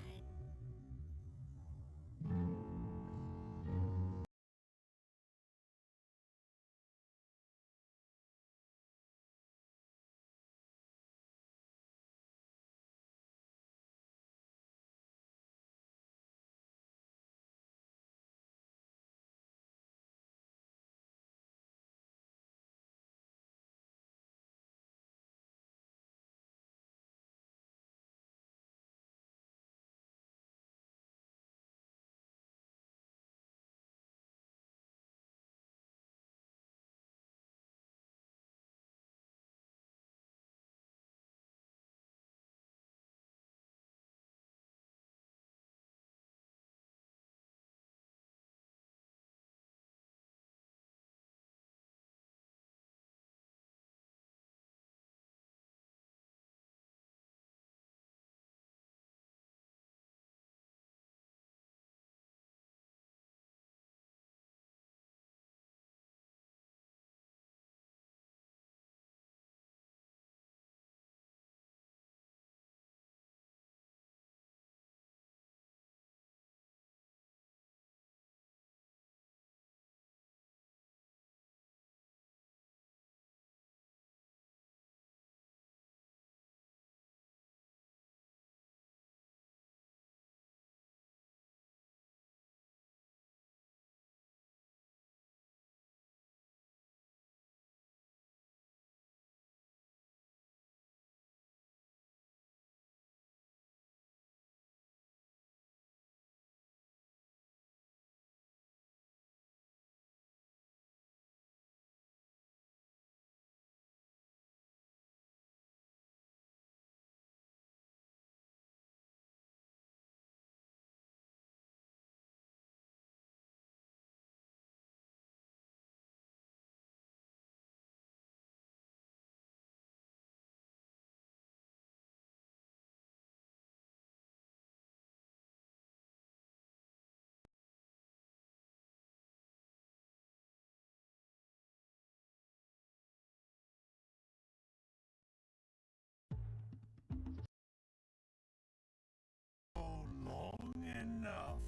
enough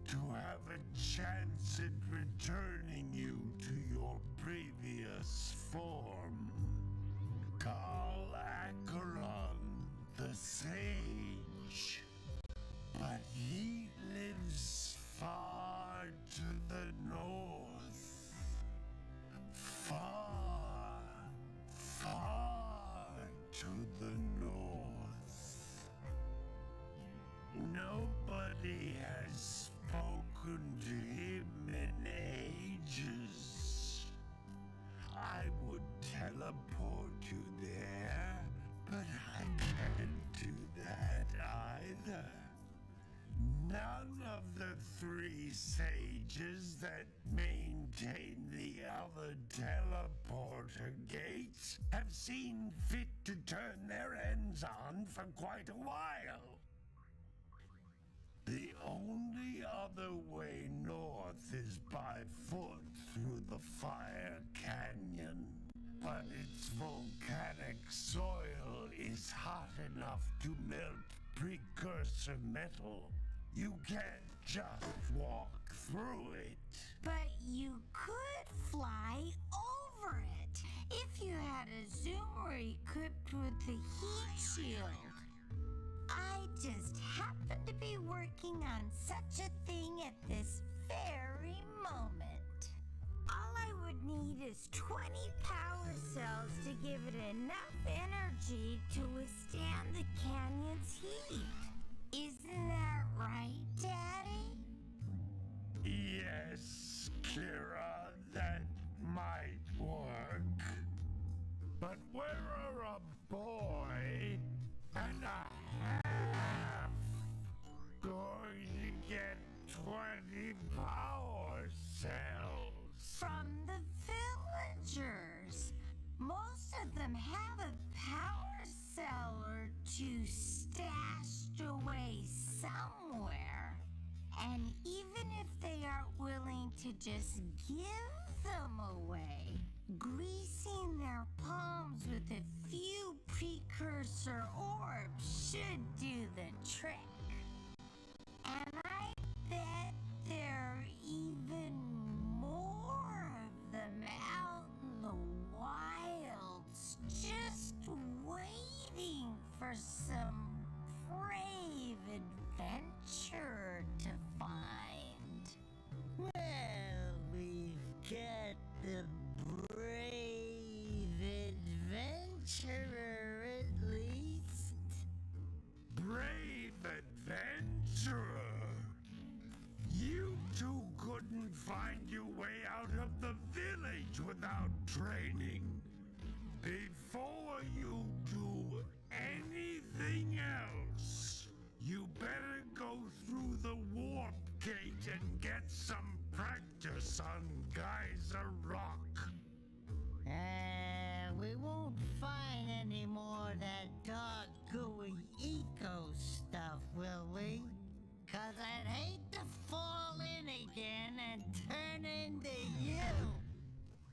to have a chance at returning you to your previous form. Call Acheron the Sage. But he lives far to the north. Far, far to the north. Nobody has spoken to him in ages. I would teleport you there, but I can't do that either. None of the three sages that maintain the other teleporter gates have seen fit to turn their ends on for quite a while. The only other way north is by foot through the Fire Canyon, but its volcanic soil is hot enough to melt precursor metal. You can't just walk through it. But you could fly over it if you had a zoomer equipped with the heat shield. I just happen to be working on such a thing at this very moment. All I would need is 20 power cells to give it enough energy to withstand the canyon's heat. Isn't that right, Daddy? Yes, Kira, that might work. But we're a boy and a half going to get 20 power cells. From the villagers. Most of them have a power cell or two stashed away somewhere. And even if they aren't willing to just give them away, greasing their palms with a few precursor orbs should do the trick. And I bet there are even more of them out in the wilds, just waiting for some brave adventurer to find. Well, we've got the brave adventurer at least. Brave adventurer? You two couldn't find your way out of the village without training. Before you do anything else, you better go through the warp gate and get some practice on Geyser Rock. We won't find any more of that dark gooey eco stuff, will we? 'Cause I'd hate to fall in again and turn into you.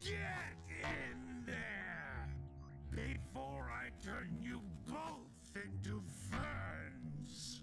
Get in there before I turn you both into ferns.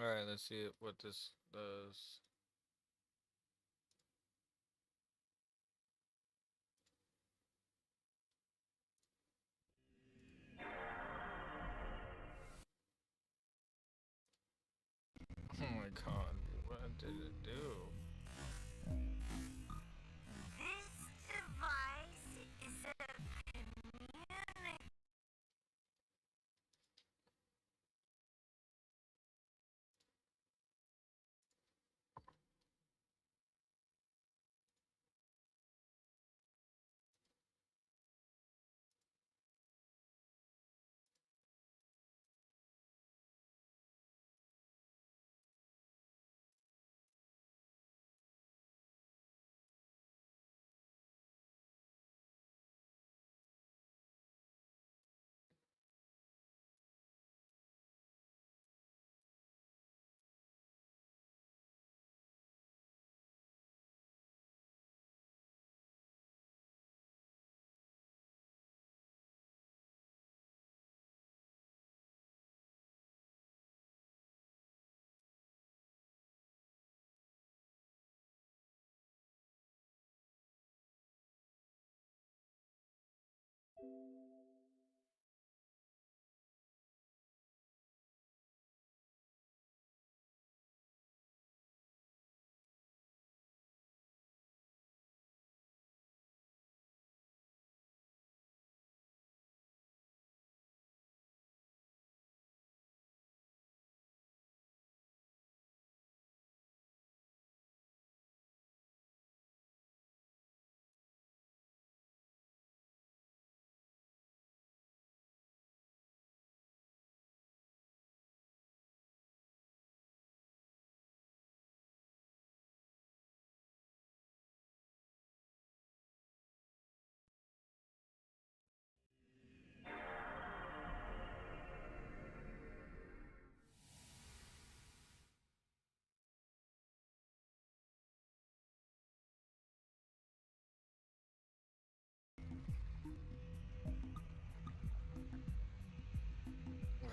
Alright, let's see what this does. Oh my god, what did it do? This device is a communicator.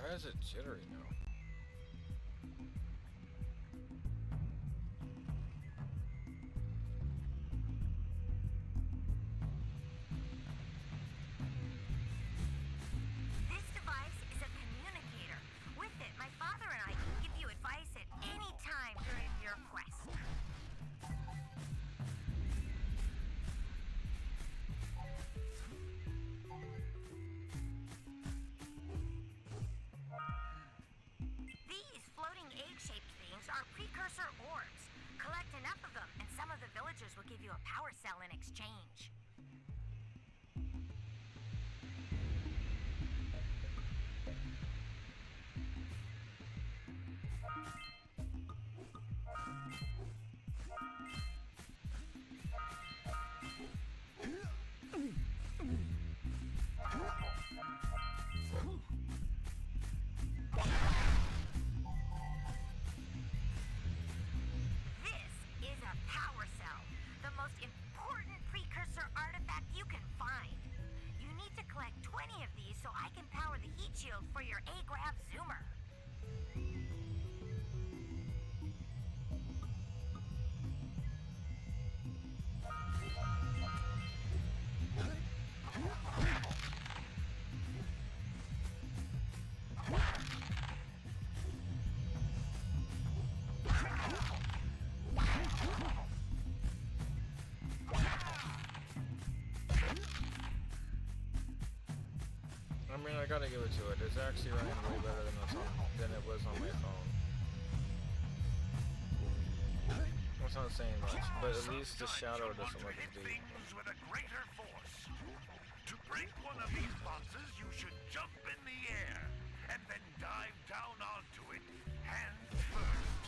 Why is it jittery now? This device is a communicator. With it, my father and I can give you advice at any time during your quest. These floating egg-shaped things are precursor orbs. Collect enough of them, and some of the villagers will give you a power cell in exchange. This is a power cell, the most important precursor artifact you can find. You need to collect 20 of these so I can power the heat shield for your A-Grav Zoomer. I mean, I gotta give it to it. It's actually running way better than it was on my phone. That's not saying much, but at least the shadow doesn't look as deep. Things with a greater force. To break one of these boxes, you should jump in the air and then dive down onto it, hand first.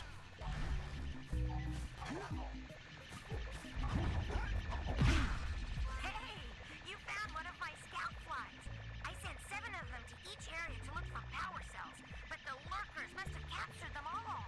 Hey, you found one of my scout flies. I sent 7 of them to each area to look for power cells, but the lurkers must have captured them all.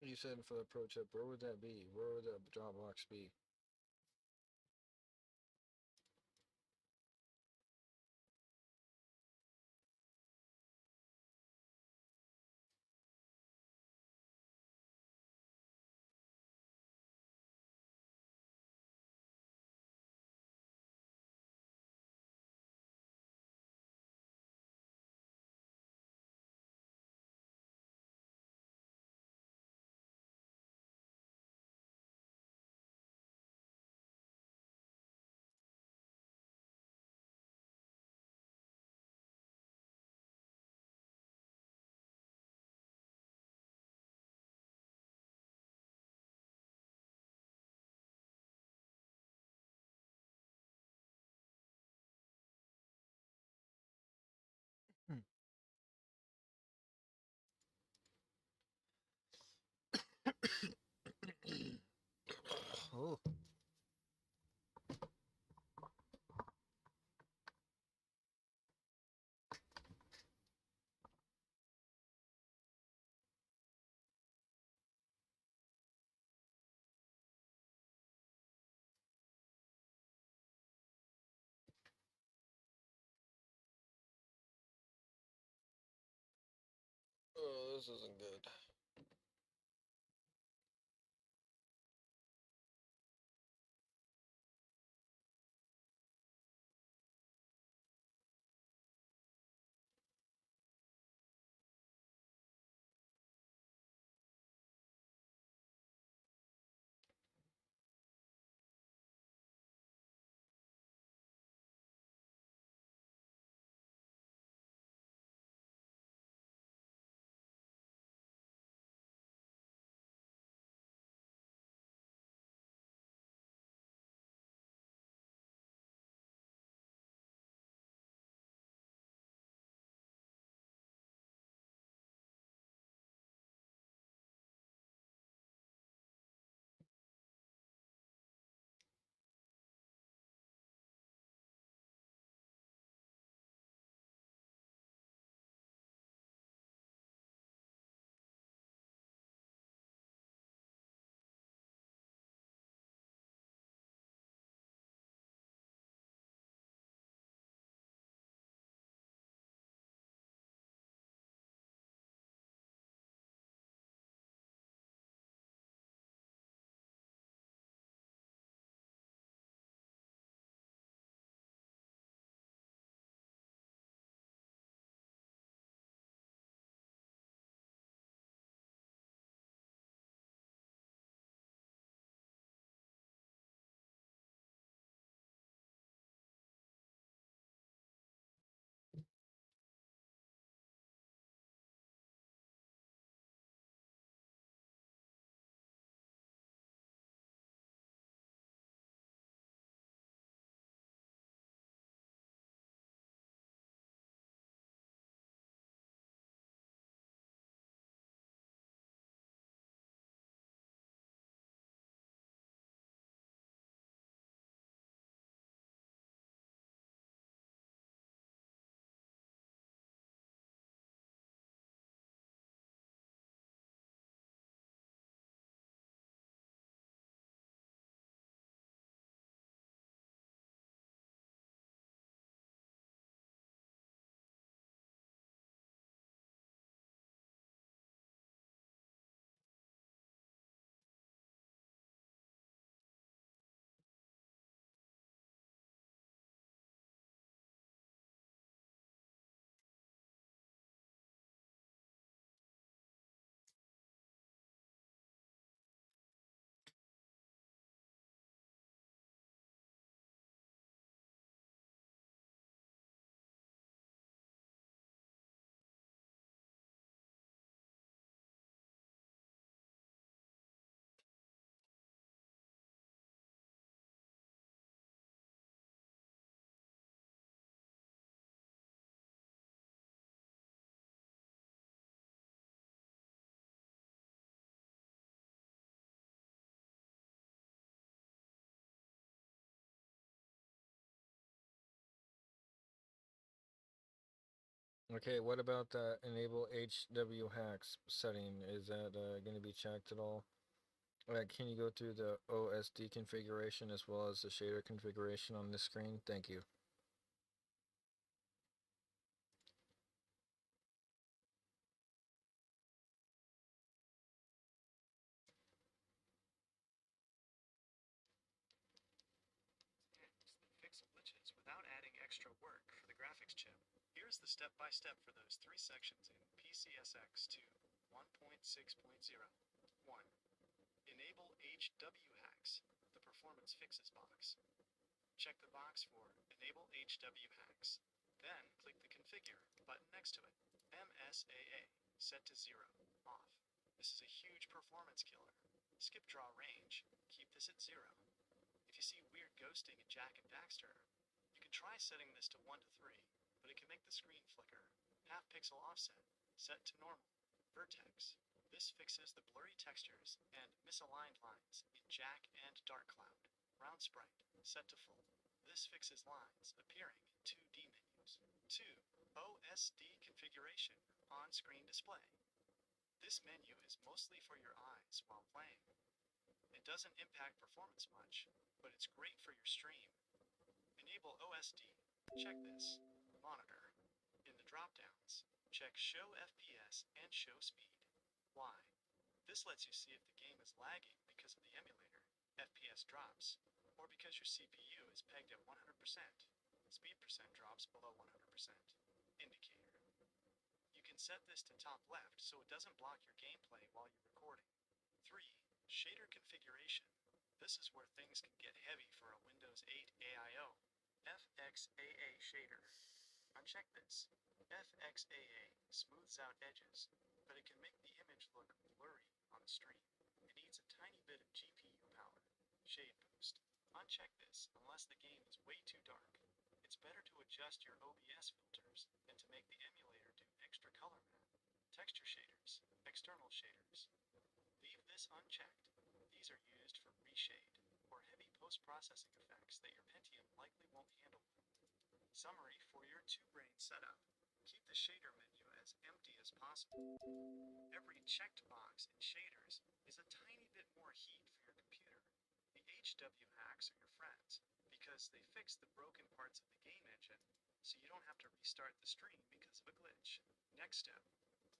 You said for the pro tip, where would that be? Where would the Dropbox be? Oh. Oh, this isn't good. Okay, what about the enable HW hacks setting? Is that going to be checked at all? Can you go through the OSD configuration as well as the shader configuration on this screen? Thank you. Fix glitches without adding extra work for the graphics chip. Here's the step-by-step for those three sections in PCSX 2 1.6.0. 1. Enable HW hacks, the performance fixes box. Check the box for Enable HW hacks. Then click the Configure button next to it. MSAA, set to 0, off. This is a huge performance killer. Skip draw range, keep this at 0. If you see weird ghosting in Jack and Daxter, you can try setting this to 1 to 3, but it can make the screen flicker. Half pixel offset, set to normal. Vertex, this fixes the blurry textures and misaligned lines in Jack and Dark Cloud. Round sprite, set to full. This fixes lines appearing in 2D menus. 2. OSD configuration, on-screen display. This menu is mostly for your eyes while playing. It doesn't impact performance much, but it's great for your stream. Enable OSD. Check this. Monitor. In the drop-downs, check Show FPS and Show Speed. Why? This lets you see if the game is lagging because of the emulator, FPS drops, or because your CPU is pegged at 100%, speed percent drops below 100%. Indicator. You can set this to top left so it doesn't block your gameplay while you're recording. 3. Shader configuration. This is where things can get heavy for a Windows 8 AIO. FXAA shader. Uncheck this. FXAA smooths out edges, but it can make the image look blurry on the stream. It needs a tiny bit of GPU power. Shade boost. Uncheck this unless the game is way too dark. It's better to adjust your OBS filters than to make the emulator do extra color map. Texture shaders. External shaders. Leave this unchecked. These are used for reshade, or heavy post-processing effects that your Pentium likely won't handle. Summary for your two-brain setup. Keep the shader menu as empty as possible. Every checked box in shaders is a tiny bit more heat for your computer. The HW hacks are your friends, because they fix the broken parts of the game engine, so you don't have to restart the stream because of a glitch. Next step.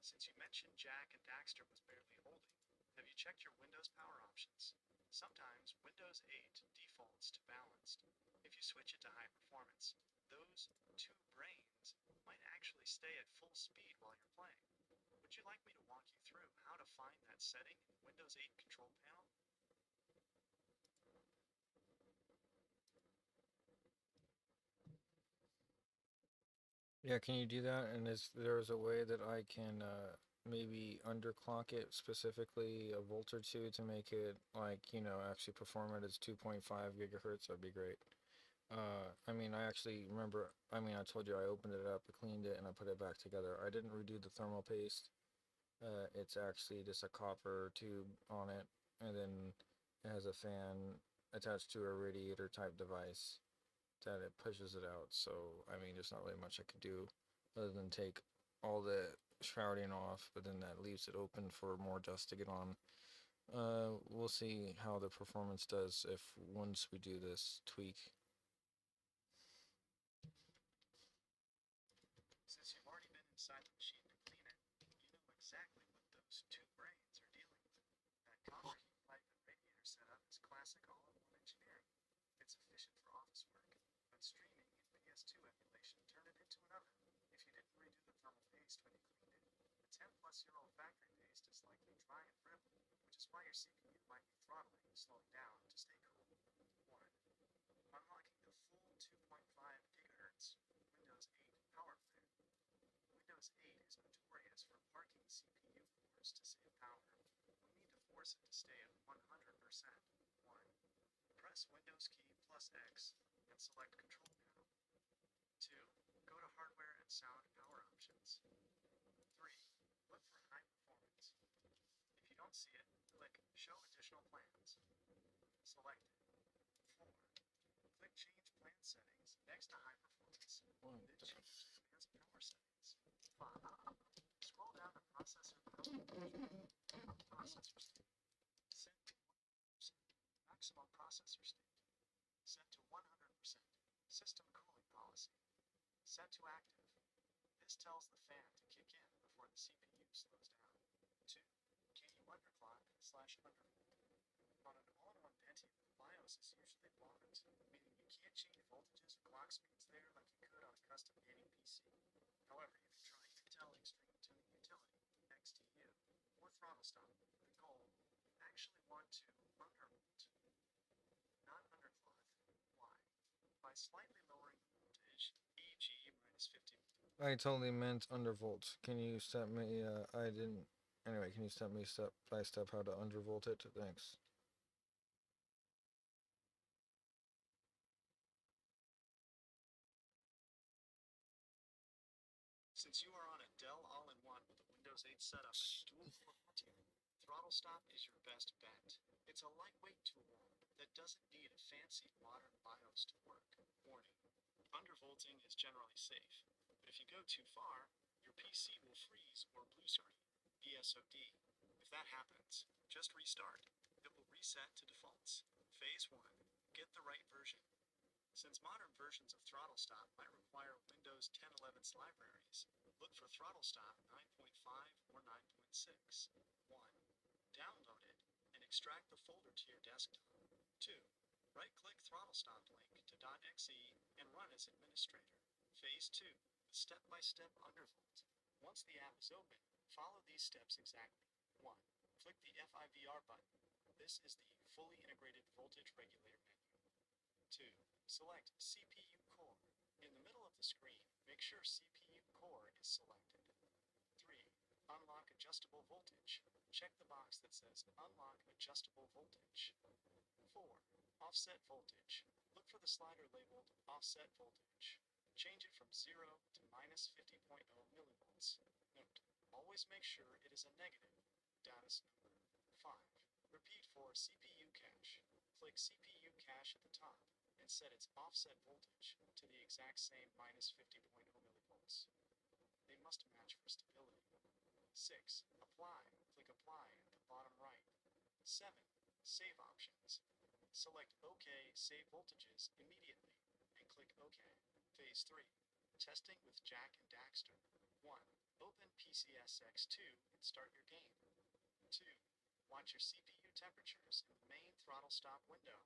Since you mentioned Jack and Daxter was barely holding, have you checked your Windows power options? Sometimes Windows 8 defaults to balanced. If you switch it to high performance, those two brains might actually stay at full speed while you're playing. Would you like me to walk you through how to find that setting in the Windows 8 control panel? Yeah, can you do that? And is there's a way that I can maybe underclock it specifically a volt or two to make it like, actually perform it as 2.5 gigahertz? That'd be great. I mean, I actually remember, I told you I opened it up, I cleaned it, and I put it back together. I didn't redo the thermal paste. It's actually just a copper tube on it, and then it has a fan attached to a radiator type device that it pushes it out. So, there's not really much I could do other than take all the shrouding off, but then that leaves it open for more dust to get on. We'll see how the performance does if once we do this tweak. Since you've already been inside the machine to clean it, you know exactly what those two brains are dealing with. That copper heat pipe and radiator setup is classic all-in-one engineering. It's efficient for office work, but streaming and PS2 emulation turn it into an oven. If you didn't redo the thermal paste when you cleaned it, the 10-plus-year-old factory paste is likely dry and brittle, which is why your CPU might be throttling, slowing down to stay cool. 1. Unlocking the full 2.5 gigahertz Windows 8 power plan. Windows 8 is notorious for parking CPU cores to save power. We need to force it to stay at 100%. 1. Press Windows key plus X and select Control Panel. 2. Go to Hardware and Sound Power Options. 3. Look for High Performance. If you don't see it, click Show Additional Plans. Select it. 4. Click Change Plan Settings next to High Performance. Then change Advanced Power Settings. Scroll down to processor processor state. Set to 100%. Maximum processor state. Set to 100%. System cooling policy. Set to active. This tells the fan to kick in before the CPU slows down. 2. Can you underclock/undervolt? On an all-in-one Pentium, BIOS is usually blocked, meaning you can't change voltages or clock speeds there like you could on a custom gaming PC. However, you can try Intel Extreme Tuning Utility, XTU, or Throttle Stop. The goal, you actually want to undervolt, not underclock. Why? By slightly lowering the voltage, e.g. minus 50. I totally meant undervolt. Can you step me? I didn't. Anyway, can you step me step by step how to undervolt it? Thanks. Since you are on a Dell All-in-One with a Windows 8 setup and dual-core Pentium, Throttle Stop is your best bet. It's a lightweight tool that doesn't need a fancy modern BIOS to work. Warning, undervolting is generally safe, but if you go too far, your PC will freeze or blue screen, BSOD. If that happens, just restart. It will reset to defaults. Phase 1, get the right version. Since modern versions of Throttle Stop might require Windows 10/11's libraries, look for Throttle Stop 9.5 or 9.6. 1. Download it and extract the folder to your desktop. 2. Right-click Throttle Stop link to .exe and run as administrator. Phase 2. The step-by-step undervolt. Once the app is open, follow these steps exactly. 1. Click the FIVR button. This is the fully integrated voltage regulator menu. 2. Select CPU core. In the middle of the screen, make sure CPU core is selected. 3. Unlock adjustable voltage. Check the box that says Unlock adjustable voltage. 4. Offset voltage. Look for the slider labeled Offset voltage. Change it from 0 to minus 50.0 millivolts. Note, always make sure it is a negative status number. 5. Repeat for CPU cache. Click CPU cache at the top and set its offset voltage to the exact same minus 50.0 millivolts. They must match for stability. 6. Apply. Click Apply at the bottom right. 7. Save options. Select OK, Save Voltages immediately, and click OK. Phase 3. Testing with Jack and Daxter. 1. Open PCSX2 and start your game. 2. Watch your CPU temperatures in the main Throttle Stop window.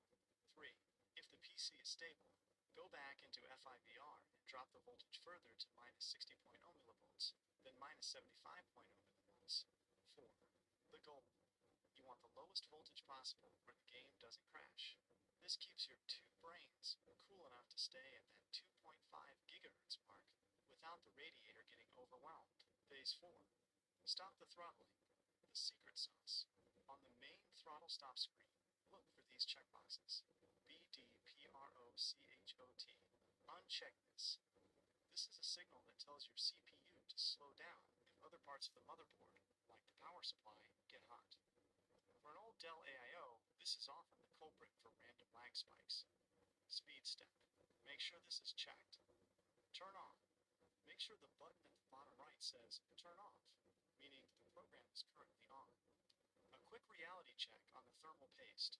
3. If the PC is stable, go back into FIVR and drop the voltage further to minus 60.0 millivolts, then minus 75.0 millivolts. 4. The goal. You want the lowest voltage possible where the game doesn't crash. This keeps your two brains cool enough to stay at that 2.5 gigahertz mark without the radiator getting overwhelmed. Phase 4. Stop the throttling. The secret sauce. On the main Throttle Stop screen, look for these checkboxes. BDPROCHOT. Uncheck this. This is a signal that tells your CPU to slow down if other parts of the motherboard, like the power supply, get hot. For an old Dell AIO, this is often the culprit for random lag spikes. Speed step. Make sure this is checked. Turn on. Make sure the button at the bottom right says Turn Off, meaning the program is currently on. A quick reality check on the thermal paste.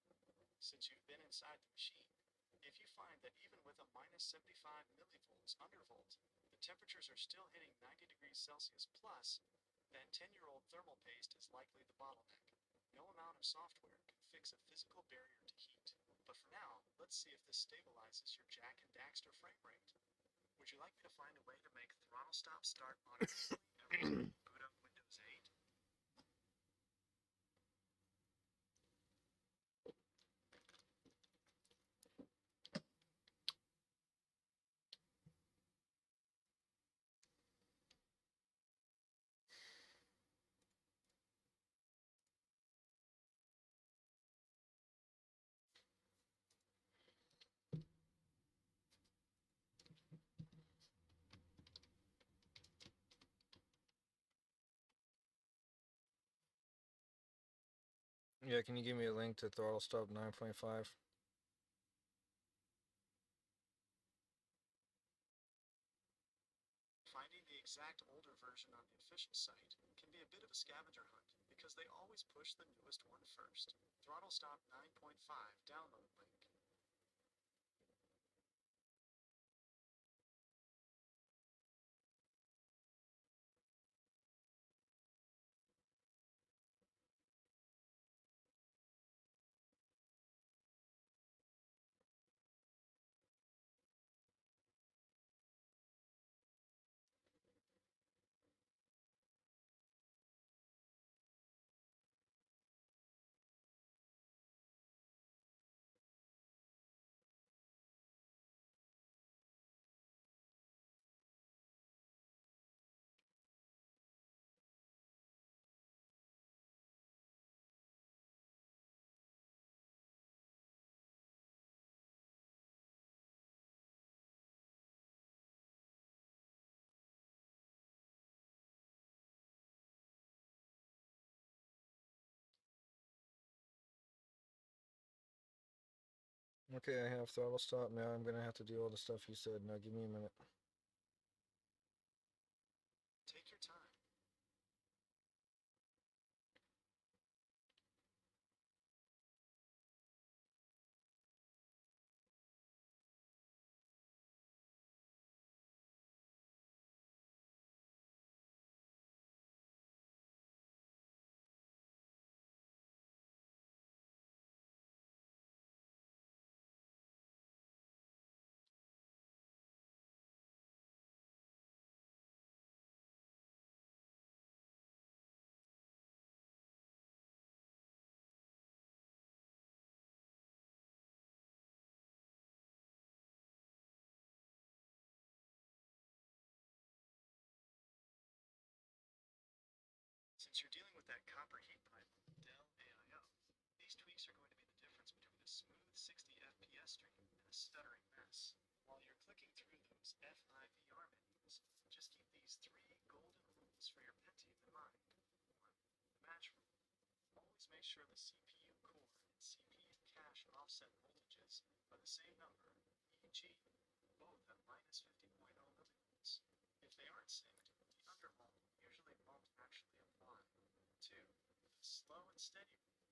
Since you've been inside the machine, if you find that even with a minus 75 millivolts undervolt, the temperatures are still hitting 90 degrees Celsius plus, that 10-year-old thermal paste is likely the bottleneck. No amount of software can fix a physical barrier to heat. But for now, let's see if this stabilizes your Jack and Daxter frame rate. Would you like me to find a way to make Throttle Stop start automatically every time you boot up Windows 8? Yeah, can you give me a link to Throttle Stop 9.5? Finding the exact older version first. Throttle stop 9.5 download link. Okay, I have throttle stop. Now I'm gonna have to do all the stuff you said. Now give me a minute. Take your time. Since you're dealing with that copper heat pipe, Dell AIO, these tweaks are going to be the difference between a smooth 60 FPS stream and a stuttering mess. While you're clicking through those FIVR menus, just keep these three golden rules for your Pentium in mind. 1. The match rule. Always make sure the CPU core and CPU cache offset voltages are the same number, e.g., both at minus 50.0 millivolts. If they aren't synced, the undervolt usually won't actually apply. 2. The slow and steady rule.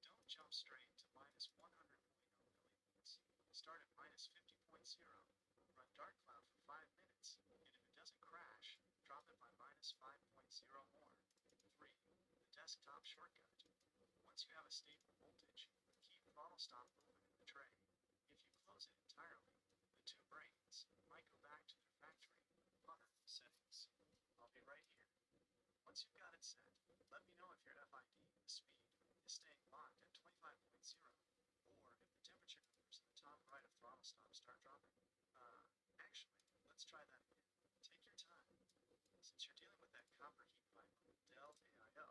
Don't jump straight to minus 100.0 millivolts. Start at minus 50.0, run dark cloud for 5 minutes, and if it doesn't crash, drop it by minus 5.0 more. 3. The desktop shortcut. Once you have a stable voltage, keep throttle stop open in the tray. If you close it entirely, the two brains might go back to their factory putter settings. I'll be right here. Once you've got it set, let me know if your FID, the speed, is staying locked at 25.0, or if the temperature numbers in the top right of throttle stop start dropping. Actually, let's try that again. Take your time. Since you're dealing with that copper heat pipe on Dell AIO,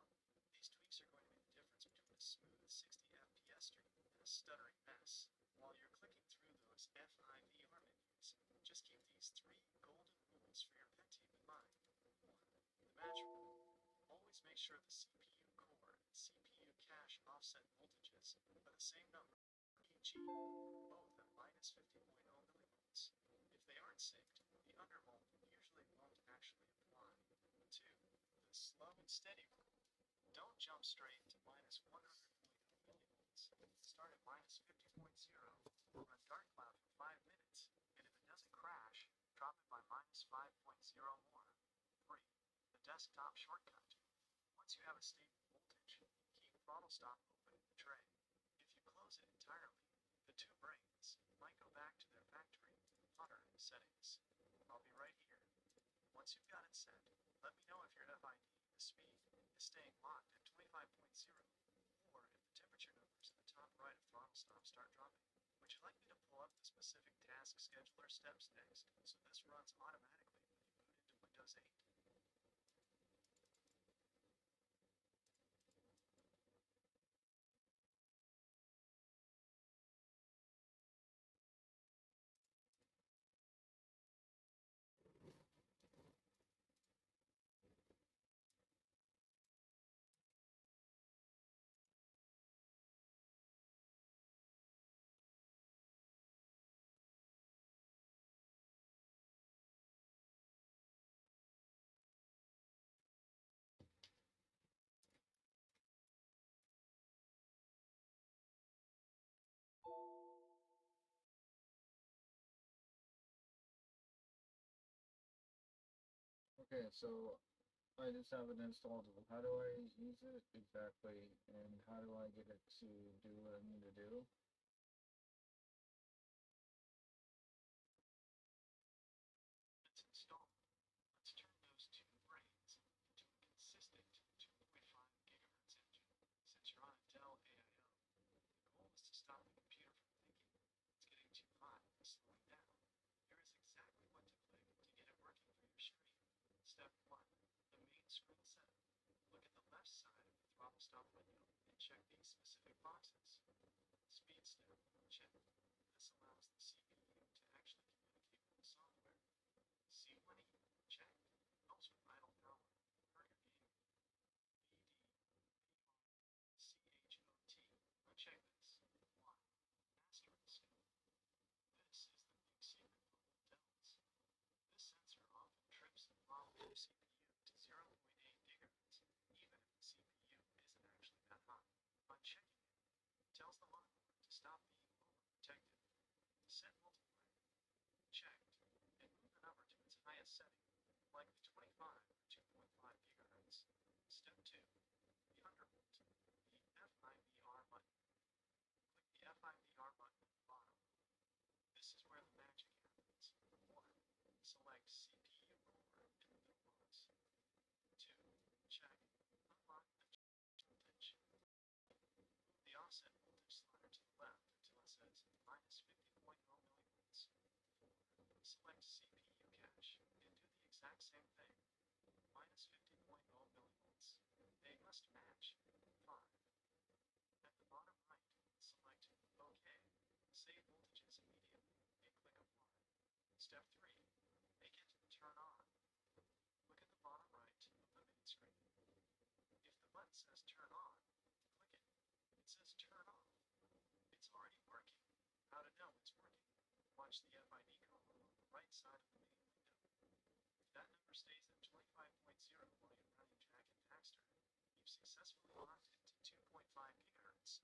these tweaks are going to be the difference between a smooth 60 FPS stream and a stuttering mess. While you're clicking through those FIVR menus, just keep these three golden rules for your Pentium in mind. 1. The match rule. Always make sure the CPU core and CPU cache offset voltages are the same number, e.g., both at minus 50.0 millivolts. If they aren't synced, the undervolt usually won't actually apply. 2. The slow and steady rule. Don't jump straight to minus 100.0 millivolts. Start at minus 50.0, run dark cloud for 5 minutes, and if it doesn't crash, drop it by minus 5.0 more. 3. The desktop shortcut. Once you have a stable voltage, keep throttle stop open in the tray. If you close it entirely, the two brains might go back to their factory putter settings. I'll be right here. Once you've got it set, let me know if your FID, the speed, is staying locked at 25.0, or if the temperature numbers in the top right of throttle stop start dropping. Would you like me to pull up the specific task scheduler steps next, so this runs automatically when you boot into Windows 8? Okay, so I just have it installed. How do I use it exactly, and how do I get it to do what I need to do? It's installed. Let's turn those two brains into a consistent 2.5 gigahertz engine. Since you're on a Dell AIO, the goal is to stop the computer from thinking it's getting too hot and slowing down. Here is exactly what to click to get it working for your stream. Step 1. The main screen setup. Look at the left side of the throttle stop window and check these specific boxes. Speed step. Check. This allows the CPU to actually communicate with the software. C1E. Check. Helps with idle power. Hurt your gaming. VD. Uncheck this. Why? Asterisk. This is the big secret of all Dells. This sensor often trips and throttles your CPU to 0.8 gigahertz, even if the CPU isn't actually that hot. Unchecking it tells the motherboard to stop being overprotective. Set multiplier. Checked. And move the number to its highest setting, like the 25 or 2.5 gigahertz. Step 2. The undervolt. The FIVR button. Click the FIVR button at the bottom. This is where the magic happens. 1. Select CPU core in the middle box. 2. Check. Unlock the voltage. Move the offset voltage slider to the left until it says minus 50.0 millivolts. 4. Select CPU cache and do the exact same thing. Minus 50.0 millivolts. They must match. 5. At the bottom right, select OK. Save voltages immediately and click Apply. Step 3. Make it turn on. Look at the bottom right of the main screen. If the button says turn on, click it. It says turn off. It's already working. How to know it's working? Watch the FID column on the right side of the main window. If that number stays at 25.0 while you're running Jack and Daxter, you've successfully locked it to 2.5 gigahertz.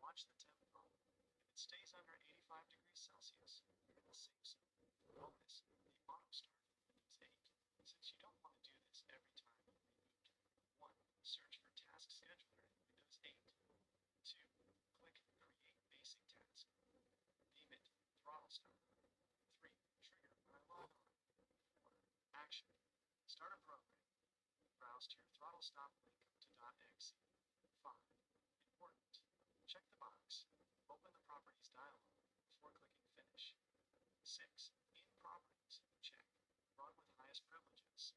Watch the temp column. If it stays under 85 degrees Celsius, you're in the safe zone. Bonus, the auto start in Windows 8. Since you don't want to do this every time you reboot. 1. Search for Task Scheduler in Windows 8. 2. Click Create Basic Task. Name it Throttle Stop. 3. Trigger when I log on. 4. Action. Start a program. Browse to your throttle stop link to .exe. 5. Important. Check the box. Open the Properties dialog before clicking Finish. 6. In Properties, check. Run with highest privileges.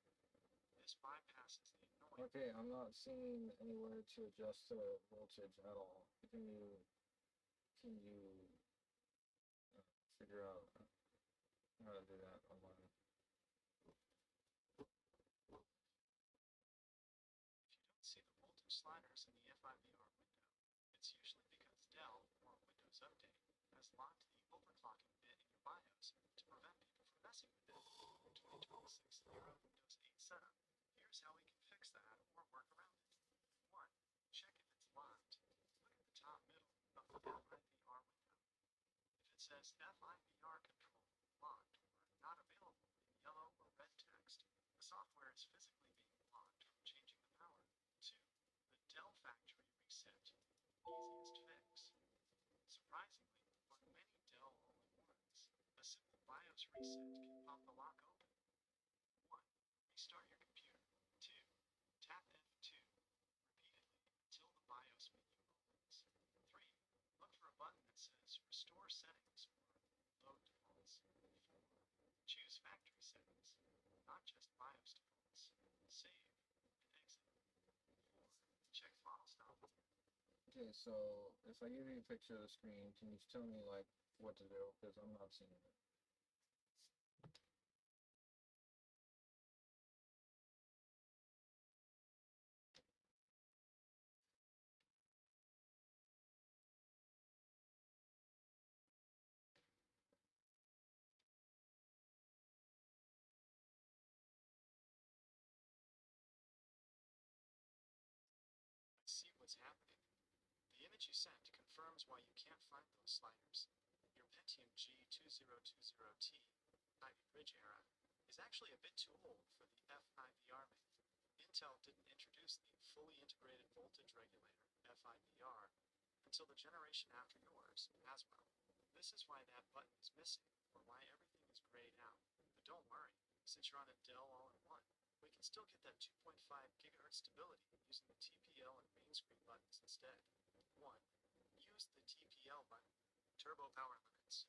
This bypasses the annoying... Okay, I'm not seeing anywhere to adjust the voltage at all. Can you figure out how to do that online? If you don't see the voltage sliders in the FIVR window, it's usually because Dell, or Windows Update, has locked the overclocking bit in your BIOS to prevent people from messing with it. 2026 era Windows 8 setup. Here's how we can fix that or work around it. 1. Check if it's locked. Look at the top middle of the FIVR window. If it says FIVR control locked or not available in yellow or red text, the software is physically being blocked from changing the power. 2. The Dell factory reset. Easiest fix. Surprisingly, on many Dell all-in-ones, a simple BIOS reset can pop the lock open. 1. Restart your computer. 2. Tap F2 repeatedly until the BIOS menu opens. 3. Look for a button that says Restore Settings or Load Defaults. 4. Choose Factory Settings, not just BIOS defaults. Save and exit. 4. Check throttle stop. Okay, so if I give you a picture of the screen, can you tell me like what to do? Because I'm not seeing it. See what's happening. The image you sent confirms why you can't find those sliders. Your Pentium G2020Ti, Ivy Bridge era, is actually a bit too old for the FIVR main. Intel didn't introduce the fully integrated voltage regulator, FIVR, until the generation after yours, as well. This is why that button is missing, or why everything is grayed out. But don't worry, since you're on a Dell All-in-One, we can still get that 2.5 GHz stability using the TPL and main screen buttons instead. 1. Use the TPL button, turbo power limits.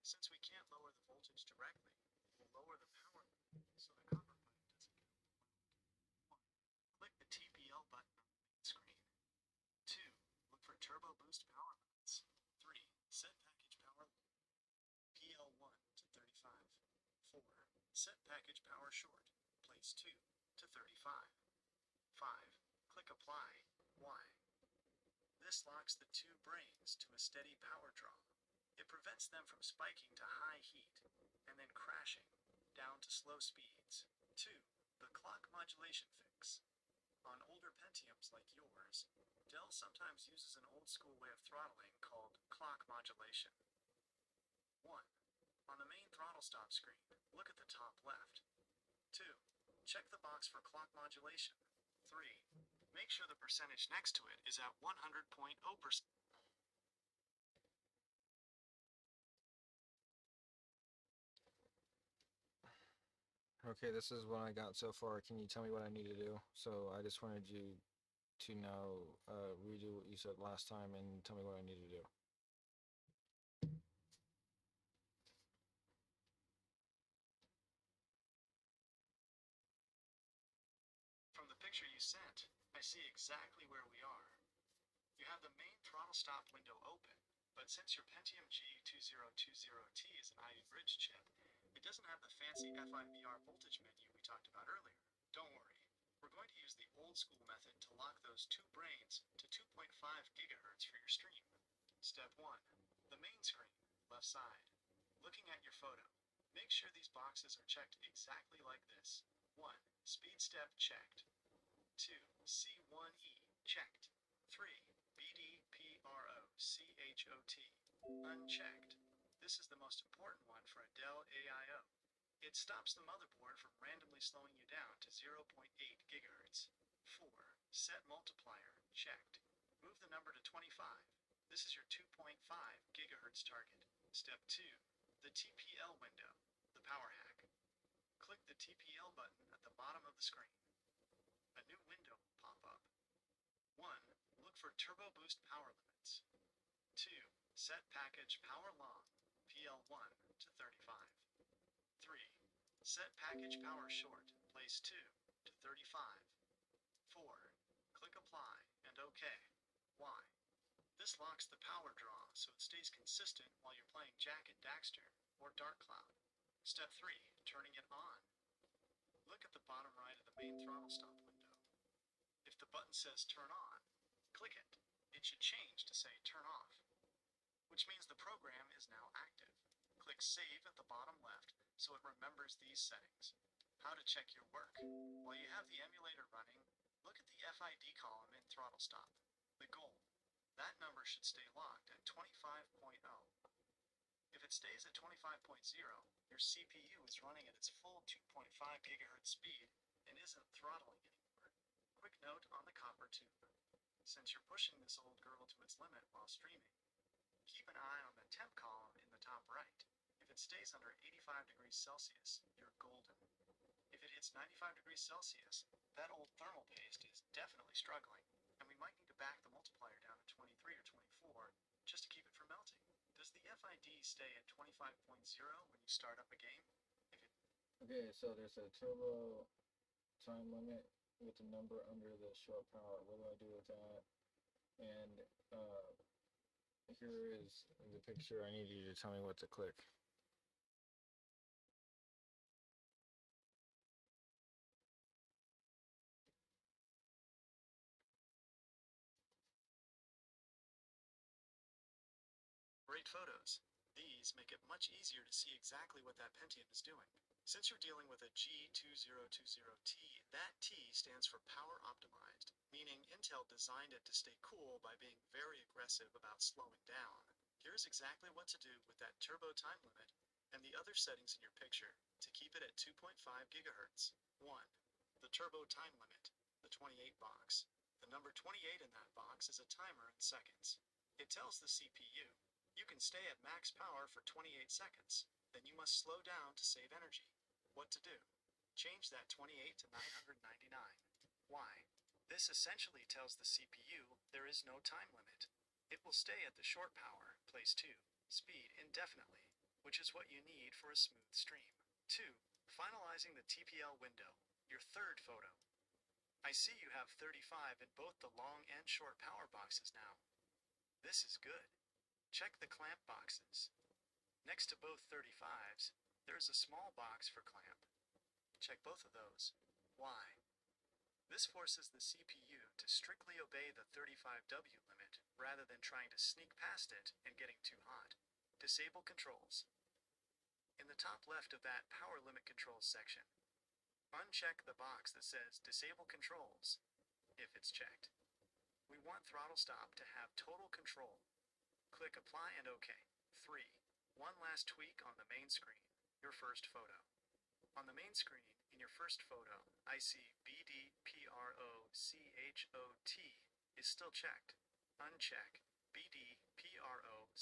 Since we can't lower the voltage directly, we'll lower the power limit so the copper button doesn't get overwhelmed. 1. Click the TPL button on the main screen. 2. Look for turbo boost power limits. 3. Set package power PL1 to 35. 4. Set package power short. Place 2 to 35. 5. Click apply. Why? This locks the two brains to a steady power draw. It prevents them from spiking to high heat and then crashing down to slow speeds. 2. The clock modulation fix. On older Pentiums like yours, Dell sometimes uses an old school way of throttling called clock modulation. 1. On the main throttle stop screen, look at the top left. 2. Check the box for clock modulation. 3. Make sure the percentage next to it is at 100.0%. Okay, this is what I got so far. Can you tell me what I need to do? So I just wanted you to now redo what you said last time and tell me what I need to do. From the picture you sent, I see exactly where we are. You have the main throttle stop window open, but since your Pentium G2020T is an Ivy Bridge chip, it doesn't have the fancy FIVR voltage menu we talked about earlier. Don't worry, we're going to use the old school method to lock those two brains to 2.5 GHz for your stream. Step 1. The main screen, left side. Looking at your photo, make sure these boxes are checked exactly like this. 1. Speed step checked. 2. C1E checked. 3. BDPROCHOT unchecked. This is the most important one for a Dell AIO. It stops the motherboard from randomly slowing you down to 0.8 GHz. 4. Set multiplier checked. Move the number to 25. This is your 2.5 GHz target. Step 2. The TPL window, the power hack. Click the TPL button at the bottom of the screen. A new window will pop up. 1. Look for turbo boost power limits. 2. Set package power long, PL1 to 35. 3. Set package power short, place 2 to 35. 4. Click apply and OK. Why? This locks the power draw so it stays consistent while you're playing Jack and Daxter or Dark Cloud. Step 3. Turning it on. Look at the bottom right of the main throttle stop window. If the button says turn on, click it. It should change to say turn off, which means the program is now active. Click save at the bottom left so it remembers these settings. How to check your work. While you have the emulator running, look at the FID column in throttle stop. The goal. That number should stay locked at 25.0. If it stays at 25.0, your CPU is running at its full 2.5 GHz speed and isn't throttling anymore. Quick note on the copper tube. Since you're pushing this old girl to its limit while streaming, keep an eye on the temp column in the top right. If it stays under 85 degrees Celsius, you're golden. If it hits 95 degrees Celsius, that old thermal paste is definitely struggling, and we might need to back the multiplier down to 23 or 24 just to keep it from melting. Does the FID stay at 25.0 when you start up a game? Okay, so there's a turbo time limit with the number under the short power. What do I do with that? And here is the picture. I need you to tell me what to click. Great photos. These make it much easier to see exactly what that Pentium is doing. Since you're dealing with a G2020T, that T stands for power optimized, meaning Intel designed it to stay cool by being very aggressive about slowing down. Here's exactly what to do with that turbo time limit and the other settings in your picture to keep it at 2.5 gigahertz. 1. The turbo time limit, the 28 box. The number 28 in that box is a timer in seconds. It tells the CPU, you can stay at max power for 28 seconds, then you must slow down to save energy. What to do? Change that 28 to 999. Why? This essentially tells the CPU there is no time limit. It will stay at the short power, place 2, speed indefinitely, which is what you need for a smooth stream. 2. Finalizing the TPL window, your third photo. I see you have 35 in both the long and short power boxes now. This is good. Check the clamp boxes. Next to both 35s, there is a small box for clamp. Check both of those. Why? This forces the CPU to strictly obey the 35W limit rather than trying to sneak past it and getting too hot. Disable controls. In the top left of that power limit controls section, uncheck the box that says Disable Controls, if it's checked. We want throttle stop to have total control. Click Apply and OK. 3. One last tweak on the main screen, your first photo. On the main screen, in your first photo, I see BDPROCHOT is still checked. Uncheck BDPROCHOT.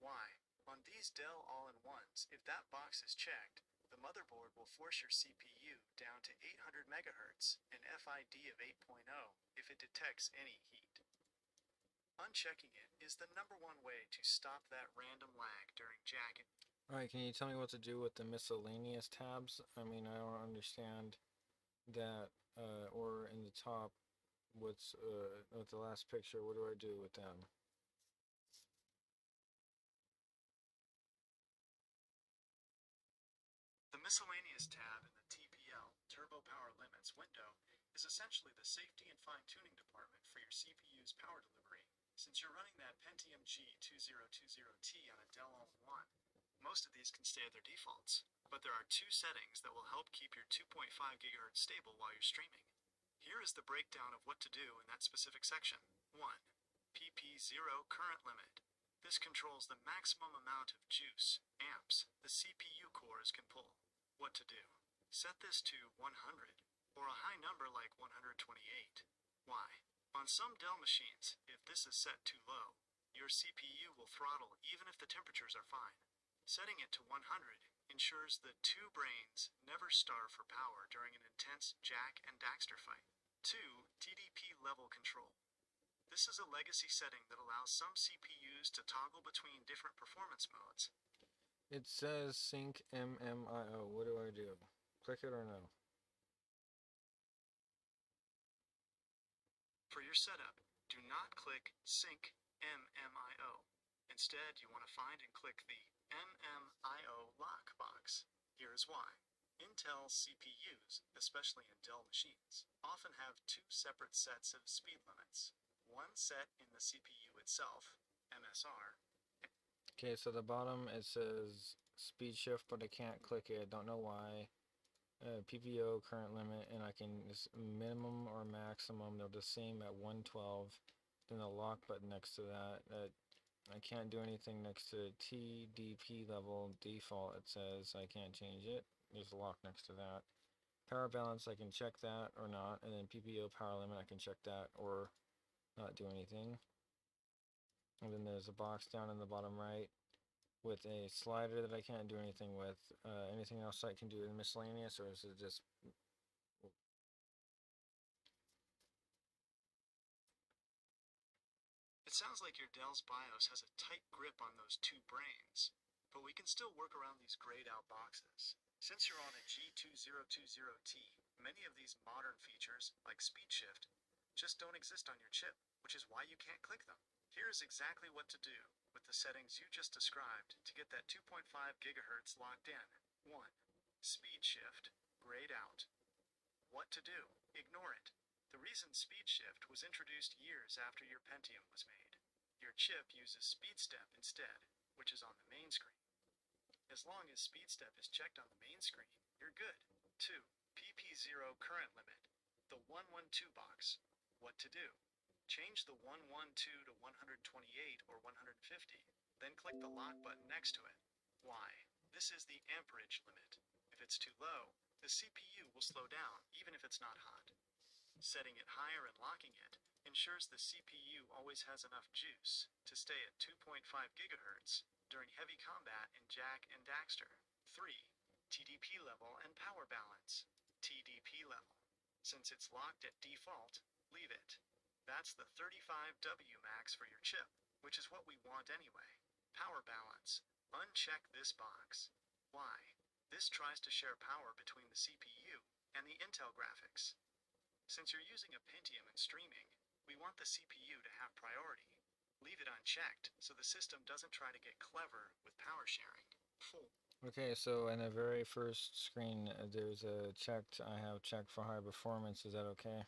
Why? On these Dell All-in-Ones, if that box is checked, the motherboard will force your CPU down to 800 MHz and FID of 8.0 if it detects any heat. Unchecking it is the #1 way to stop that random lag during jacking. Alright, can you tell me what to do with the miscellaneous tabs? I mean, I don't understand that, or in the top, with the last picture, what do I do with them? The miscellaneous tab in the TPL, Turbo Power Limits window, is essentially the safety and fine-tuning department for your CPU's power delivery. Since you're running that Pentium G2020T on a Dell All-in-One, most of these can stay at their defaults, but there are 2 settings that will help keep your 2.5 GHz stable while you're streaming. Here is the breakdown of what to do in that specific section. 1. PP0 current limit. This controls the maximum amount of juice, amps, the CPU cores can pull. What to do? Set this to 100, or a high number like 128. Why? On some Dell machines, if this is set too low, your CPU will throttle even if the temperatures are fine. Setting it to 100 ensures that 2 brains never starve for power during an intense Jack and Daxter fight. 2. TDP level control. This is a legacy setting that allows some CPUs to toggle between different performance modes. It says sync MMIO. What do I do? Click it or no? For your setup, do not click Sync MMIO. Instead, you want to find and click the MMIO lock box. Here is why. Intel CPUs, especially in Dell machines, often have 2 separate sets of speed limits. One set in the CPU itself, MSR. Okay, so the bottom it says speed shift, but I can't click it. I don't know why. PPO current limit, and I can just minimum or maximum. They're the same at 112. Then the lock button next to that. I can't do anything next to TDP level default. It says I can't change it. There's a lock next to that. Power balance, I can check that or not, and then PPO power limit, I can check that or not do anything. And then there's a box down in the bottom right with a slider that I can't do anything with. Anything else I can do in miscellaneous, or is it just... It sounds like your Dell's BIOS has a tight grip on those 2 brains, but we can still work around these grayed out boxes. Since you're on a G2020T, many of these modern features, like speed shift, just don't exist on your chip, which is why you can't click them. Here is exactly what to do with the settings you just described to get that 2.5 GHz locked in. 1. Speed shift, grayed out. What to do? Ignore it. The reason speed shift was introduced years after your Pentium was made. Your chip uses speed step instead, which is on the main screen. As long as speed step is checked on the main screen, you're good. 2. PP0 current limit, the 112 box. What to do? Change the 112 to 128 or 150, then click the lock button next to it. Why? This is the amperage limit. If it's too low, the CPU will slow down even if it's not hot. Setting it higher and locking it ensures the CPU always has enough juice to stay at 2.5 gigahertz during heavy combat in Jak and Daxter. 3. TDP level and power balance. TDP level. Since it's locked at default, leave it. That's the 35W max for your chip, which is what we want anyway. Power balance. Uncheck this box. Why? This tries to share power between the CPU and the Intel graphics. Since you're using a Pentium in streaming, we want the CPU to have priority. Leave it unchecked so the system doesn't try to get clever with power sharing. 4. Okay, so in the very first screen, there's a checked. I have checked for high performance. Is that okay?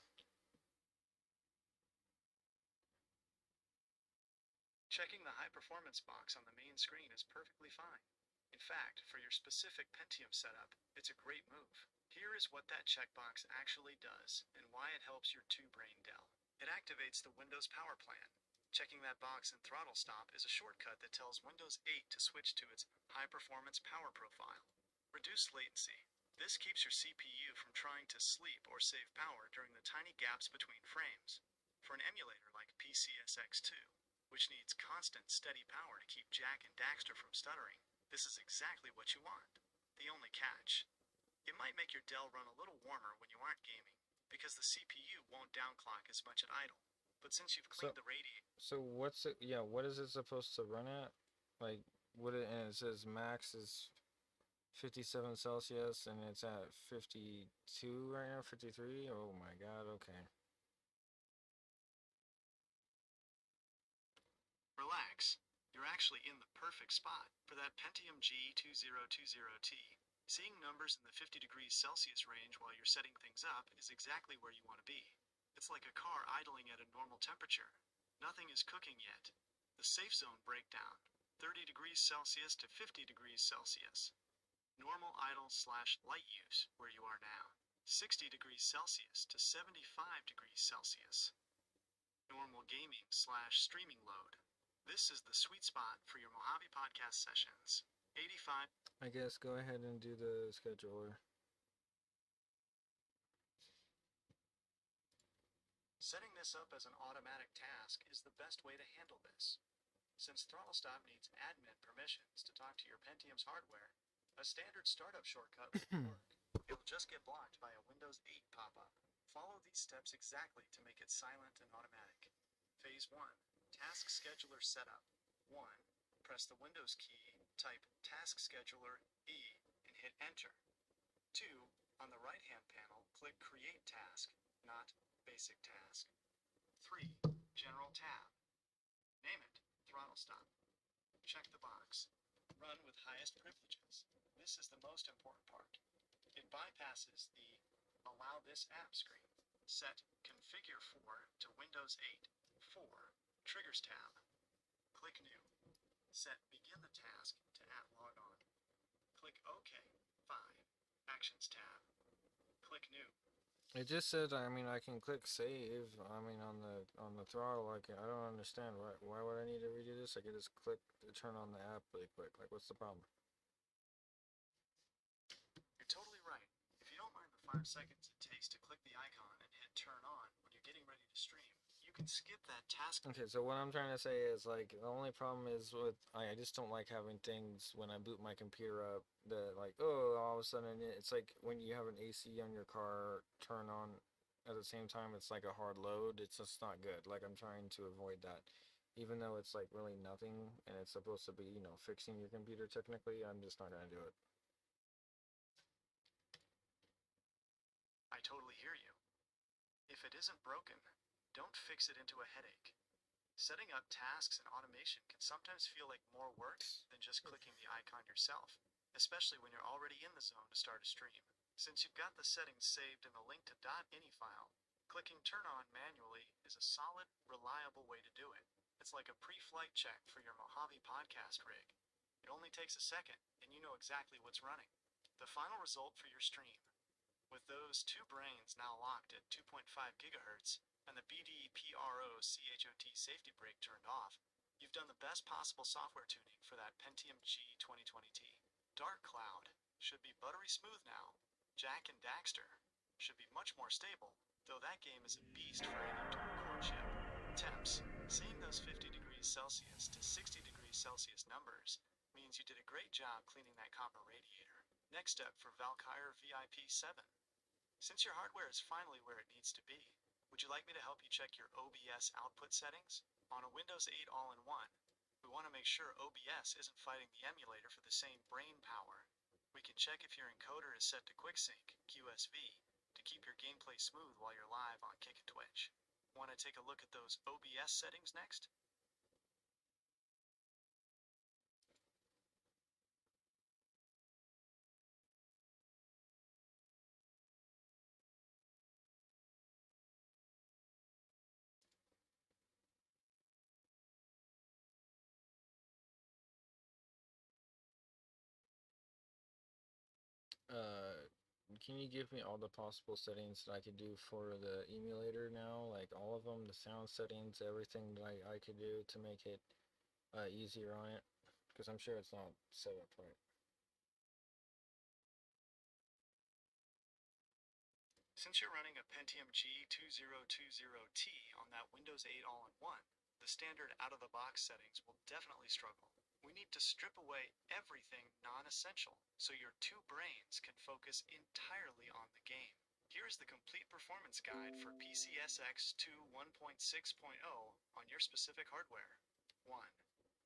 Checking the high performance box on the main screen is perfectly fine. In fact, for your specific Pentium setup, it's a great move. Here is what that checkbox actually does, and why it helps your 2-brain Dell. It activates the Windows power plan. Checking that box in throttle stop is a shortcut that tells Windows 8 to switch to its high-performance power profile. Reduced latency. This keeps your CPU from trying to sleep or save power during the tiny gaps between frames. For an emulator like PCSX2, which needs constant, steady power to keep Jak and Daxter from stuttering, this is exactly what you want. The only catch. It might make your Dell run a little warmer when you aren't gaming, because the CPU won't downclock as much at idle. But since you've cleaned the radiator... So what's it? Yeah, what is it supposed to run at? Like, and it says max is 57 Celsius, and it's at 52 right now, 53. Oh my God. Okay. Relax. You're actually in the perfect spot for that Pentium G2020T. Seeing numbers in the 50 degrees Celsius range while you're setting things up is exactly where you want to be. It's like a car idling at a normal temperature. Nothing is cooking yet. The safe zone breakdown, 30 degrees Celsius to 50 degrees Celsius. Normal idle/light use, where you are now, 60 degrees Celsius to 75 degrees Celsius. Normal gaming/streaming load. This is the sweet spot for your Mojave podcast sessions. 85. I guess go ahead and do the scheduler. Setting this up as an automatic task is the best way to handle this. Since throttle stop needs admin permissions to talk to your Pentium's hardware, a standard startup shortcut will work. It'll just get blocked by a Windows 8 pop-up. Follow these steps exactly to make it silent and automatic. Phase 1. Task Scheduler Setup. 1. Press the Windows key, type Task Scheduler E, and hit Enter. 2. On the right-hand panel, click Create Task, not Basic Task. 3. General tab. Name it Throttle Stop. Check the box. Run with highest privileges. This is the most important part. It bypasses the Allow this app screen. Set Configure 4 to Windows 8. 4. Triggers tab. Click New. Set Begin the task to @log on. Click OK. 5. Actions tab. Click New. It just said, I mean, I can click save. I mean, on the throttle, I don't understand why would I need to redo this? I could just click to turn on the app really quick. Like, what's the problem? You're totally right. If you don't mind the 5 seconds it takes to click the icon and hit turn on when you're getting ready to stream, you can skip that task. Okay, so what I'm trying to say is, like, the only problem is with, I just don't like having things when I boot my computer up that, like, oh, all of a sudden, it's like when you have an AC on your car turn on at the same time, it's like a hard load. It's just not good. Like, I'm trying to avoid that. Even though it's, like, really nothing, and it's supposed to be, you know, fixing your computer technically, I'm just not going to do it. I totally hear you. If it isn't broken, don't fix it into a headache. Setting up tasks and automation can sometimes feel like more work than just clicking the icon yourself, especially when you're already in the zone to start a stream. Since you've got the settings saved in the link to .ini file, clicking turn on manually is a solid, reliable way to do it. It's like a pre-flight check for your Mojave podcast rig. It only takes a second, and you know exactly what's running. The final result for your stream. With those 2 brains now locked at 2.5 gigahertz, and the BDPRO CHOT safety brake turned off, you've we've done the best possible software tuning for that Pentium G 2020T. Dark Cloud should be buttery smooth now. Jack and Daxter should be much more stable, though that game is a beast for any dual-core chip. Temps, seeing those 50 degrees Celsius to 60 degrees Celsius numbers means you did a great job cleaning that copper radiator. Next up for Valkyrie VIP 7. Since your hardware is finally where it needs to be, would you like me to help you check your OBS output settings? On a Windows 8 all-in-one, we want to make sure OBS isn't fighting the emulator for the same brain power. We can check if your encoder is set to QuickSync, QSV, to keep your gameplay smooth while you're live on Kick and Twitch. Want to take a look at those OBS settings next? Can you give me all the possible settings that I could do for the emulator now? Like all of them, the sound settings, everything that I could do to make it easier on it? Because I'm sure it's not set up right. Since you're running a Pentium G2020T on that Windows 8 all-in-one, the standard out-of-the-box settings will definitely struggle. We need to strip away everything non-essential so your two brains can focus entirely on the game. Here's the complete performance guide for PCSX2 1.6.0 on your specific hardware. 1.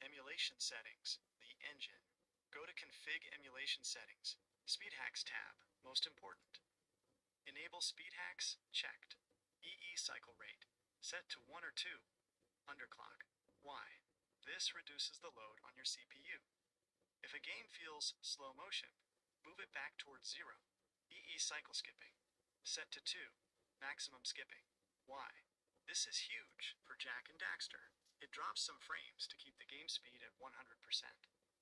Emulation settings, the engine. Go to Config Emulation Settings. Speed Hacks tab, most important. Enable speed hacks, checked. EE cycle rate, set to 1 or 2. Underclock. Why? This reduces the load on your CPU. If a game feels slow motion, move it back towards 0. EE cycle skipping, set to 2. Maximum skipping. Why? This is huge for Jack and Daxter. It drops some frames to keep the game speed at 100%.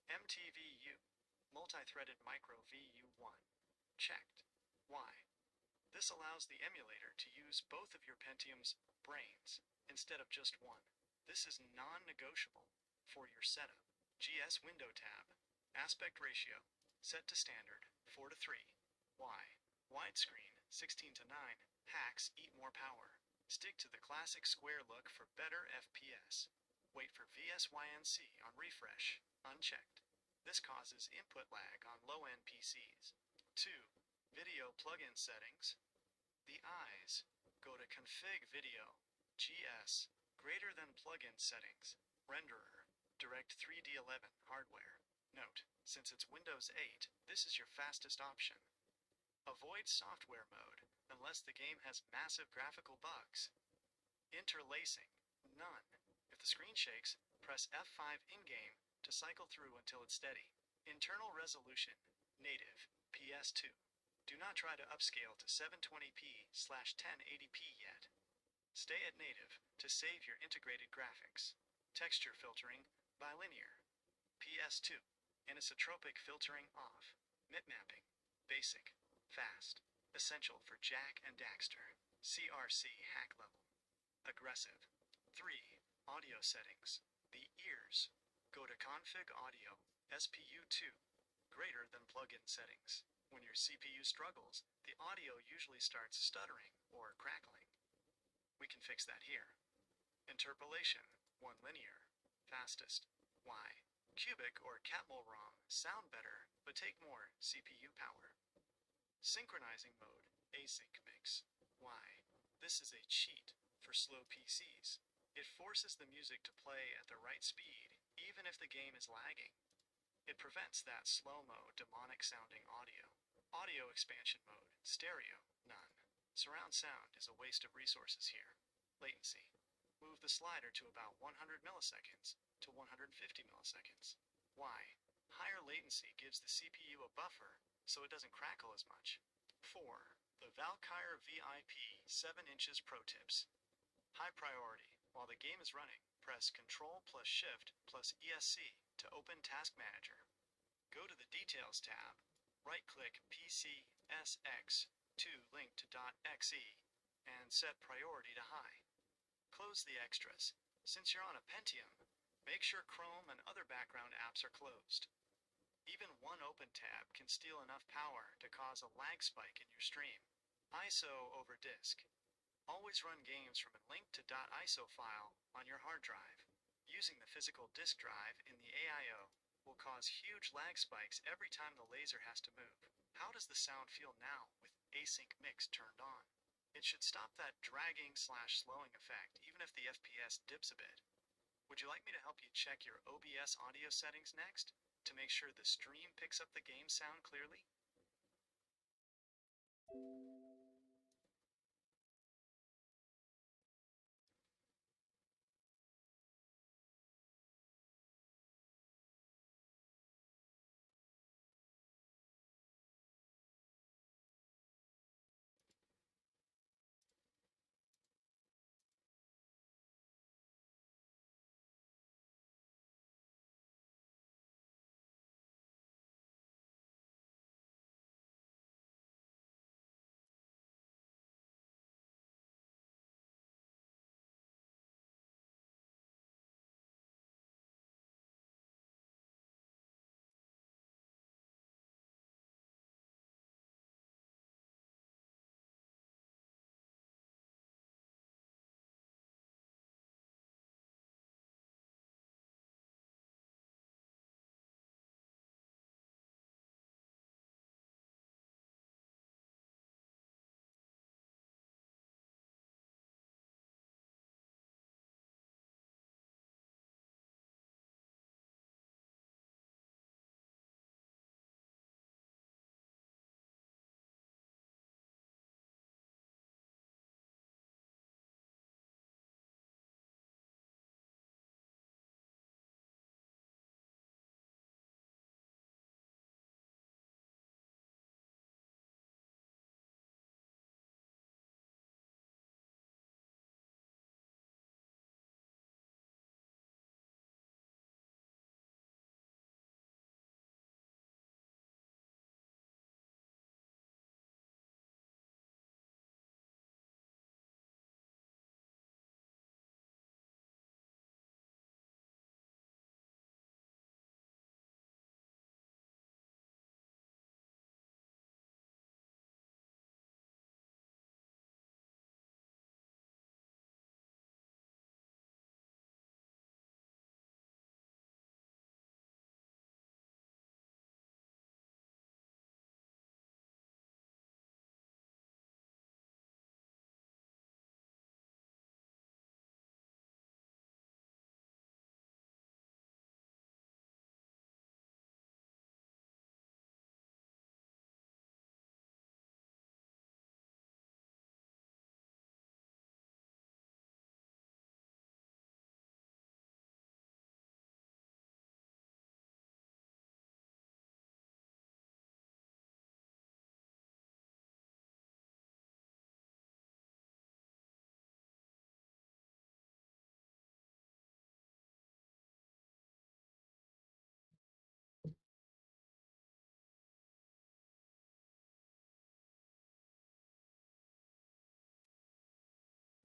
MTVU, multi-threaded micro VU1, checked. Why? This allows the emulator to use both of your Pentium's brains instead of just one. This is non-negotiable for your setup. GS window tab, aspect ratio, set to standard, 4 to 3. Why? Widescreen, 16 to 9, hacks eat more power. Stick to the classic square look for better FPS. Wait for VSYNC on refresh, unchecked. This causes input lag on low-end PCs. 2. Video plugin settings. The eyes. Go to Config Video, GS, greater than plugin settings, renderer, Direct 3D11 hardware. Note, since it's Windows 8, this is your fastest option. Avoid software mode unless the game has massive graphical bugs. Interlacing, none. If the screen shakes, press F5 in-game to cycle through until it's steady. Internal resolution, native, PS2. Do not try to upscale to 720p/1080p yet. Stay at native to save your integrated graphics. Texture filtering, bilinear. PS2. Anisotropic filtering off. Bitmapping, basic, fast. Essential for Jack and Daxter. CRC hack level. Aggressive. 3. Audio settings. The ears. Go to Config Audio, SPU2, greater than plugin settings. When your CPU struggles, the audio usually starts stuttering or crackling. We can fix that here. Interpolation, 1 linear, fastest. Why? Cubic or Catmull ROM sound better, but take more CPU power. Synchronizing mode, async mix. Why? This is a cheat for slow PCs. It forces the music to play at the right speed, even if the game is lagging. It prevents that slow-mo, demonic-sounding audio. Audio expansion mode, stereo, none. Surround sound is a waste of resources here. Latency. Move the slider to about 100 milliseconds to 150 milliseconds. Why? Higher latency gives the CPU a buffer so it doesn't crackle as much. 4. The Valkyrie VIP 7 inches Pro Tips. High priority. While the game is running, press Ctrl plus Shift plus ESC to open Task Manager. Go to the Details tab, right-click PCSX2 link to .exe, and set priority to high. Close the extras. Since you're on a Pentium, Make sure Chrome and other background apps are closed. Even one open tab can steal enough power to cause a lag spike in your stream. ISO over disk. Always run games from a linked to .iso file on your hard drive. Using the physical disk drive in the AIO will cause huge lag spikes every time the laser has to move. How does the sound feel now with async mix turned on? It should stop that dragging/slowing effect even if the FPS dips a bit. Would you like me to help you check your OBS audio settings next to make sure the stream picks up the game sound clearly?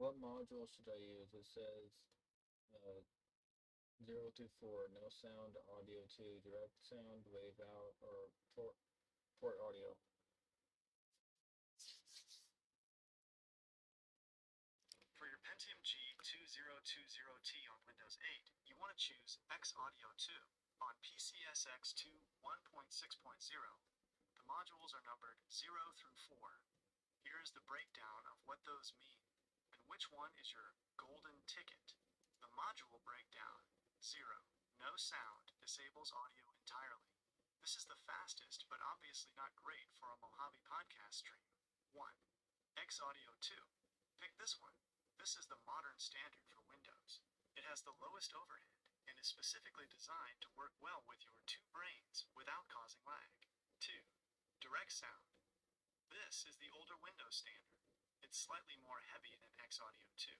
What module should I use? It says uh, 0 through 4, no sound, audio 2, direct sound, wave out, or port audio. For your Pentium G2020T on Windows 8, you want to choose X Audio 2. On PCSX 2 1.6.0, the modules are numbered 0 through 4. Here is the breakdown of what those mean, and which one is your golden ticket. The module breakdown: 0. No sound, disables audio entirely. This is the fastest, but obviously not great for a Mojave podcast stream. 1. X Audio 2. Pick this one. This is the modern standard for Windows. It has the lowest overhead and is specifically designed to work well with your two brains without causing lag. 2. Direct sound. This is the older Windows standard. It's slightly more heavy than X Audio 2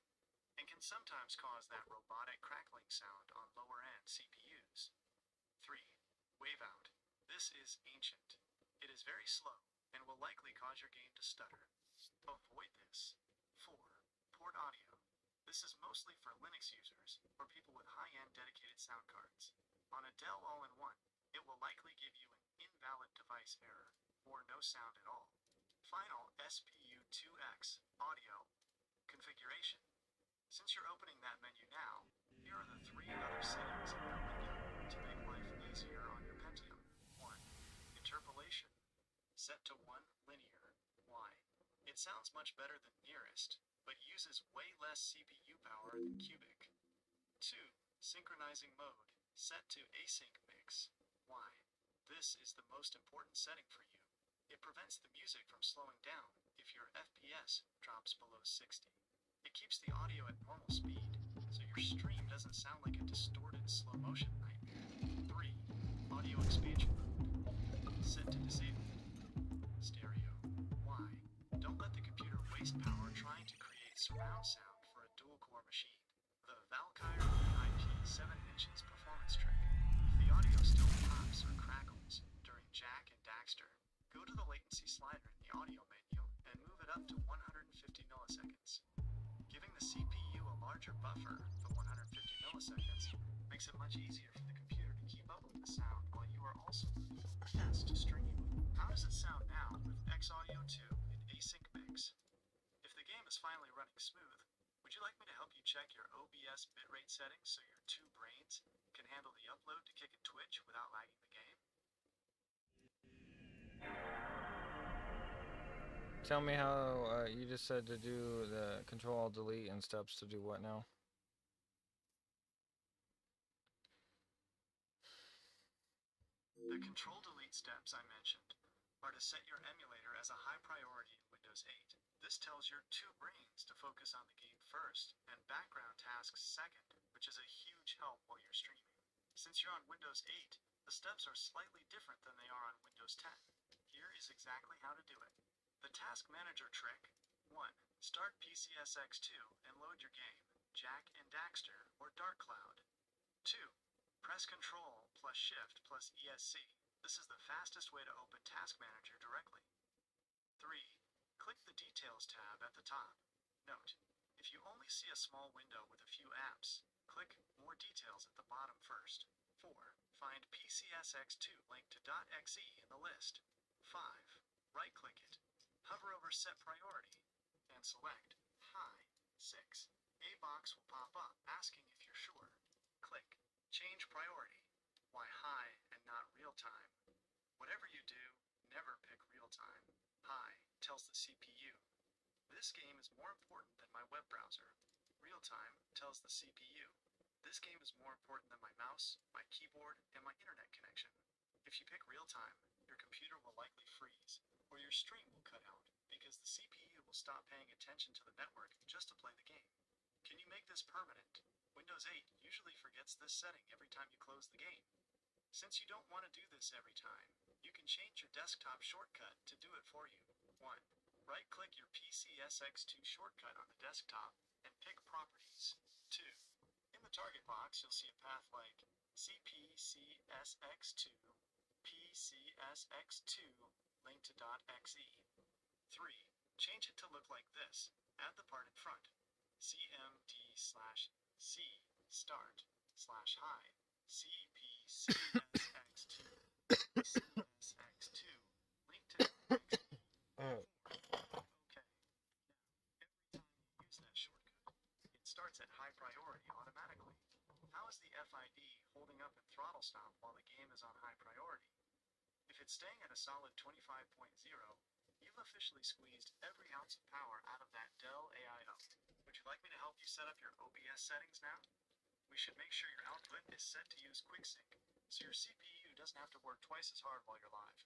and can sometimes cause that robotic crackling sound on lower-end CPUs. 3. Wave out. This is ancient. It is very slow and will likely cause your game to stutter. Avoid this. 4. Port audio. This is mostly for Linux users or people with high-end dedicated sound cards. On a Dell All-in-One, it will likely give you an invalid device error, or no sound at all. Final SPU2X audio configuration. Since you're opening that menu now, here are the 3 other settings in your window to make life easier on your Pentium. 1. Interpolation. Set to 1 linear. Why? It sounds much better than nearest, but uses way less CPU power than cubic. 2. Synchronizing mode. Set to async mix. Why? This is the most important setting for you. It prevents the music from slowing down if your FPS drops below 60. It keeps the audio at normal speed, so your stream doesn't sound like a distorted slow motion nightmare. 3. Audio expansion mode. Set to disabled. Stereo. Why? Don't let the computer waste power trying to create surround sound for a dual-core machine. The Valkyrie VIP 7 inches performance trick. If the audio still pops or crackles during Jack and Daxter, go to the latency slider in the audio menu and move it up to 150 milliseconds. Giving the CPU a larger buffer, the 150 milliseconds, makes it much easier for the computer to keep up with the sound while you are also moving FPS to stream. How does it sound now with Xaudio 2 in async mix? If the game is finally running smooth, would you like me to help you check your OBS bitrate settings so your 2 brains can handle the upload to Kick and Twitch without lagging the game? Tell me how you just said to do the Control-Alt-Delete and steps to do what now? The Control-Delete steps I mentioned are to set your emulator as a high priority in Windows 8. This tells your 2 brains to focus on the game first and background tasks second, which is a huge help while you're streaming. Since you're on Windows 8, the steps are slightly different than they are on Windows 10. Here is exactly how to do it. The Task Manager trick. 1. Start PCSX2 and load your game, Jack and Daxter or Dark Cloud. 2. Press Ctrl plus Shift plus ESC. This is the fastest way to open Task Manager directly. 3. Click the Details tab at the top. Note, if you only see a small window with a few apps, click More Details at the bottom first. 4. Find PCSX2 linked to .exe in the list. 5. Right-click it. Hover over Set Priority and select High. 6. A box will pop up asking if you're sure. Click Change Priority. Why high and not real time? Whatever you do, never pick real time. High tells the CPU, this game is more important than my web browser. Real time tells the CPU, this game is more important than my mouse, my keyboard, and my internet connection. If you pick real time, your computer will likely freeze, or your stream will cut out, because the CPU will stop paying attention to the network just to play the game. Can you make this permanent? Windows 8 usually forgets this setting every time you close the game. Since you don't want to do this every time, you can change your desktop shortcut to do it for you. 1. Right-click your PCSX2 shortcut on the desktop and pick Properties. 2. In the target box, you'll see a path like CPCSX2, PCSX2, linked to .exe. 3. Change it to look like this. Add the part in front. CMD/C start /high CPCSX2 CSX2 link to .exe. Okay. Every time you use that shortcut, it starts at high priority automatically. How is the FID holding up in throttle stop while the game is on high priority? If it's staying at a solid 25.0, you've officially squeezed every ounce of power out of that Dell AIO. Would you like me to help you set up your OBS settings now? We should make sure your output is set to use QuickSync, so your CPU doesn't have to work twice as hard while you're live.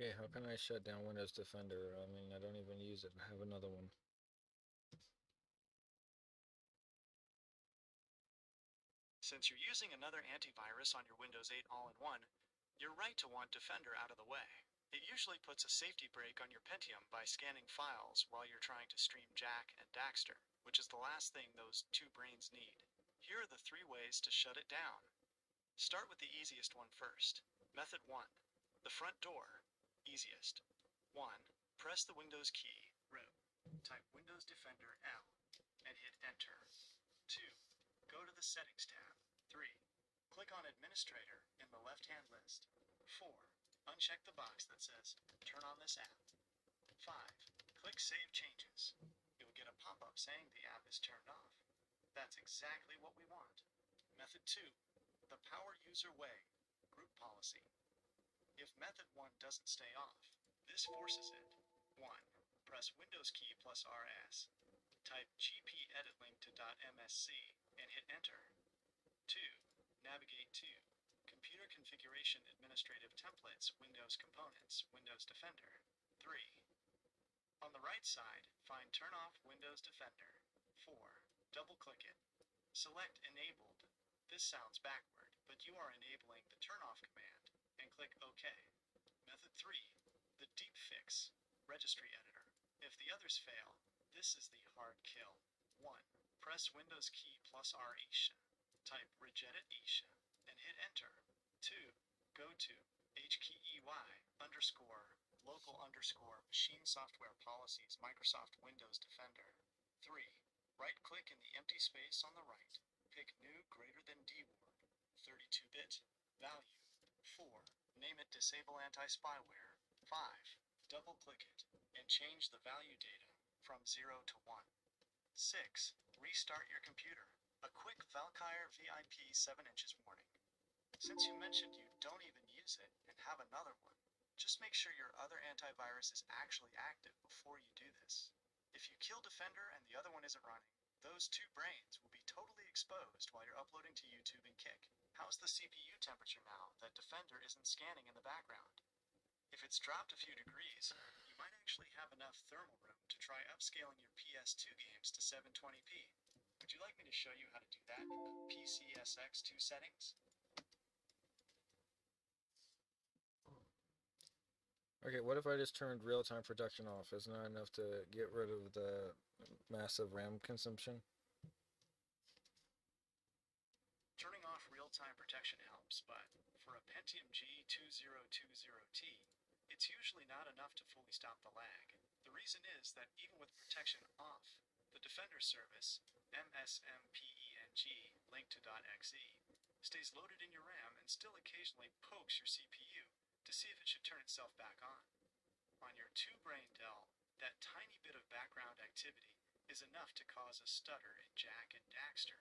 Okay, how can I shut down Windows Defender? I mean, I don't even use it. I have another one. Since you're using another antivirus on your Windows 8 all-in-one, you're right to want Defender out of the way. It usually puts a safety brake on your Pentium by scanning files while you're trying to stream Jack and Daxter, which is the last thing those two brains need. Here are the 3 ways to shut it down. Start with the easiest one first. Method 1. The front door. Easiest. 1. Press the Windows key, root. Type Windows Defender L and hit Enter. 2. Go to the Settings tab. 3. Click on Administrator in the left-hand list. 4. Uncheck the box that says Turn on this app. 5. Click Save Changes. You'll get a pop-up saying the app is turned off. That's exactly what we want. Method 2. The Power User Way. Group Policy. If Method 1 doesn't stay off, this forces it. 1. Press Windows key plus RS. Type gp-editlink to .msc and hit Enter. 2. Navigate to Computer Configuration Administrative Templates, Windows Components, Windows Defender. 3. On the right side, find Turn Off Windows Defender. 4. Double-click it. Select Enabled. This sounds backward, but you are enabling the turn-off command, and click OK. Method 3. The Deep Fix Registry Editor. If the others fail, this is the hard kill. 1. Press Windows key plus R Isha. Type regedit Isha and hit Enter. 2. Go to HKEY_local_machine software policies Microsoft Windows Defender. 3. Right-click in the empty space on the right. Pick New greater than DWORD. 32-bit value. 4. Name it Disable Anti-Spyware. 5. Double-click it and change the value data from 0 to 1. 6. Restart your computer. A quick Valkyrie VIP 7 inches warning. Since you mentioned you don't even use it and have another one, just make sure your other antivirus is actually active before you do this. If you kill Defender and the other one isn't running, those 2 brains will be totally exposed while you're uploading to YouTube and Kick. How's the CPU temperature now that Defender isn't scanning in the background? If it's dropped a few degrees, you might actually have enough thermal room to try upscaling your PS2 games to 720p. Would you like me to show you how to do that in the PCSX2 settings? Okay, what if I just turned real-time protection off? Isn't that enough to get rid of the massive RAM consumption? Turning off real-time protection helps, but for a Pentium G2020T, it's usually not enough to fully stop the lag. The reason is that even with protection off, the Defender service, MSMPENG link2.exe, stays loaded in your RAM and still occasionally pokes your CPU to see if it should turn itself back on. On your 2-brain Dell, that tiny bit of background activity is enough to cause a stutter in Jack and Daxter.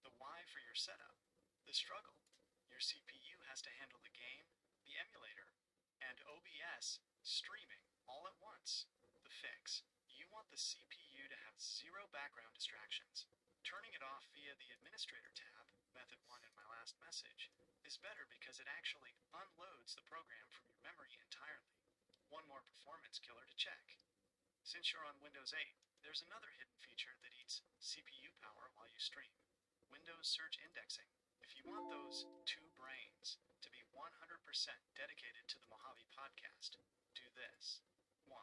The why for your setup, the struggle. Your CPU has to handle the game, the emulator, and OBS streaming all at once. The fix. You want the CPU to have 0 background distractions. Turning it off via the Administrator tab, Method 1 in my last message, is better because it actually unloads the program from your memory entirely. One more performance killer to check. Since you're on Windows 8, there's another hidden feature that eats CPU power while you stream. Windows Search Indexing. If you want those 2 brains to be 100% dedicated to the Mojave podcast, do this. 1.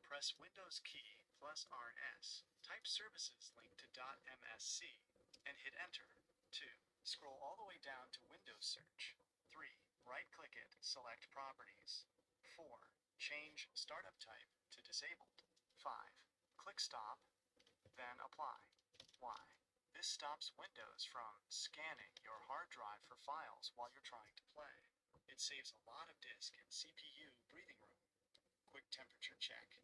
Press Windows key plus RS. Type services link to .msc and hit Enter. 2. Scroll all the way down to Windows Search. 3. Right-click it, select Properties. 4. Change Startup Type to Disabled. 5. Click Stop, then Apply. Why? This stops Windows from scanning your hard drive for files while you're trying to play. It saves a lot of disk and CPU breathing room. Quick temperature check.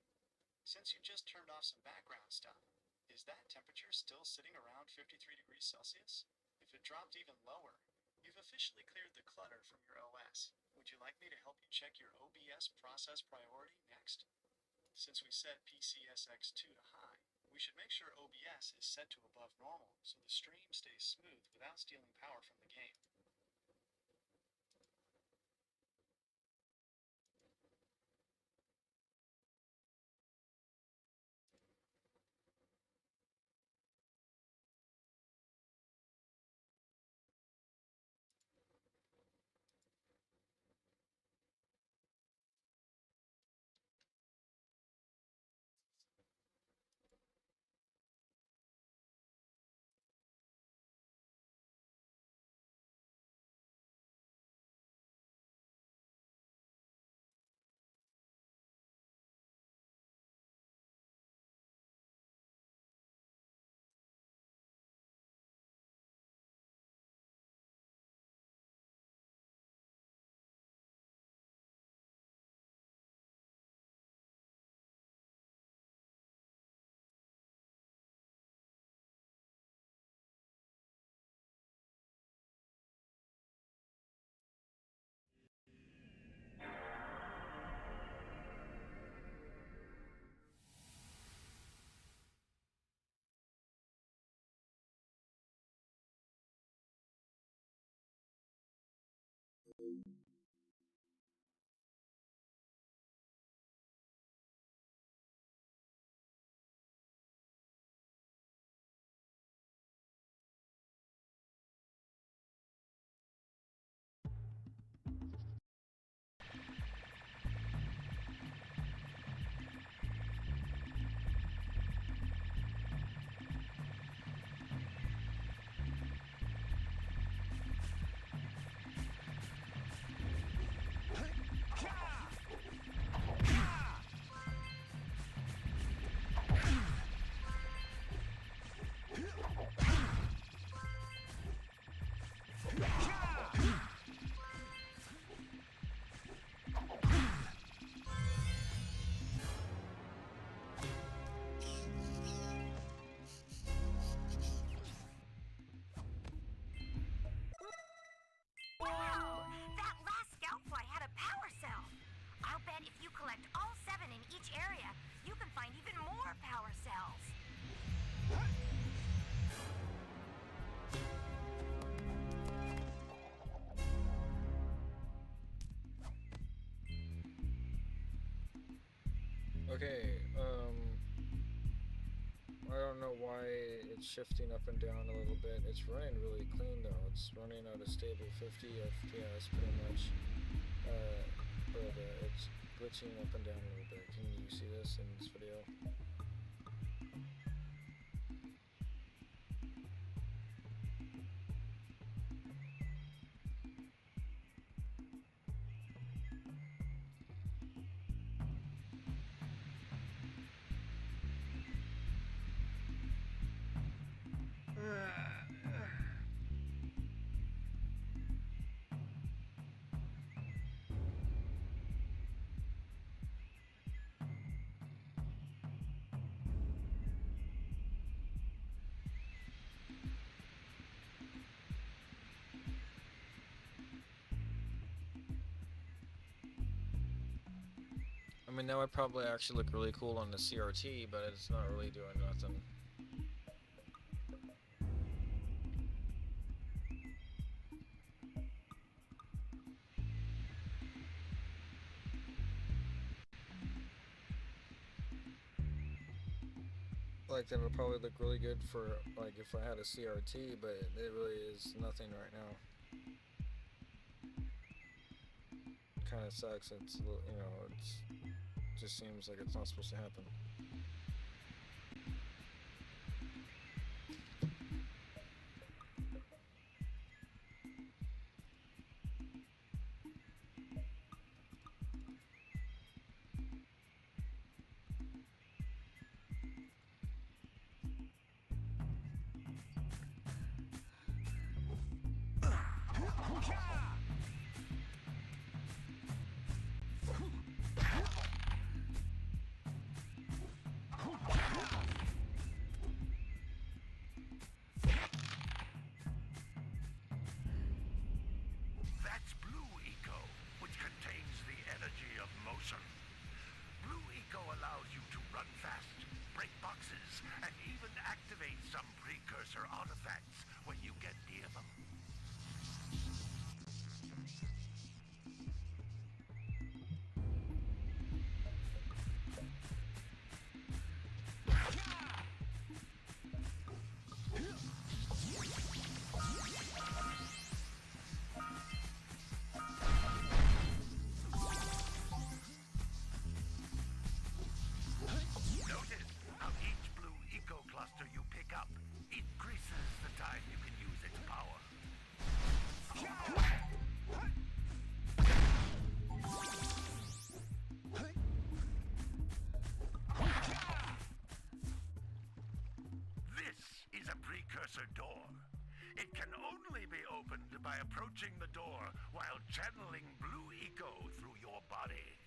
Since you just turned off some background stuff, is that temperature still sitting around 53 degrees Celsius? If it dropped even lower, you've officially cleared the clutter from your OS. Would you like me to help you check your OBS process priority next? Since we set PCSX2 to high, we should make sure OBS is set to above normal so the stream stays smooth without stealing power from the game. Whoa! That last scout fly had a power cell. I'll bet if you collect all 7 in each area, you can find even more power cells. Okay, I don't know why it's shifting up and down a little bit. It's running really clean though. It's running at a stable 50 FPS pretty much. But it's glitching up and down a little bit. Can you see this in this video? I mean, that would probably actually look really cool on the CRT, but it's not really doing nothing. Like, that'll probably look really good for, like, if I had a CRT, but it really is nothing right now. Kind of sucks. It's, you know, it's just seems like it's not supposed to happen. That's Blue Eco, which contains the energy of motion. Blue Eco allows you to run fast, break boxes, and even activate some precursor artifacts when you get near them. Notice how each Blue Eco cluster you pick up increases the time you can use its power. This is a precursor door. It can only be opened by approaching the door while channeling Blue Eco through your body.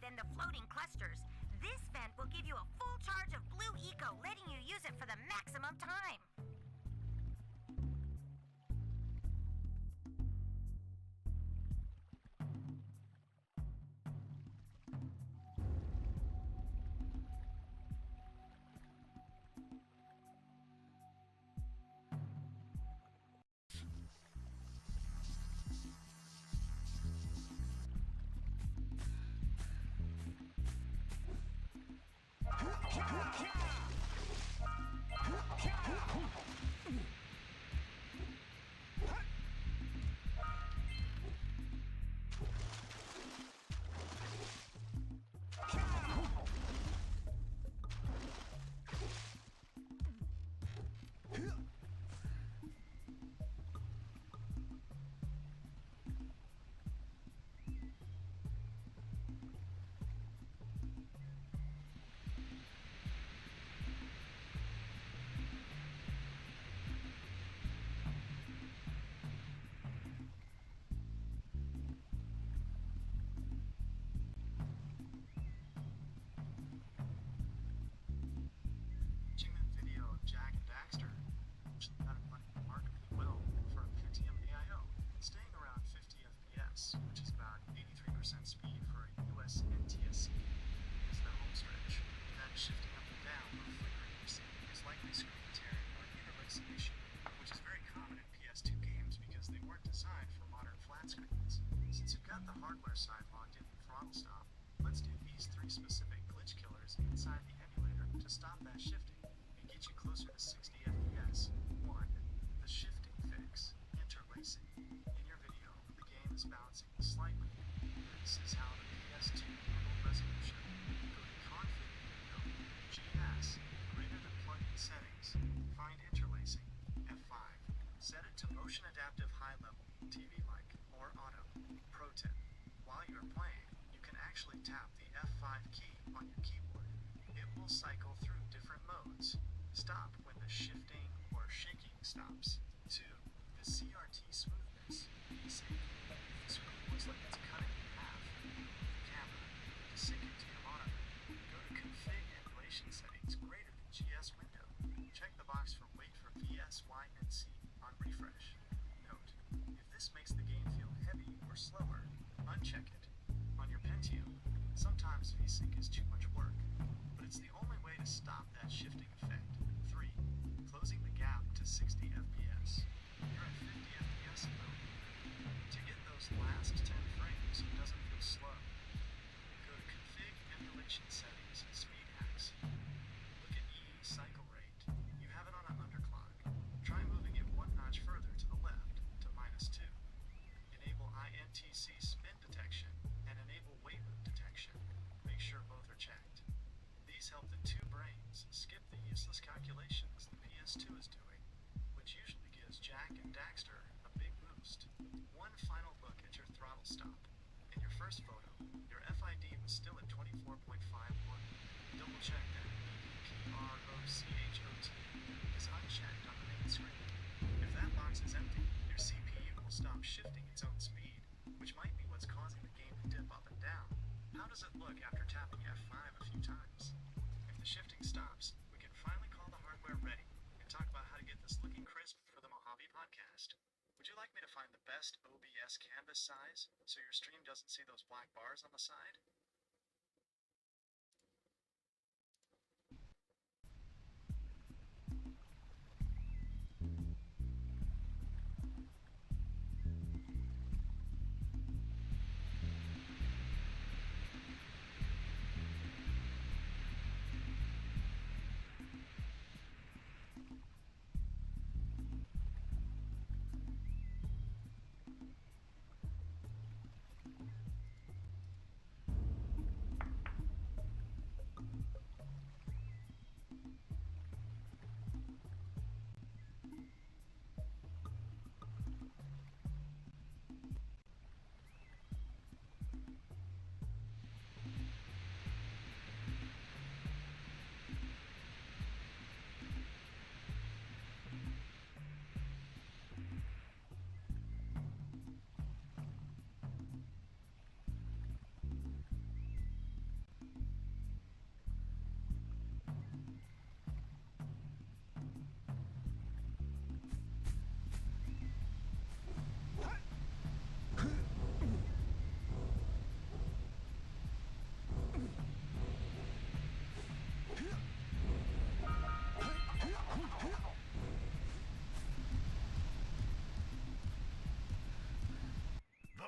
than the floating clusters. This vent will give you a full charge of blue eco, letting you use it for the maximum time. Watching that video of Jack and Daxter, which got it running remarkably well for a Pentium VIO, staying around 50 FPS, which is about 83% speed for a US NTSC, is the home stretch. Then shifting up and down or flickering your scene is likely screen tearing or interlacing issue, which is very common in PS2 games because they weren't designed for modern flat screens. Since you've got the hardware side logged in with throttle stop, let's do these 3 specific glitch killers inside the emulator to stop that shifting and get you closer to 60 FPS. 1. The shifting fix, interlacing. In your video, the game is bouncing slightly. This is how the PS2 handled resolution. Go to config window, GS, greater than plugin settings, find interlacing, F5. Set it to motion adaptive high level, TV-like, or auto. Pro tip, while you're playing, you can actually tap the F5 key on your keyboard. It will cycle through different modes. Stop when the shifting or shaking stops. 2. The CRT smoothness. Sync. If the screen looks like it's cutting in half, move the camera to sync it to your monitor. Go to config emulation settings greater than GS window. Check the box for wait for VSYNC on refresh. Note, if this makes the game feel heavy or slower, uncheck it. On your Pentium, sometimes VSync is too much work, but it's the only way to stop that shifting effect. 3. Closing the gap to 60 FPS. You're at 50 FPS at the moment. To get those last 10 frames, it doesn't feel slow. Go to config emulation settings, speed hacks. Look at E cycle rate. You have it on an underclock. Try moving it 1 notch further to the left to -2. Enable INTC spin detection and enable weight loop detection. Make sure both are checked. These help the 2 brains skip the useless calculations the PS2 is doing, which usually gives Jack and Daxter a big boost. One final look at your throttle stop. In your first photo, your FID was still at 24.51. Double check that EDPROCHOT is unchecked on the main screen. If that box is empty, your CPU will stop shifting its own speed, which might be what's causing the game to dip up and down. How does it look after tapping F5 a few times? If the shifting stops, we can finally call the hardware ready and talk about how to get this looking crisp for the Mojave podcast. Would you like me to find the best OBS canvas size so your stream doesn't see those black bars on the side?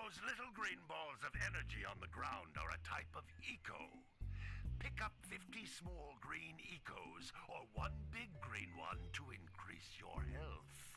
Those little green balls of energy on the ground are a type of eco. Pick up 50 small green ecos or one big green one to increase your health.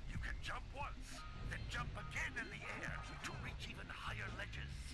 You can jump once, then jump again in the air to reach even higher ledges.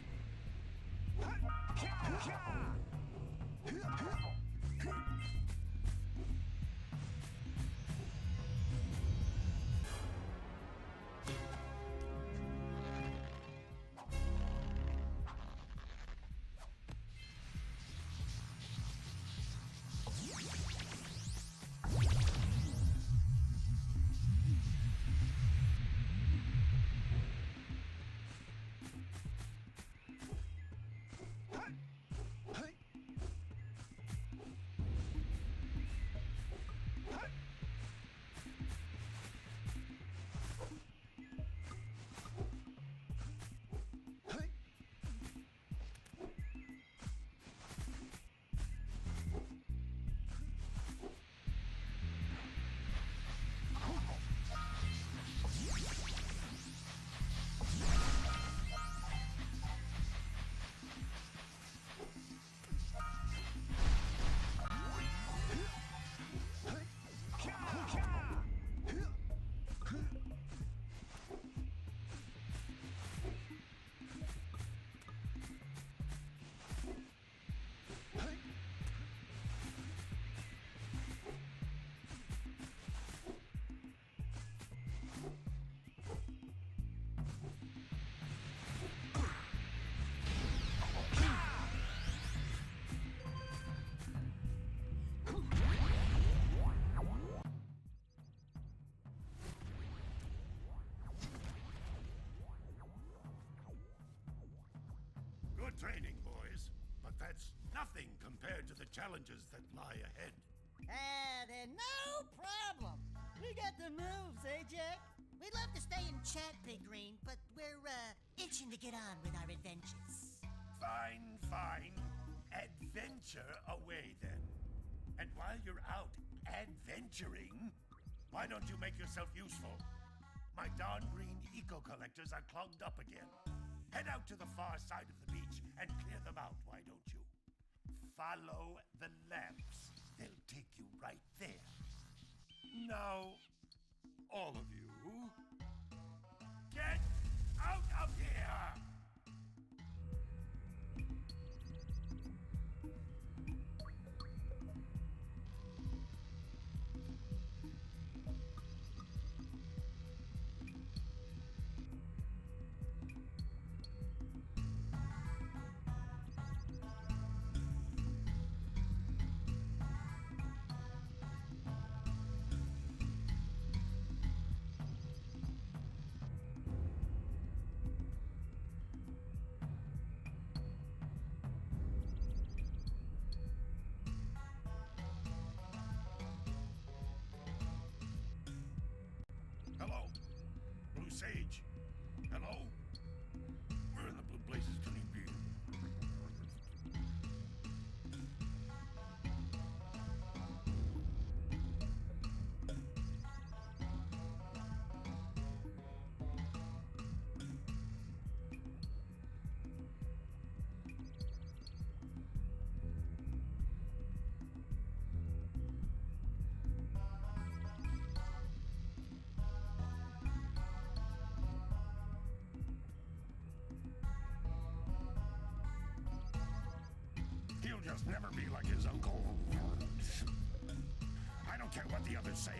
Good training, boys, but that's nothing compared to the challenges that lie ahead. Then no problem. We got the moves, eh, Jack? We'd love to stay and chat, Big Green, but we're, itching to get on with our adventures. Fine, fine. Adventure away, then. And while you're out adventuring, why don't you make yourself useful? My darn green eco-collectors are clogged up again. Head out to the far side of the beach and clear them out, why don't you? Follow the lamps. They'll take you right there. Now, all of you, get out of here! just never be like his uncle. I don't care what the others say.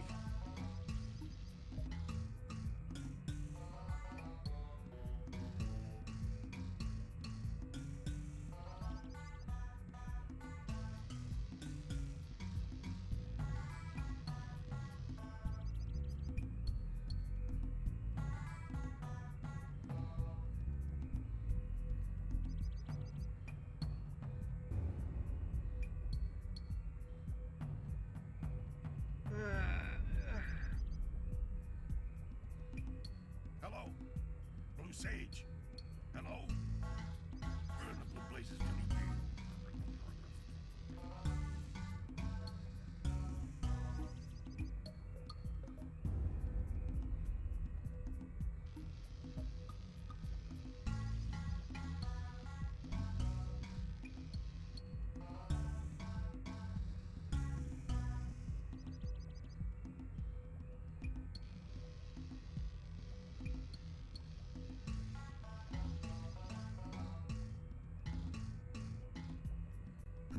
Hello, Blue Sage. Hello. Where in the blue blazes can you be?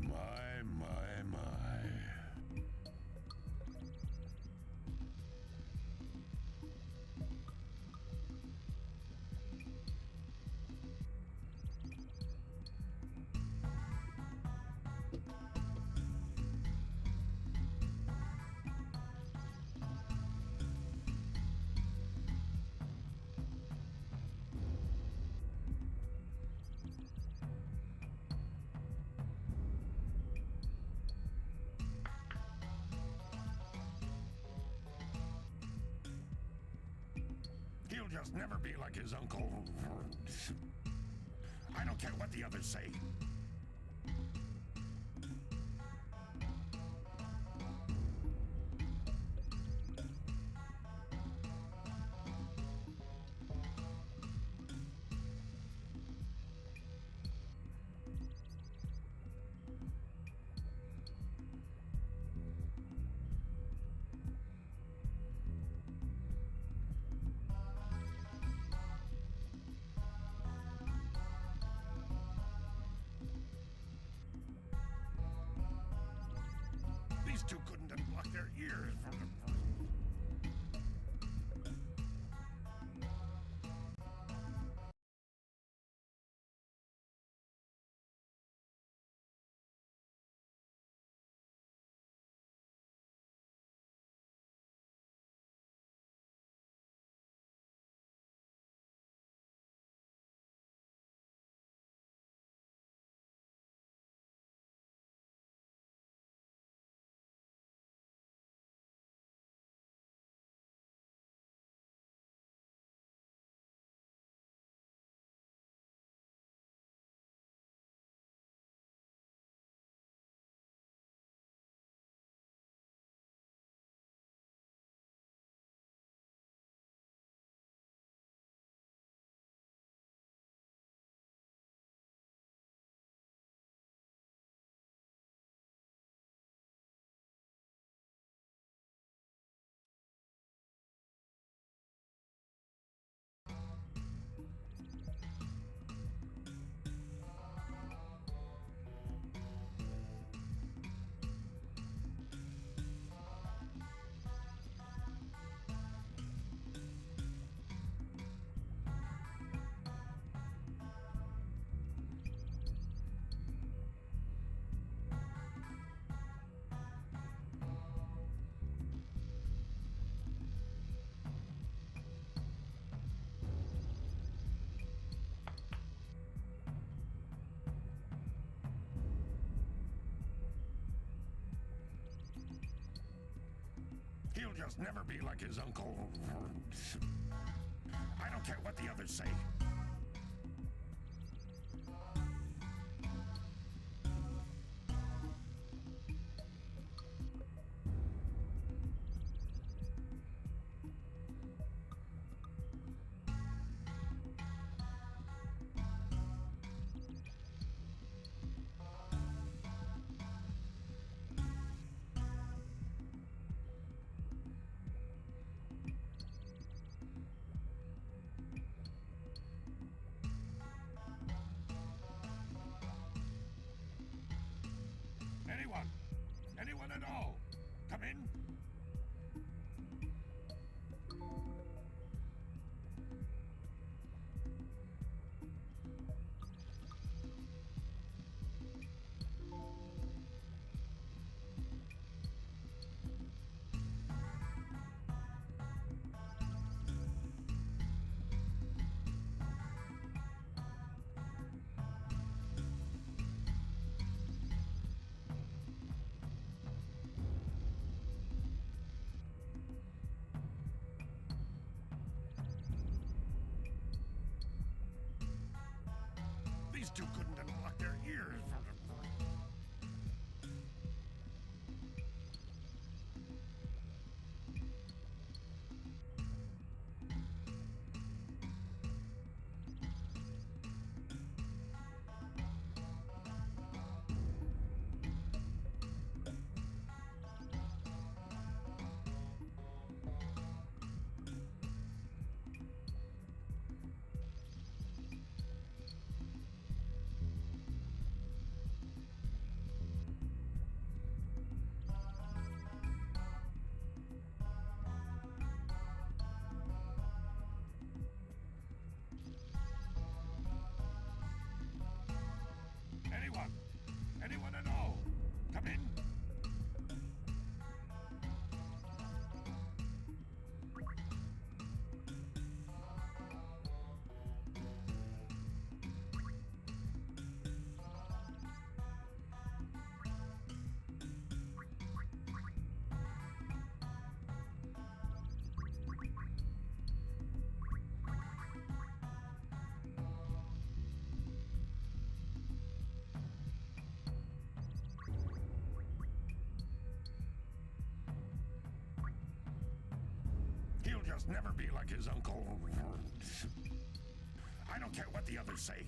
My. He'll just never be like his uncle. I don't care what the others say. These two couldn't unblock their ears from the... He'll just never be like his uncle. I don't care what the others say. just never be like his uncle. I don't care what the others say.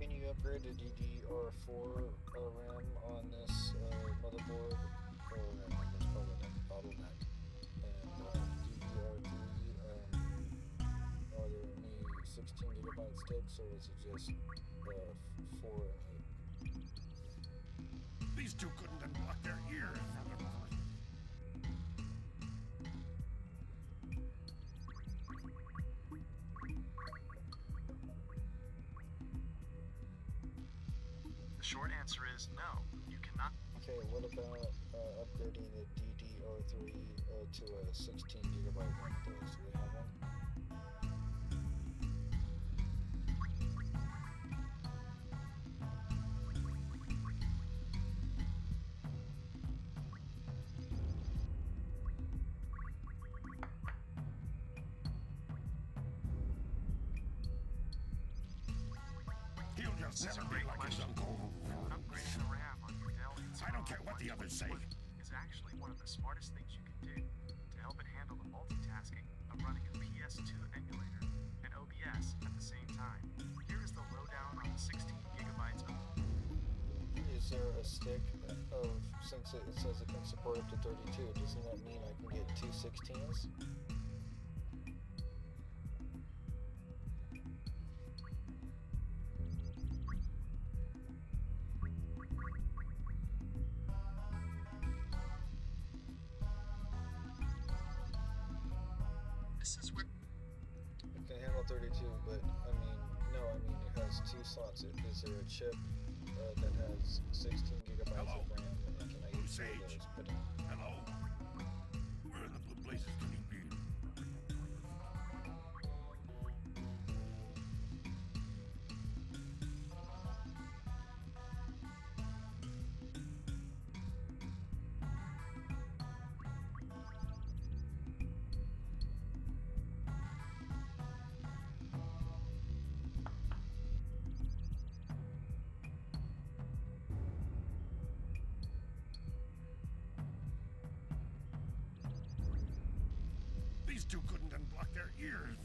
Can you upgrade to DDR4 RAM on this motherboard? Or that's probably not a bottleneck. And DDR3, are there any 16 gigabyte sticks, or is it just 4 and 8? These two couldn't unblock their ears. The short answer is no. You cannot. Okay, what about upgrading the DDR3 to a 16 gigabyte Windows? Do they have one? He'll just never be like his uncle. Upgrading the RAM on your Dell I don't care what the others say. is actually one of the smartest things you can do to help it handle the multitasking of running a PS2 emulator and OBS at the same time. Here is the lowdown on the 16 gigabytes of. Is there a stick of, since it says it can support up to 32, doesn't that mean I can get two 16s? This is where. It can handle 32, but I mean, no, I mean it has two slots. Is there a chip that has 16 gigabytes of RAM, and can I use those? But Hello? Where in the blue blazes can he be? These two couldn't unblock their ears.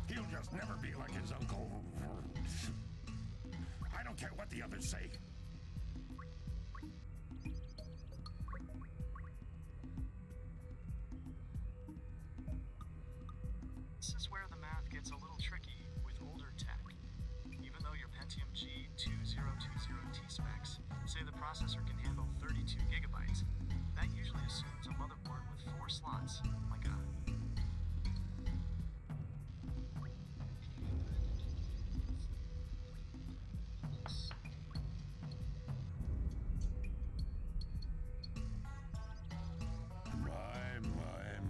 He'll just never be like his uncle. I don't care what the others say. This is where the math gets a little tricky with older tech. Even though your Pentium G2020 T-specs say the processor can handle 32 gigabytes, that usually assumes a motherboard with 4 slots, like a.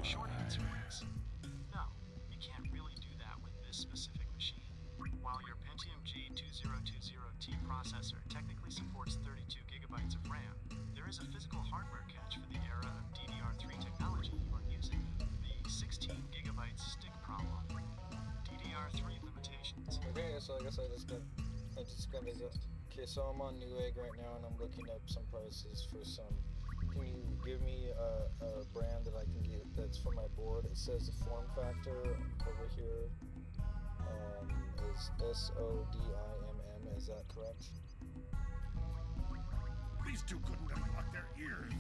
Short answer is no, you can't really do that with this specific machine. While your Pentium G2020T processor technically supports 32 gigabytes of RAM, there is a physical hardware catch for the era of DDR3 technology you are using, the 16 gigabyte stick problem. DDR3 limitations. okay, so I guess I just got this. Okay, so I'm on Newegg right now, and I'm looking up some prices for some. Can you give me a brand that I can get that's for my board? It says the form factor over here is SODIMM. Is that correct? These two couldn't unblock their ears.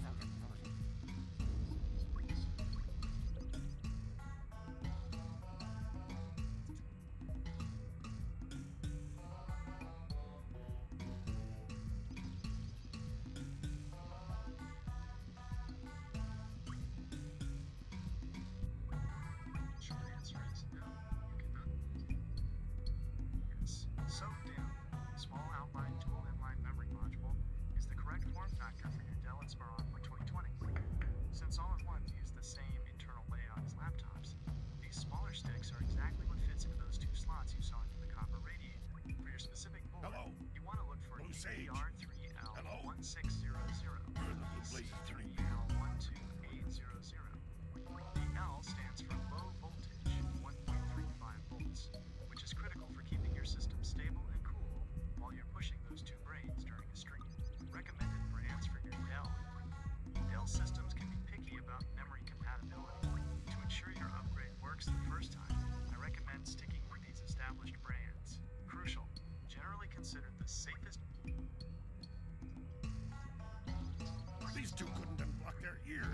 safest. These two couldn't unblock their ears.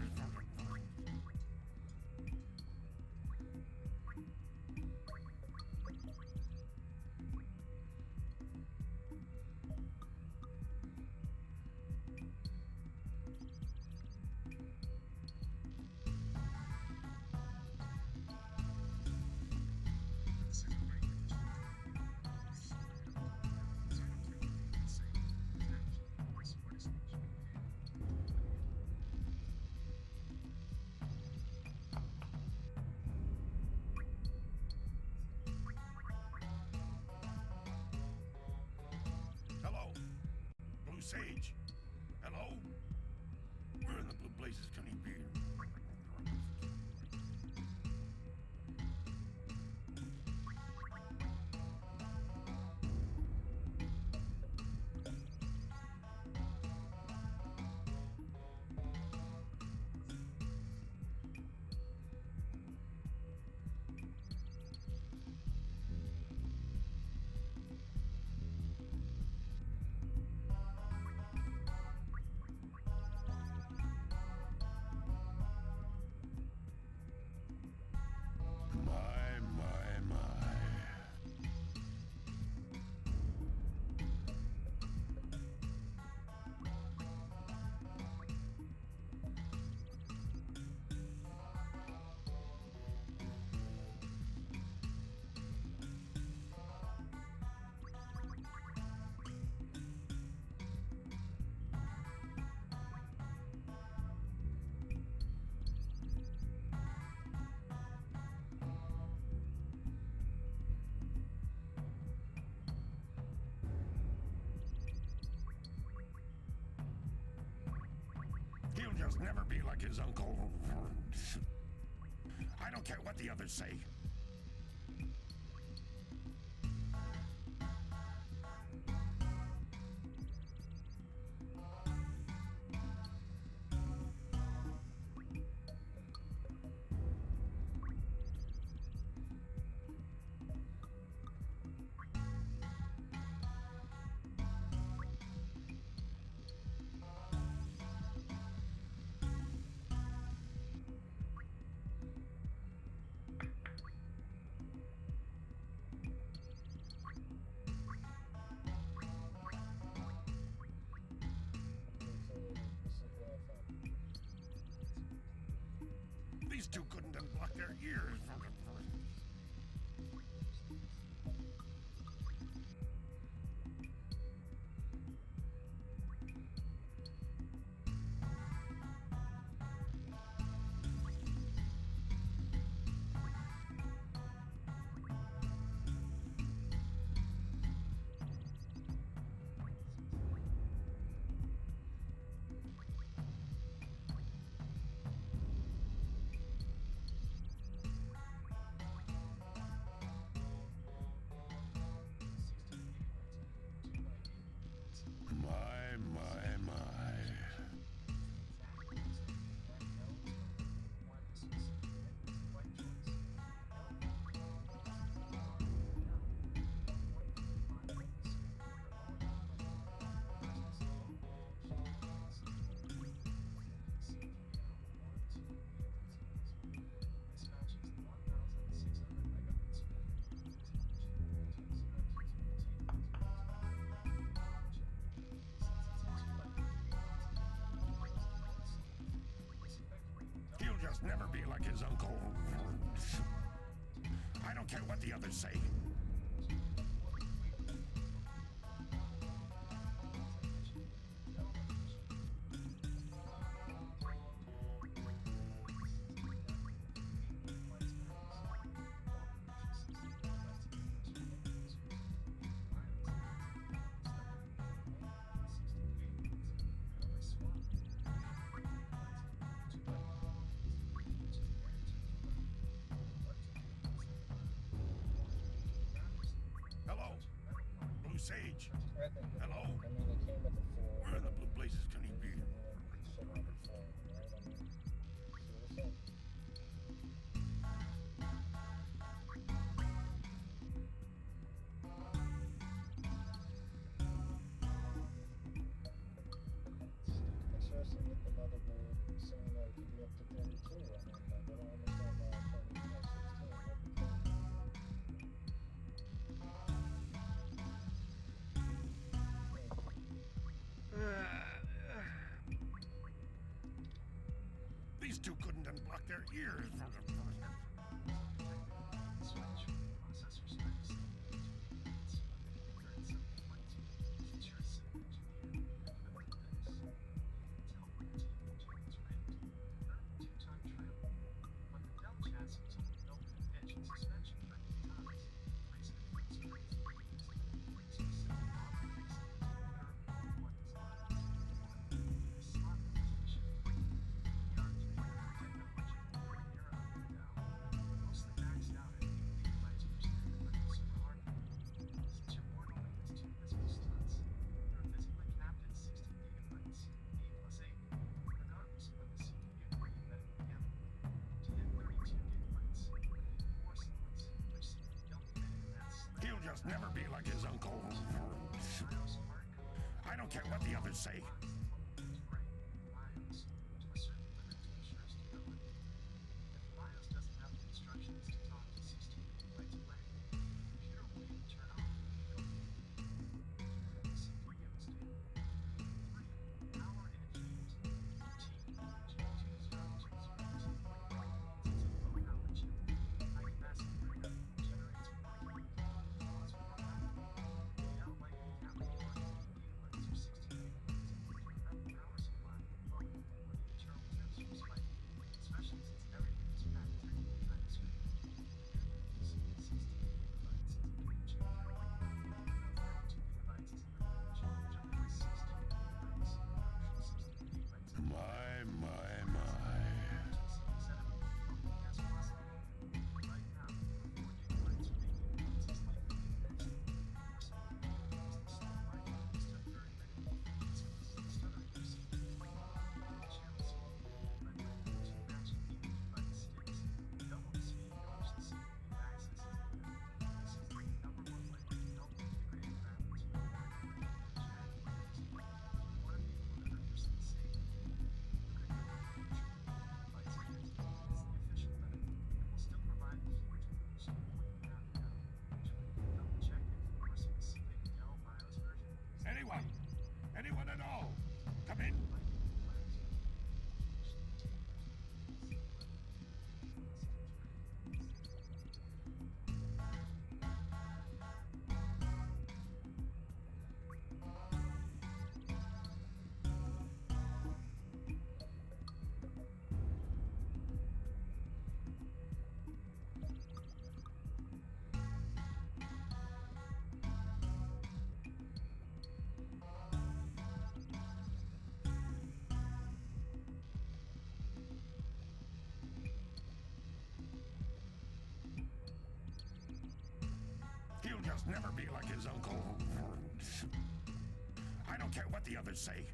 Hello? Blue Sage? Hello? Where in the blue blazes can he be? My. He'll just never be like his uncle. I don't care what the others say. These two couldn't unblock their ears. My. He'll just never be like his uncle. I don't care what the others say. Hello? Blue Sage? Hello? Where in the blue blazes can he be? two couldn't unblock their ears. He'll just never be like his uncle. I don't care what the others say. Anyone at all? Come in. He'll just never be like his uncle. I don't care what the others say.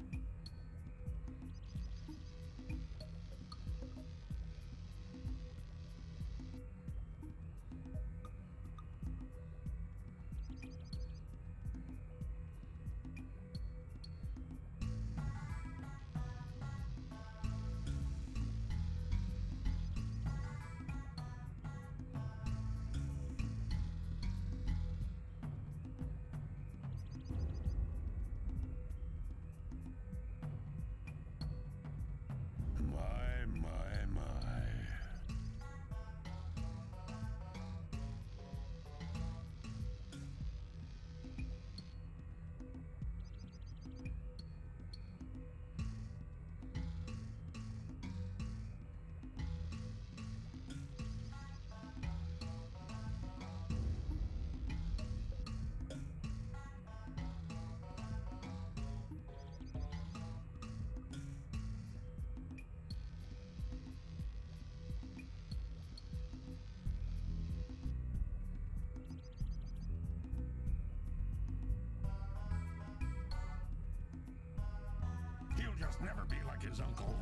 He'll just never be like his uncle.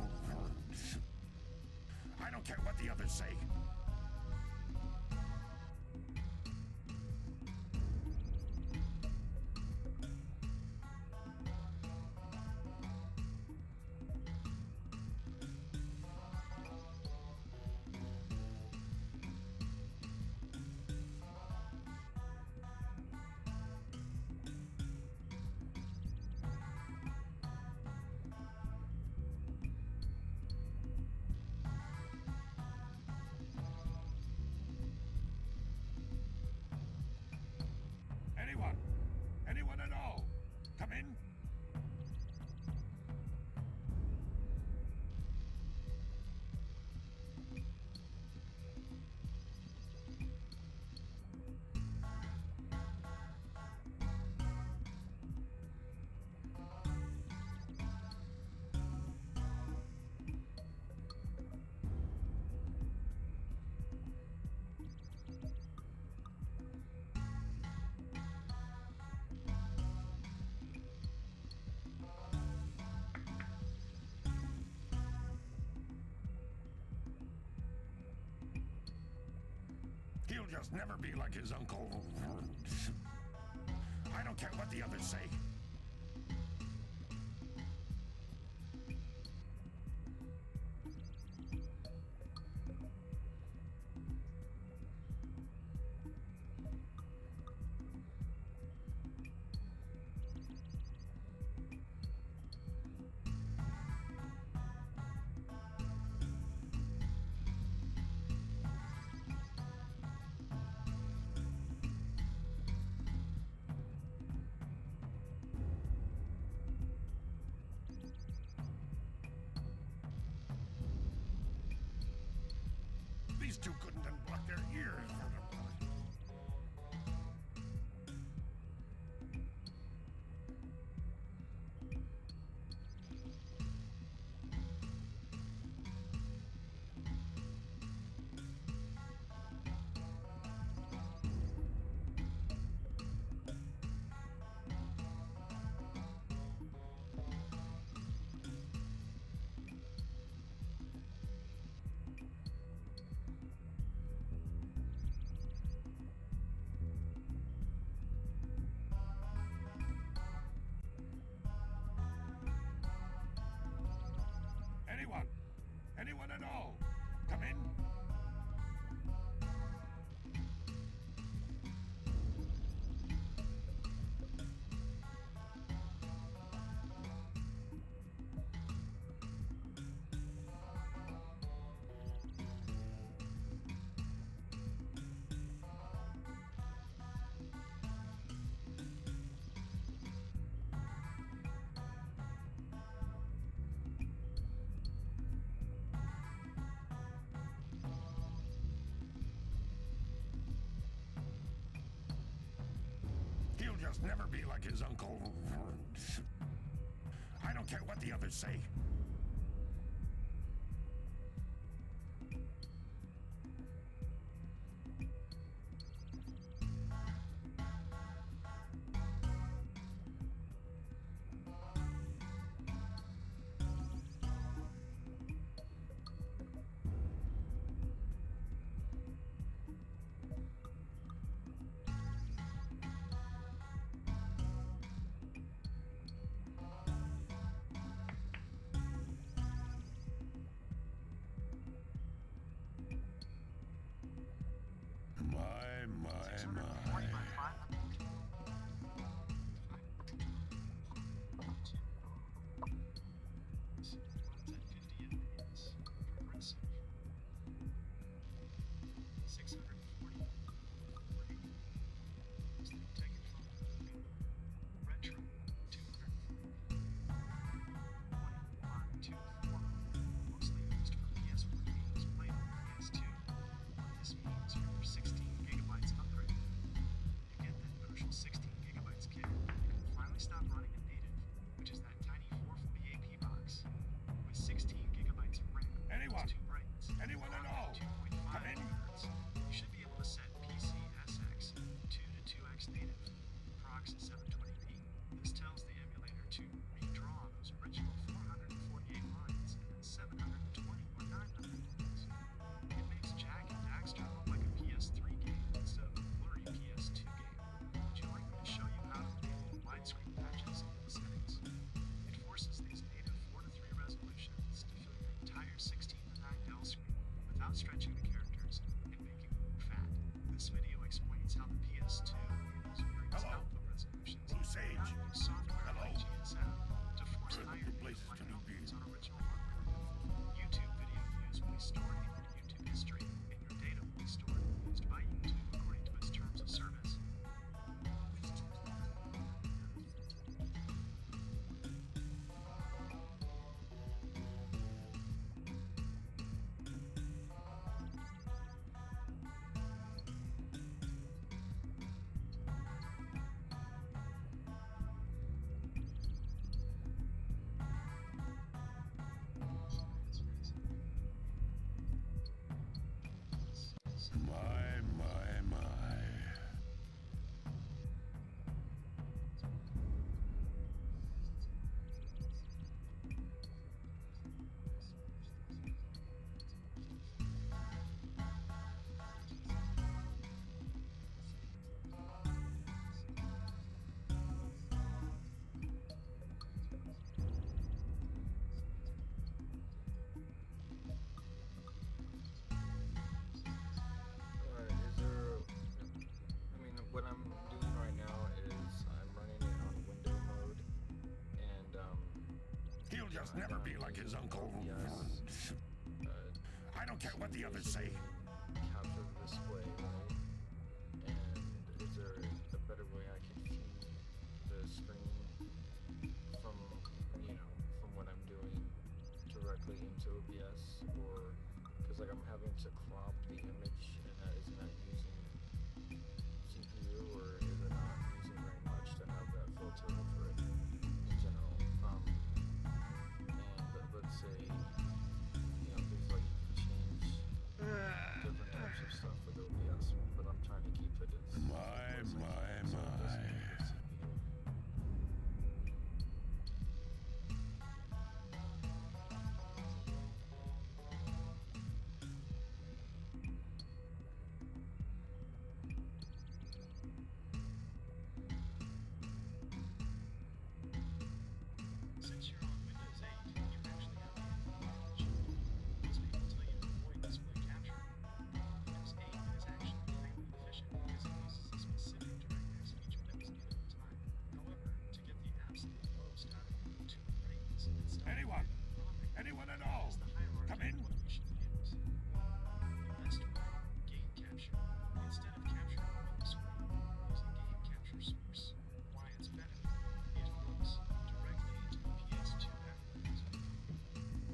I don't care what the others say. He'll just never be like his uncle. I don't care what the others say. These two couldn't unblock their ears. Anyone? Anyone at all? Come in. He'll just never be like his uncle. I don't care what the others say. My. Anyone at all? Come in. You should be able to set PCSX 2 to 2x native, prox 720p. This tells the emulator to redraw those original 448 lines and then 720 or 900 lines. It makes Jack and Daxter look like a PS3 game instead of a blurry PS2 game. Would you like me to show you how to enable widescreen patches in the settings? It forces these native 4 to 3 resolutions to fill your entire 16 to 9 Dell screen without stretching the characters and making them look fat. This video explains how the PS2 enables various output resolutions and how to use software like GSM to force higher like outputs on original hardware. YouTube video views will be stored in your YouTube history, and your data will be stored and used by YouTube according to its terms of service. My. never be like his uncle. I don't care what the others say. Capture the display, right? And is there a better way I can feed the screen from, from what I'm doing directly into OBS, or because like I'm having to crop the image, and that isn't that using CPU, or is it not using very much to have that filter over it in general? And let's say, things like change different types of stuff with OBS, but I'm trying to keep it as My. Since you're on Windows 8, you actually have the advantage. Most people tell you to avoid display capture. Windows 8 is actually highly efficient because it uses a specific DirectX feature that was given in time. However, to get the absolute most out of your two brains, Anyone at all? is the hierarchy Come in. of what you should use. Investor, game capture. Instead of capturing a window screen, use a game capture source. Why it's better? It hooks directly into the PS2 background.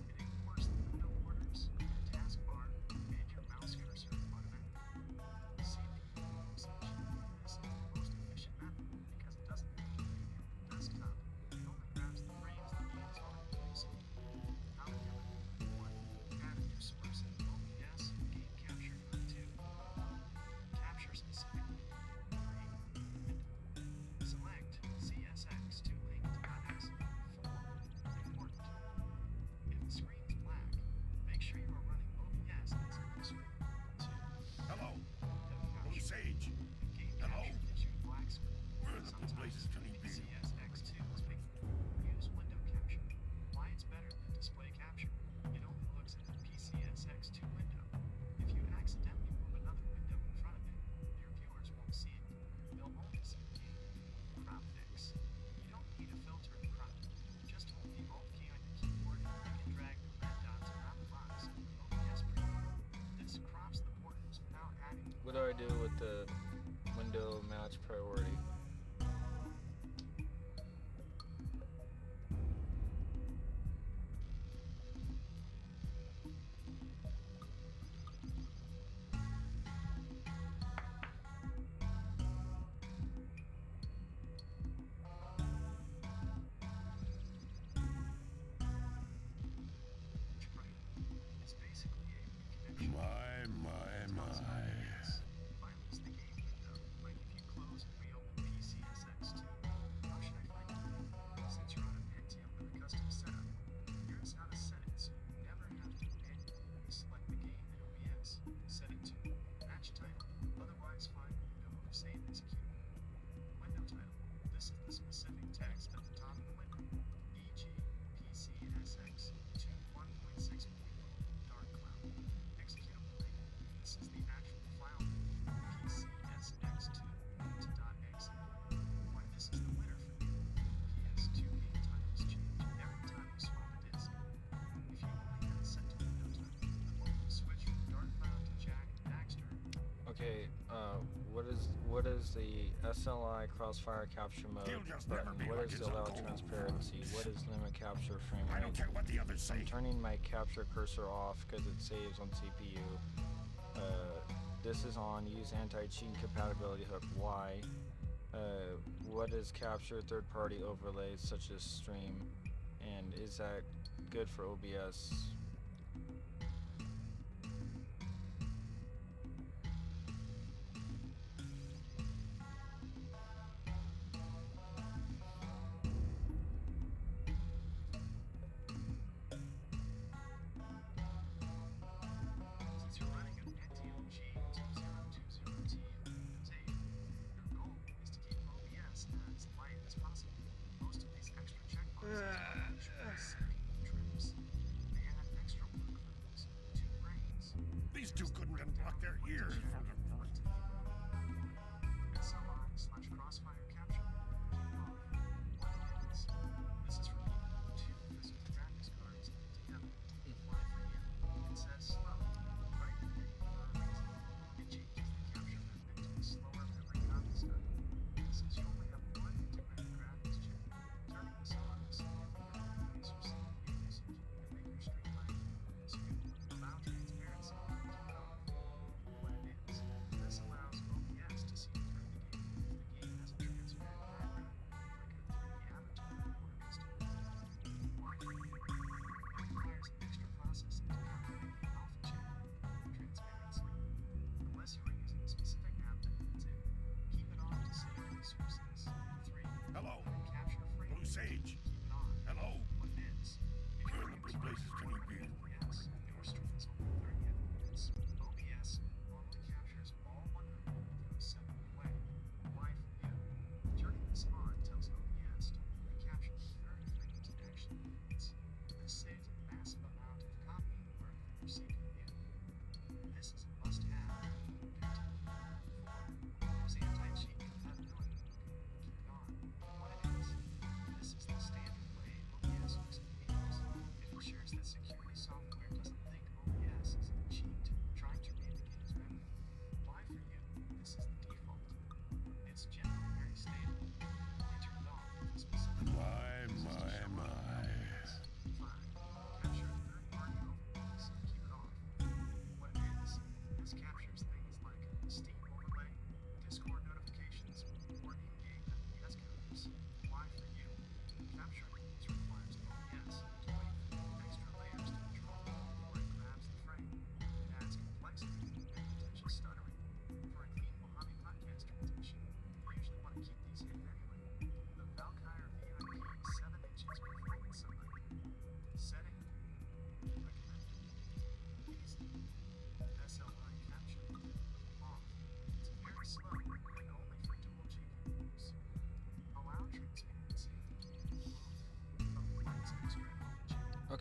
It ignores the window borders, your taskbar, and your mouse cursor automatically. Save the usage. This is the most efficient method because it doesn't compete with your desktop. It only grabs the frames the game is already using. How to do it? 1. Add a new source in OBS Game Capture Node 2. Capture specifically. 3. Select CSX to link to .exe. 4. Important. If the screen is black, make sure you are running OBS as a screen. 2. Hello. Window capture. Sage. Game Hello. capture gives you a black screen. Where the Sometimes place can he be? CSX2 is picking. Use window capture. Why it's better than display capture. It only looks at the PCSX2 window. If you accidentally move another window in front of it, your viewers won't see it. They'll only see the game. Crop fix. You don't need a filter to crop. Just hold the Alt key on your keyboard and click and drag the red dots around the box in OBS Preview. This crops the borders without adding. What do I do with the window match priority? It's basically a reconnection. Violence the game window, like if you close and reopen PCSX2. How should I find it? Since you're on a Pentium with a custom setup, here's how to set it so you never have to manually select the game in OBS. Set it to match title, otherwise find window of same executable. Window title. This is the specific text at the top of the window. E.g. PCSX2 1.6 Dark Cloud. Executable name. This is the actual file name. PCSX2 to .exe. Why this is the winner for me. PS2 game titles change every time you swap a disk. If you only had it set to window title, the moment you switch from Dark Cloud to Jack and Daxter, Okay, what is the SLI crossfire capture mode button? What is the allow transparency? What is limit capture frame rate? I don't care what the others say. I'm turning my capture cursor off because it saves on CPU. This is on. Use anti-cheat compatibility hook. Why? What is capture third-party overlays such as stream? And is that good for OBS? since you're running an Pentium G2020T on Windows 8, your goal is to keep OBS as light as possible. Most of these extra checkboxes are usually CPU trims. They add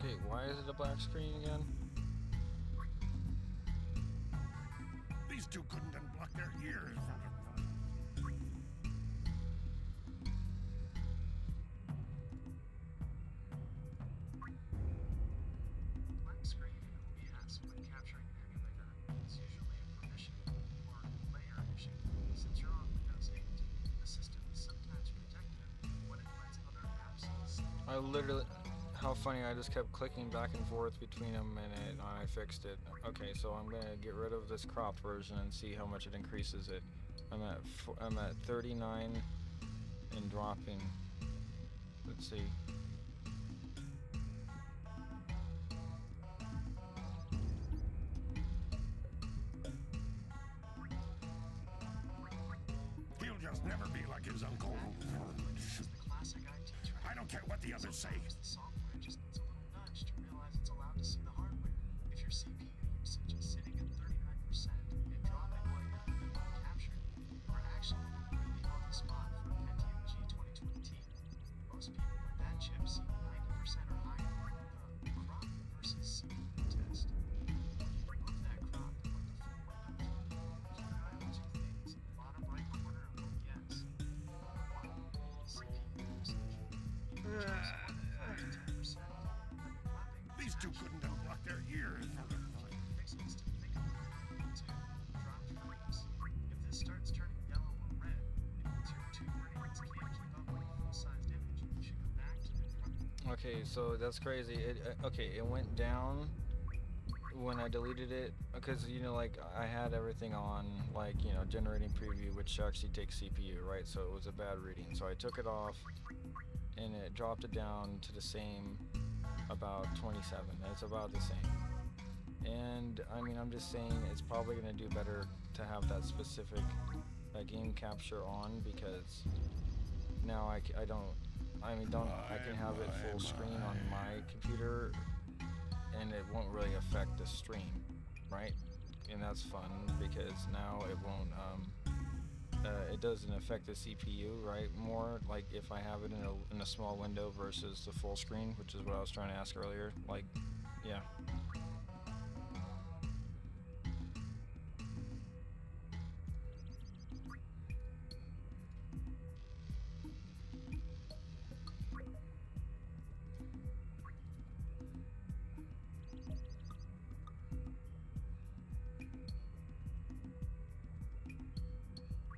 Okay, why is it a black screen again? These two couldn't unblock their ears. Black screen in OBS when capturing an emulator is usually a permission or layer issue. Since you're on Windows 8, the system is sometimes protective when it lets other apps see. I literally, how funny, I just kept clicking back and forth between them and I fixed it. Okay, so I'm gonna get rid of this cropped version and see how much it increases it. I'm at 39 and dropping. Let's see. He'll just never be like his uncle. I don't care what the others say. The software just needs a little nudge to realize it's allowed to see the hardware. If your CPU usage is sitting at 39% and dropping while you're captured, you're actually in a really healthy spot for a Pentium G2020 Ti. Most people with that chip see 90% or higher. The crop versus CPU test. Remove that crop and let the full window view. Keep an eye on two things in the bottom right corner of OBS. One, CPU usage. These two couldn't unblock their ears. Pixels to think about. Two, drop frames. If this starts turning yellow or red, it means your two brains can't keep up with a full-sized image. You should go back to the Okay, so that's crazy. It went down when I deleted it because, you know, like I had everything on, like, you know, generating preview, which actually takes CPU, right? So it was a bad reading. So I took it off and it dropped it down to the same, about 27. It's about the same. And I mean, I'm just saying it's probably gonna do better to have that specific game capture on, because now I can have it full screen on my computer and it won't really affect the stream, right? And that's fun because now it won't it doesn't affect the CPU, right? More like if I have it in a small window versus the full screen, which is what I was trying to ask earlier. Like, yeah.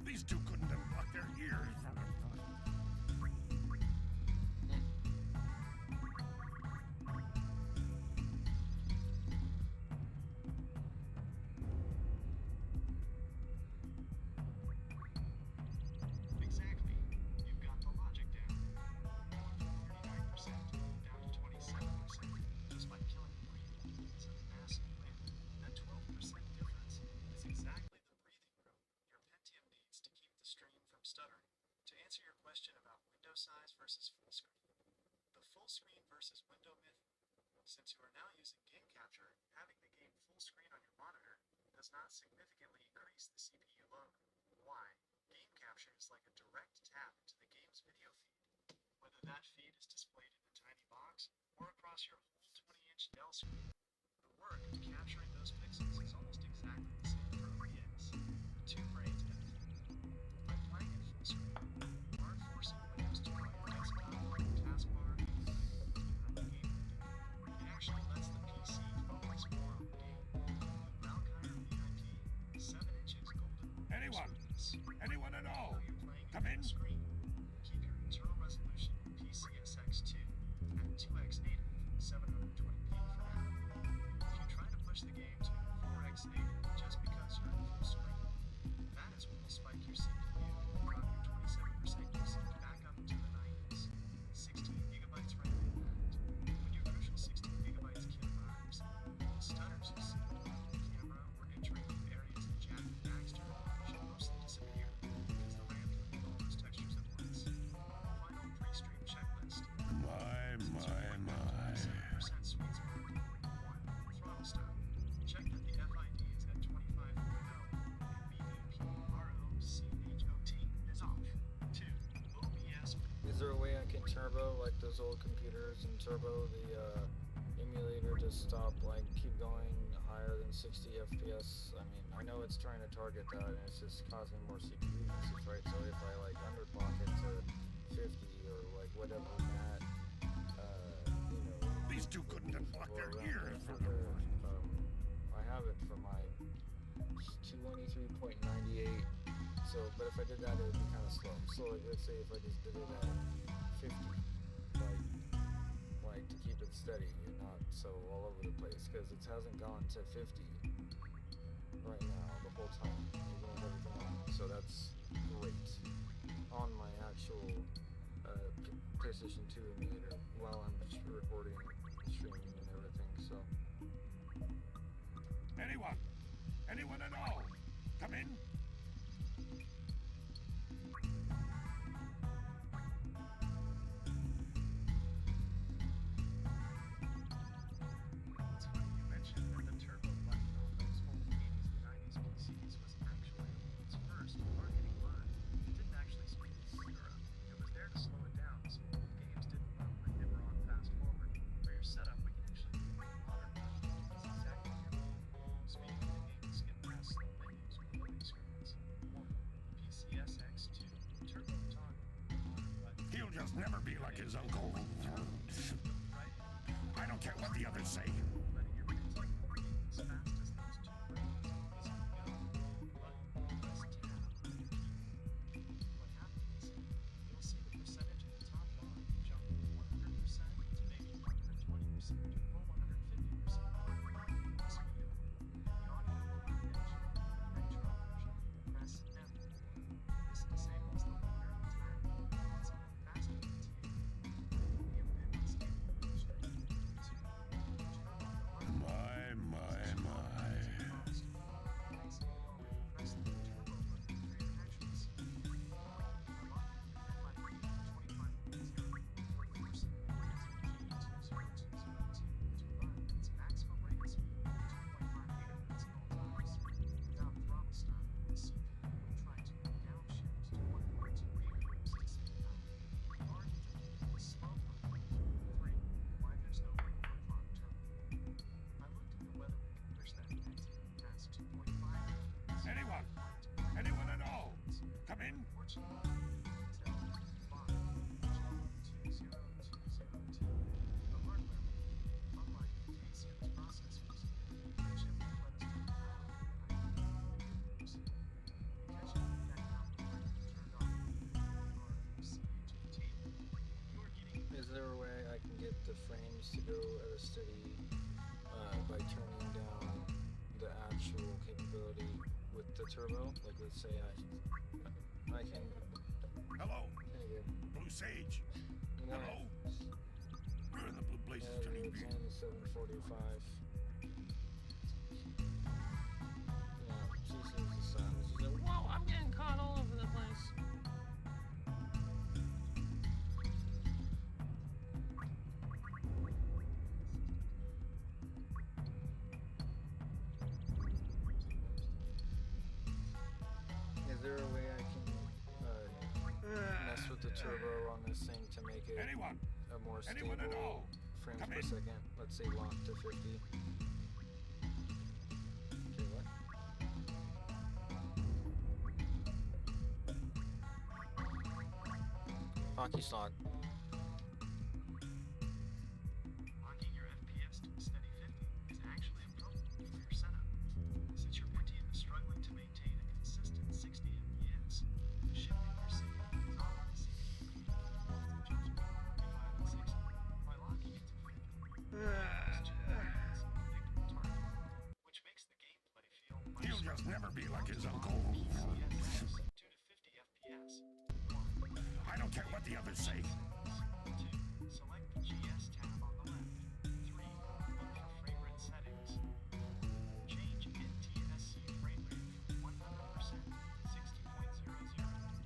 These two couldn't unblock their ears. Exactly. You've got the logic down. Going from 39% down to 27% just by killing the breathing. It's a massive win. That 12% difference is exactly the breathing room your Pentium needs to keep the stream from stuttering. To answer your question about window size versus full screen, the full screen versus window myth. Since you are now using game capture, having the game full screen on your monitor does not significantly increase the CPU load. Why? Game capture is like a direct tap into the game's video feed. Whether that feed is displayed in a tiny box or across your whole 20-inch Dell screen, the work of capturing those pixels is almost exactly the same for OBS. The two brains benefit. By playing in full screen, you aren't forcing Windows to draw your desktop, taskbar, and behind the game window. It actually lets the PC focus more on the game. The Valkyrie VIP 7 inches golden. Anyone at all? Come in. Screen. Keep your internal resolution in PCSX2 at 2x native, 720p for now. If you try to push the game to 4x native just because you're in full screen, that is what will spike your CPU and drop your 27% usage back up into the 90s. 16 gigabytes RAM impact. When your crucial 16 gigabytes kit arrives, the stutters you see on the camera or entering new areas in Jack and Baxter should mostly disappear because the RAM can hold all those textures at once. Final pre-stream checklist. My. 7% sweet spot. 1. Throttle stop. Check that the FID is at 25.0 and BBPROCHOT is off. 2. OBS. Is there a way I can turbo like those old computers and turbo the emulator to stop, like, keep going higher than 60 FPS. I mean, I know it's trying to target that, and it's just causing more CPU usage, right? So if I, like, underclock it to 50 or, like, whatever that, you know... These two couldn't unlock their ears for the, I have it for my 223.98. So, but if I did that, it would be kind of slow. So, like, let's say if I just did it at 50, like to keep it steady and not so all over the place, because it hasn't gone to 50 right now the whole time, even with everything on. So that's great on my actual PlayStation 2 emulator while I'm recording, streaming, and everything. So. Anyone at all? Come in. It's funny you mentioned that the turbo button on those old 80s and 90s PCs was actually the world's first hard-hitting button. It didn't actually speed the computer up. It was there to slow it down so old games didn't run like they were on fast forward. For your setup, we can actually do a modern button. It's exactly what you need. Speaking of the games, skip past slow menus with loading screens. 1. PCSX2 Turbo Toggle. Modern button. He'll just never be like his uncle. I don't care what the others say. Letting your printer work as fast as those two buttons is a go. But press tab on your keyboard. What happens, you'll see the percentage at the top bar jump from 100% to maybe 120% or 150%. This video, the audio will be pitched in the retro version. Press F4. This disables the longer time. It's even faster than TV. The bit stable version. 2. Turn on the hard My. Press the turbo button for your actions. Unlock and let 25.0 to run its maximum rate speed of 2.5 gigabits at all times. Without throttle stop, the CPU will try to downshift to 1.2 gigahertz at the same time. Or you can use the slow button. 3. Why there's no record clock turbo. I looked at the weather we can push that net past 2.5 gigahertz. Anyone at all? Come in. Unfortunately, Intel 5.20202. The hardware we need, unlike Casey's processors, the chip will let us do because you need that calculator turned on your CHAT. You're getting Is there a way I can get the frames to go at a steady by turning down the actual capability with the turbo? Like, let's say I can. Hello. Hey, good. Blue Sage. No. Hello. We're in the blue places, Johnny. It's only 7:45. Yeah, she seems to sound. She's like, whoa, I'm getting caught all over the place. Is there a way I can mess with the turbo on this thing to make it a more Anyone at stable all? frames Come per in. second? Let's say lock to 50. Okay, what? Hockey stock. locking your FPS to a steady 50 is actually a problem for your setup. Since your Pentium is struggling to maintain a consistent 60 FPS, shifting your CPU is all on the CPU jumps between 45 and 60 by locking it to 50. It's too fast, predictable target, which makes the gameplay feel much He'll just never be like his uncle. PCSX 2 to 50 FPS. 1. I don't care what the others say. 2. Select the GS tab on the left. 3. Look for frame rate settings. Change NTSC frame rate from 100% 60.00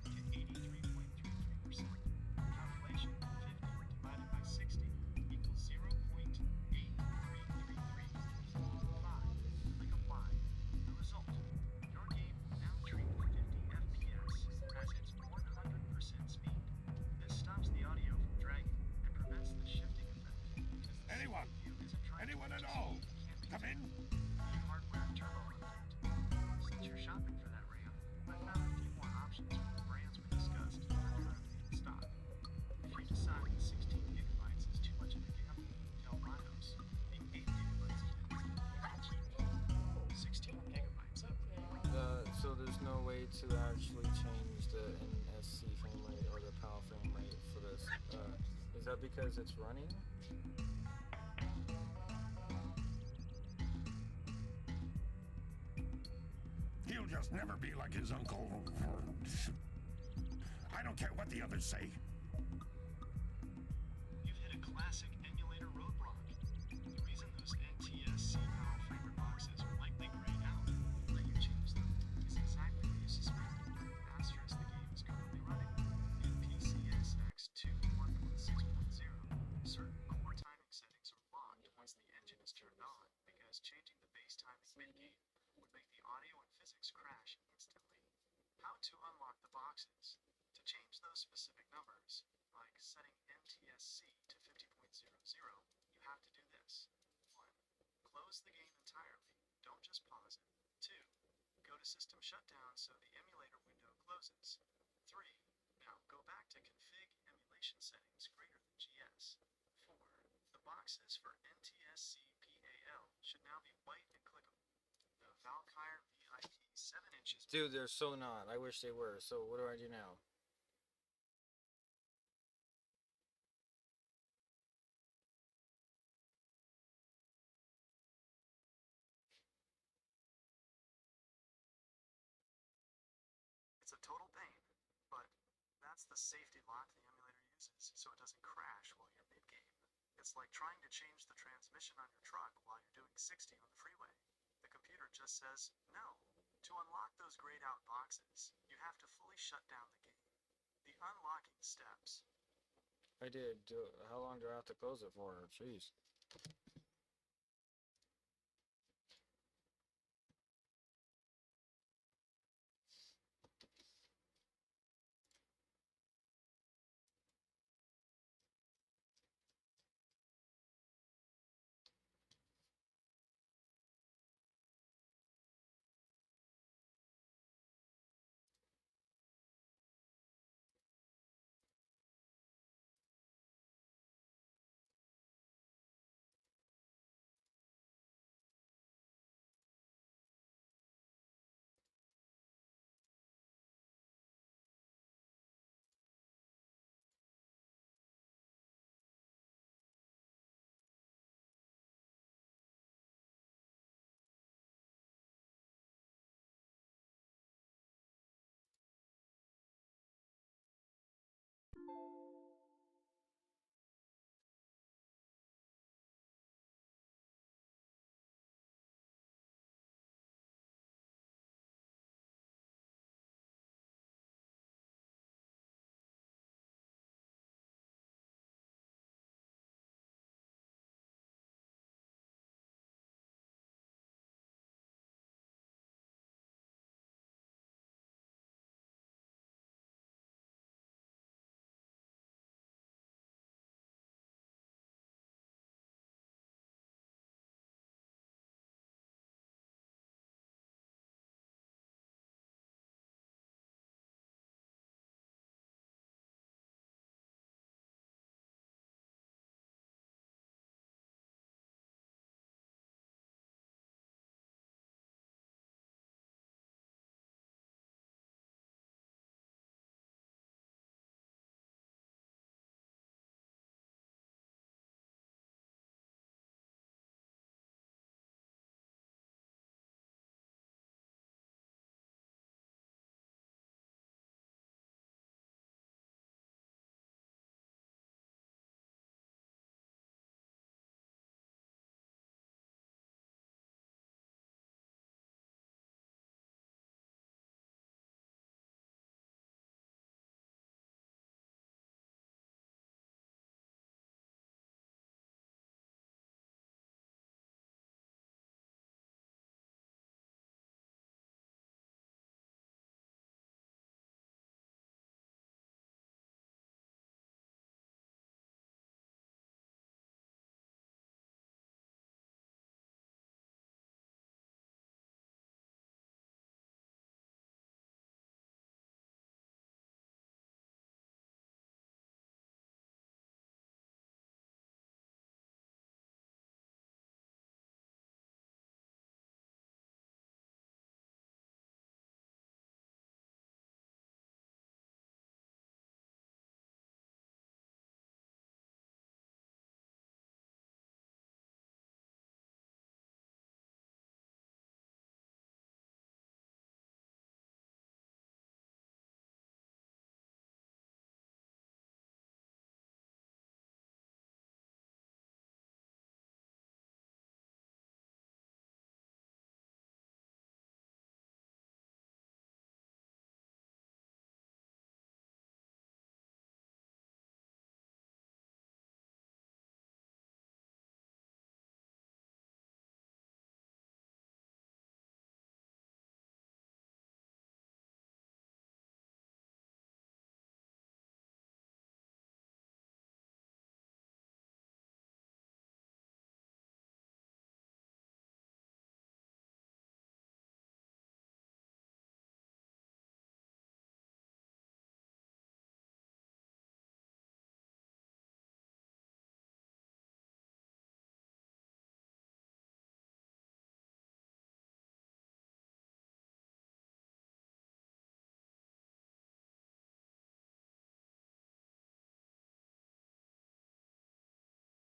to 83.33%. Calculation 50 divided by 60 equals 0.8333. 5. Click apply. The result. Your game will now treat 50 FPS as its 100% speed. This stops the audio to actually change the NSC frame rate or the PAL frame rate for this? Is that because it's running? He'll just never be like his uncle. I don't care what the others say. You've hit a classic emulator roadblock. The reason those NTSC PAL framework boxes are likely grayed out and let you change them is exactly what you suspected. Asterisk the game is currently running. In PCSX 2.1.6.0, certain core timing settings are locked once the engine is turned on, because changing the base timing mid-game would make the audio and physics crash instantly. How to unlock the boxes? To change those specific numbers, like setting NTSC to 50.00, you have to do this. 1. Close the game entirely. Don't just pause it. 2. Go to System Shutdown so the emulator window closes. 3. Now go back to Config Emulation Settings greater than GS. 4. The boxes for NTSC PAL should now be white and clickable. The Valkyrie VIP 7 inches. Dude, they're so not. I wish they were. So what do I do now? It's a total pain, but that's the safety lock the emulator uses so it doesn't crash while you're mid-game. It's like trying to change the transmission on your truck while you're doing 60 on the freeway. The computer just says no. To unlock those grayed out boxes, you have to fully shut down the game. The unlocking steps. I did. How long do I have to close it for? Jeez.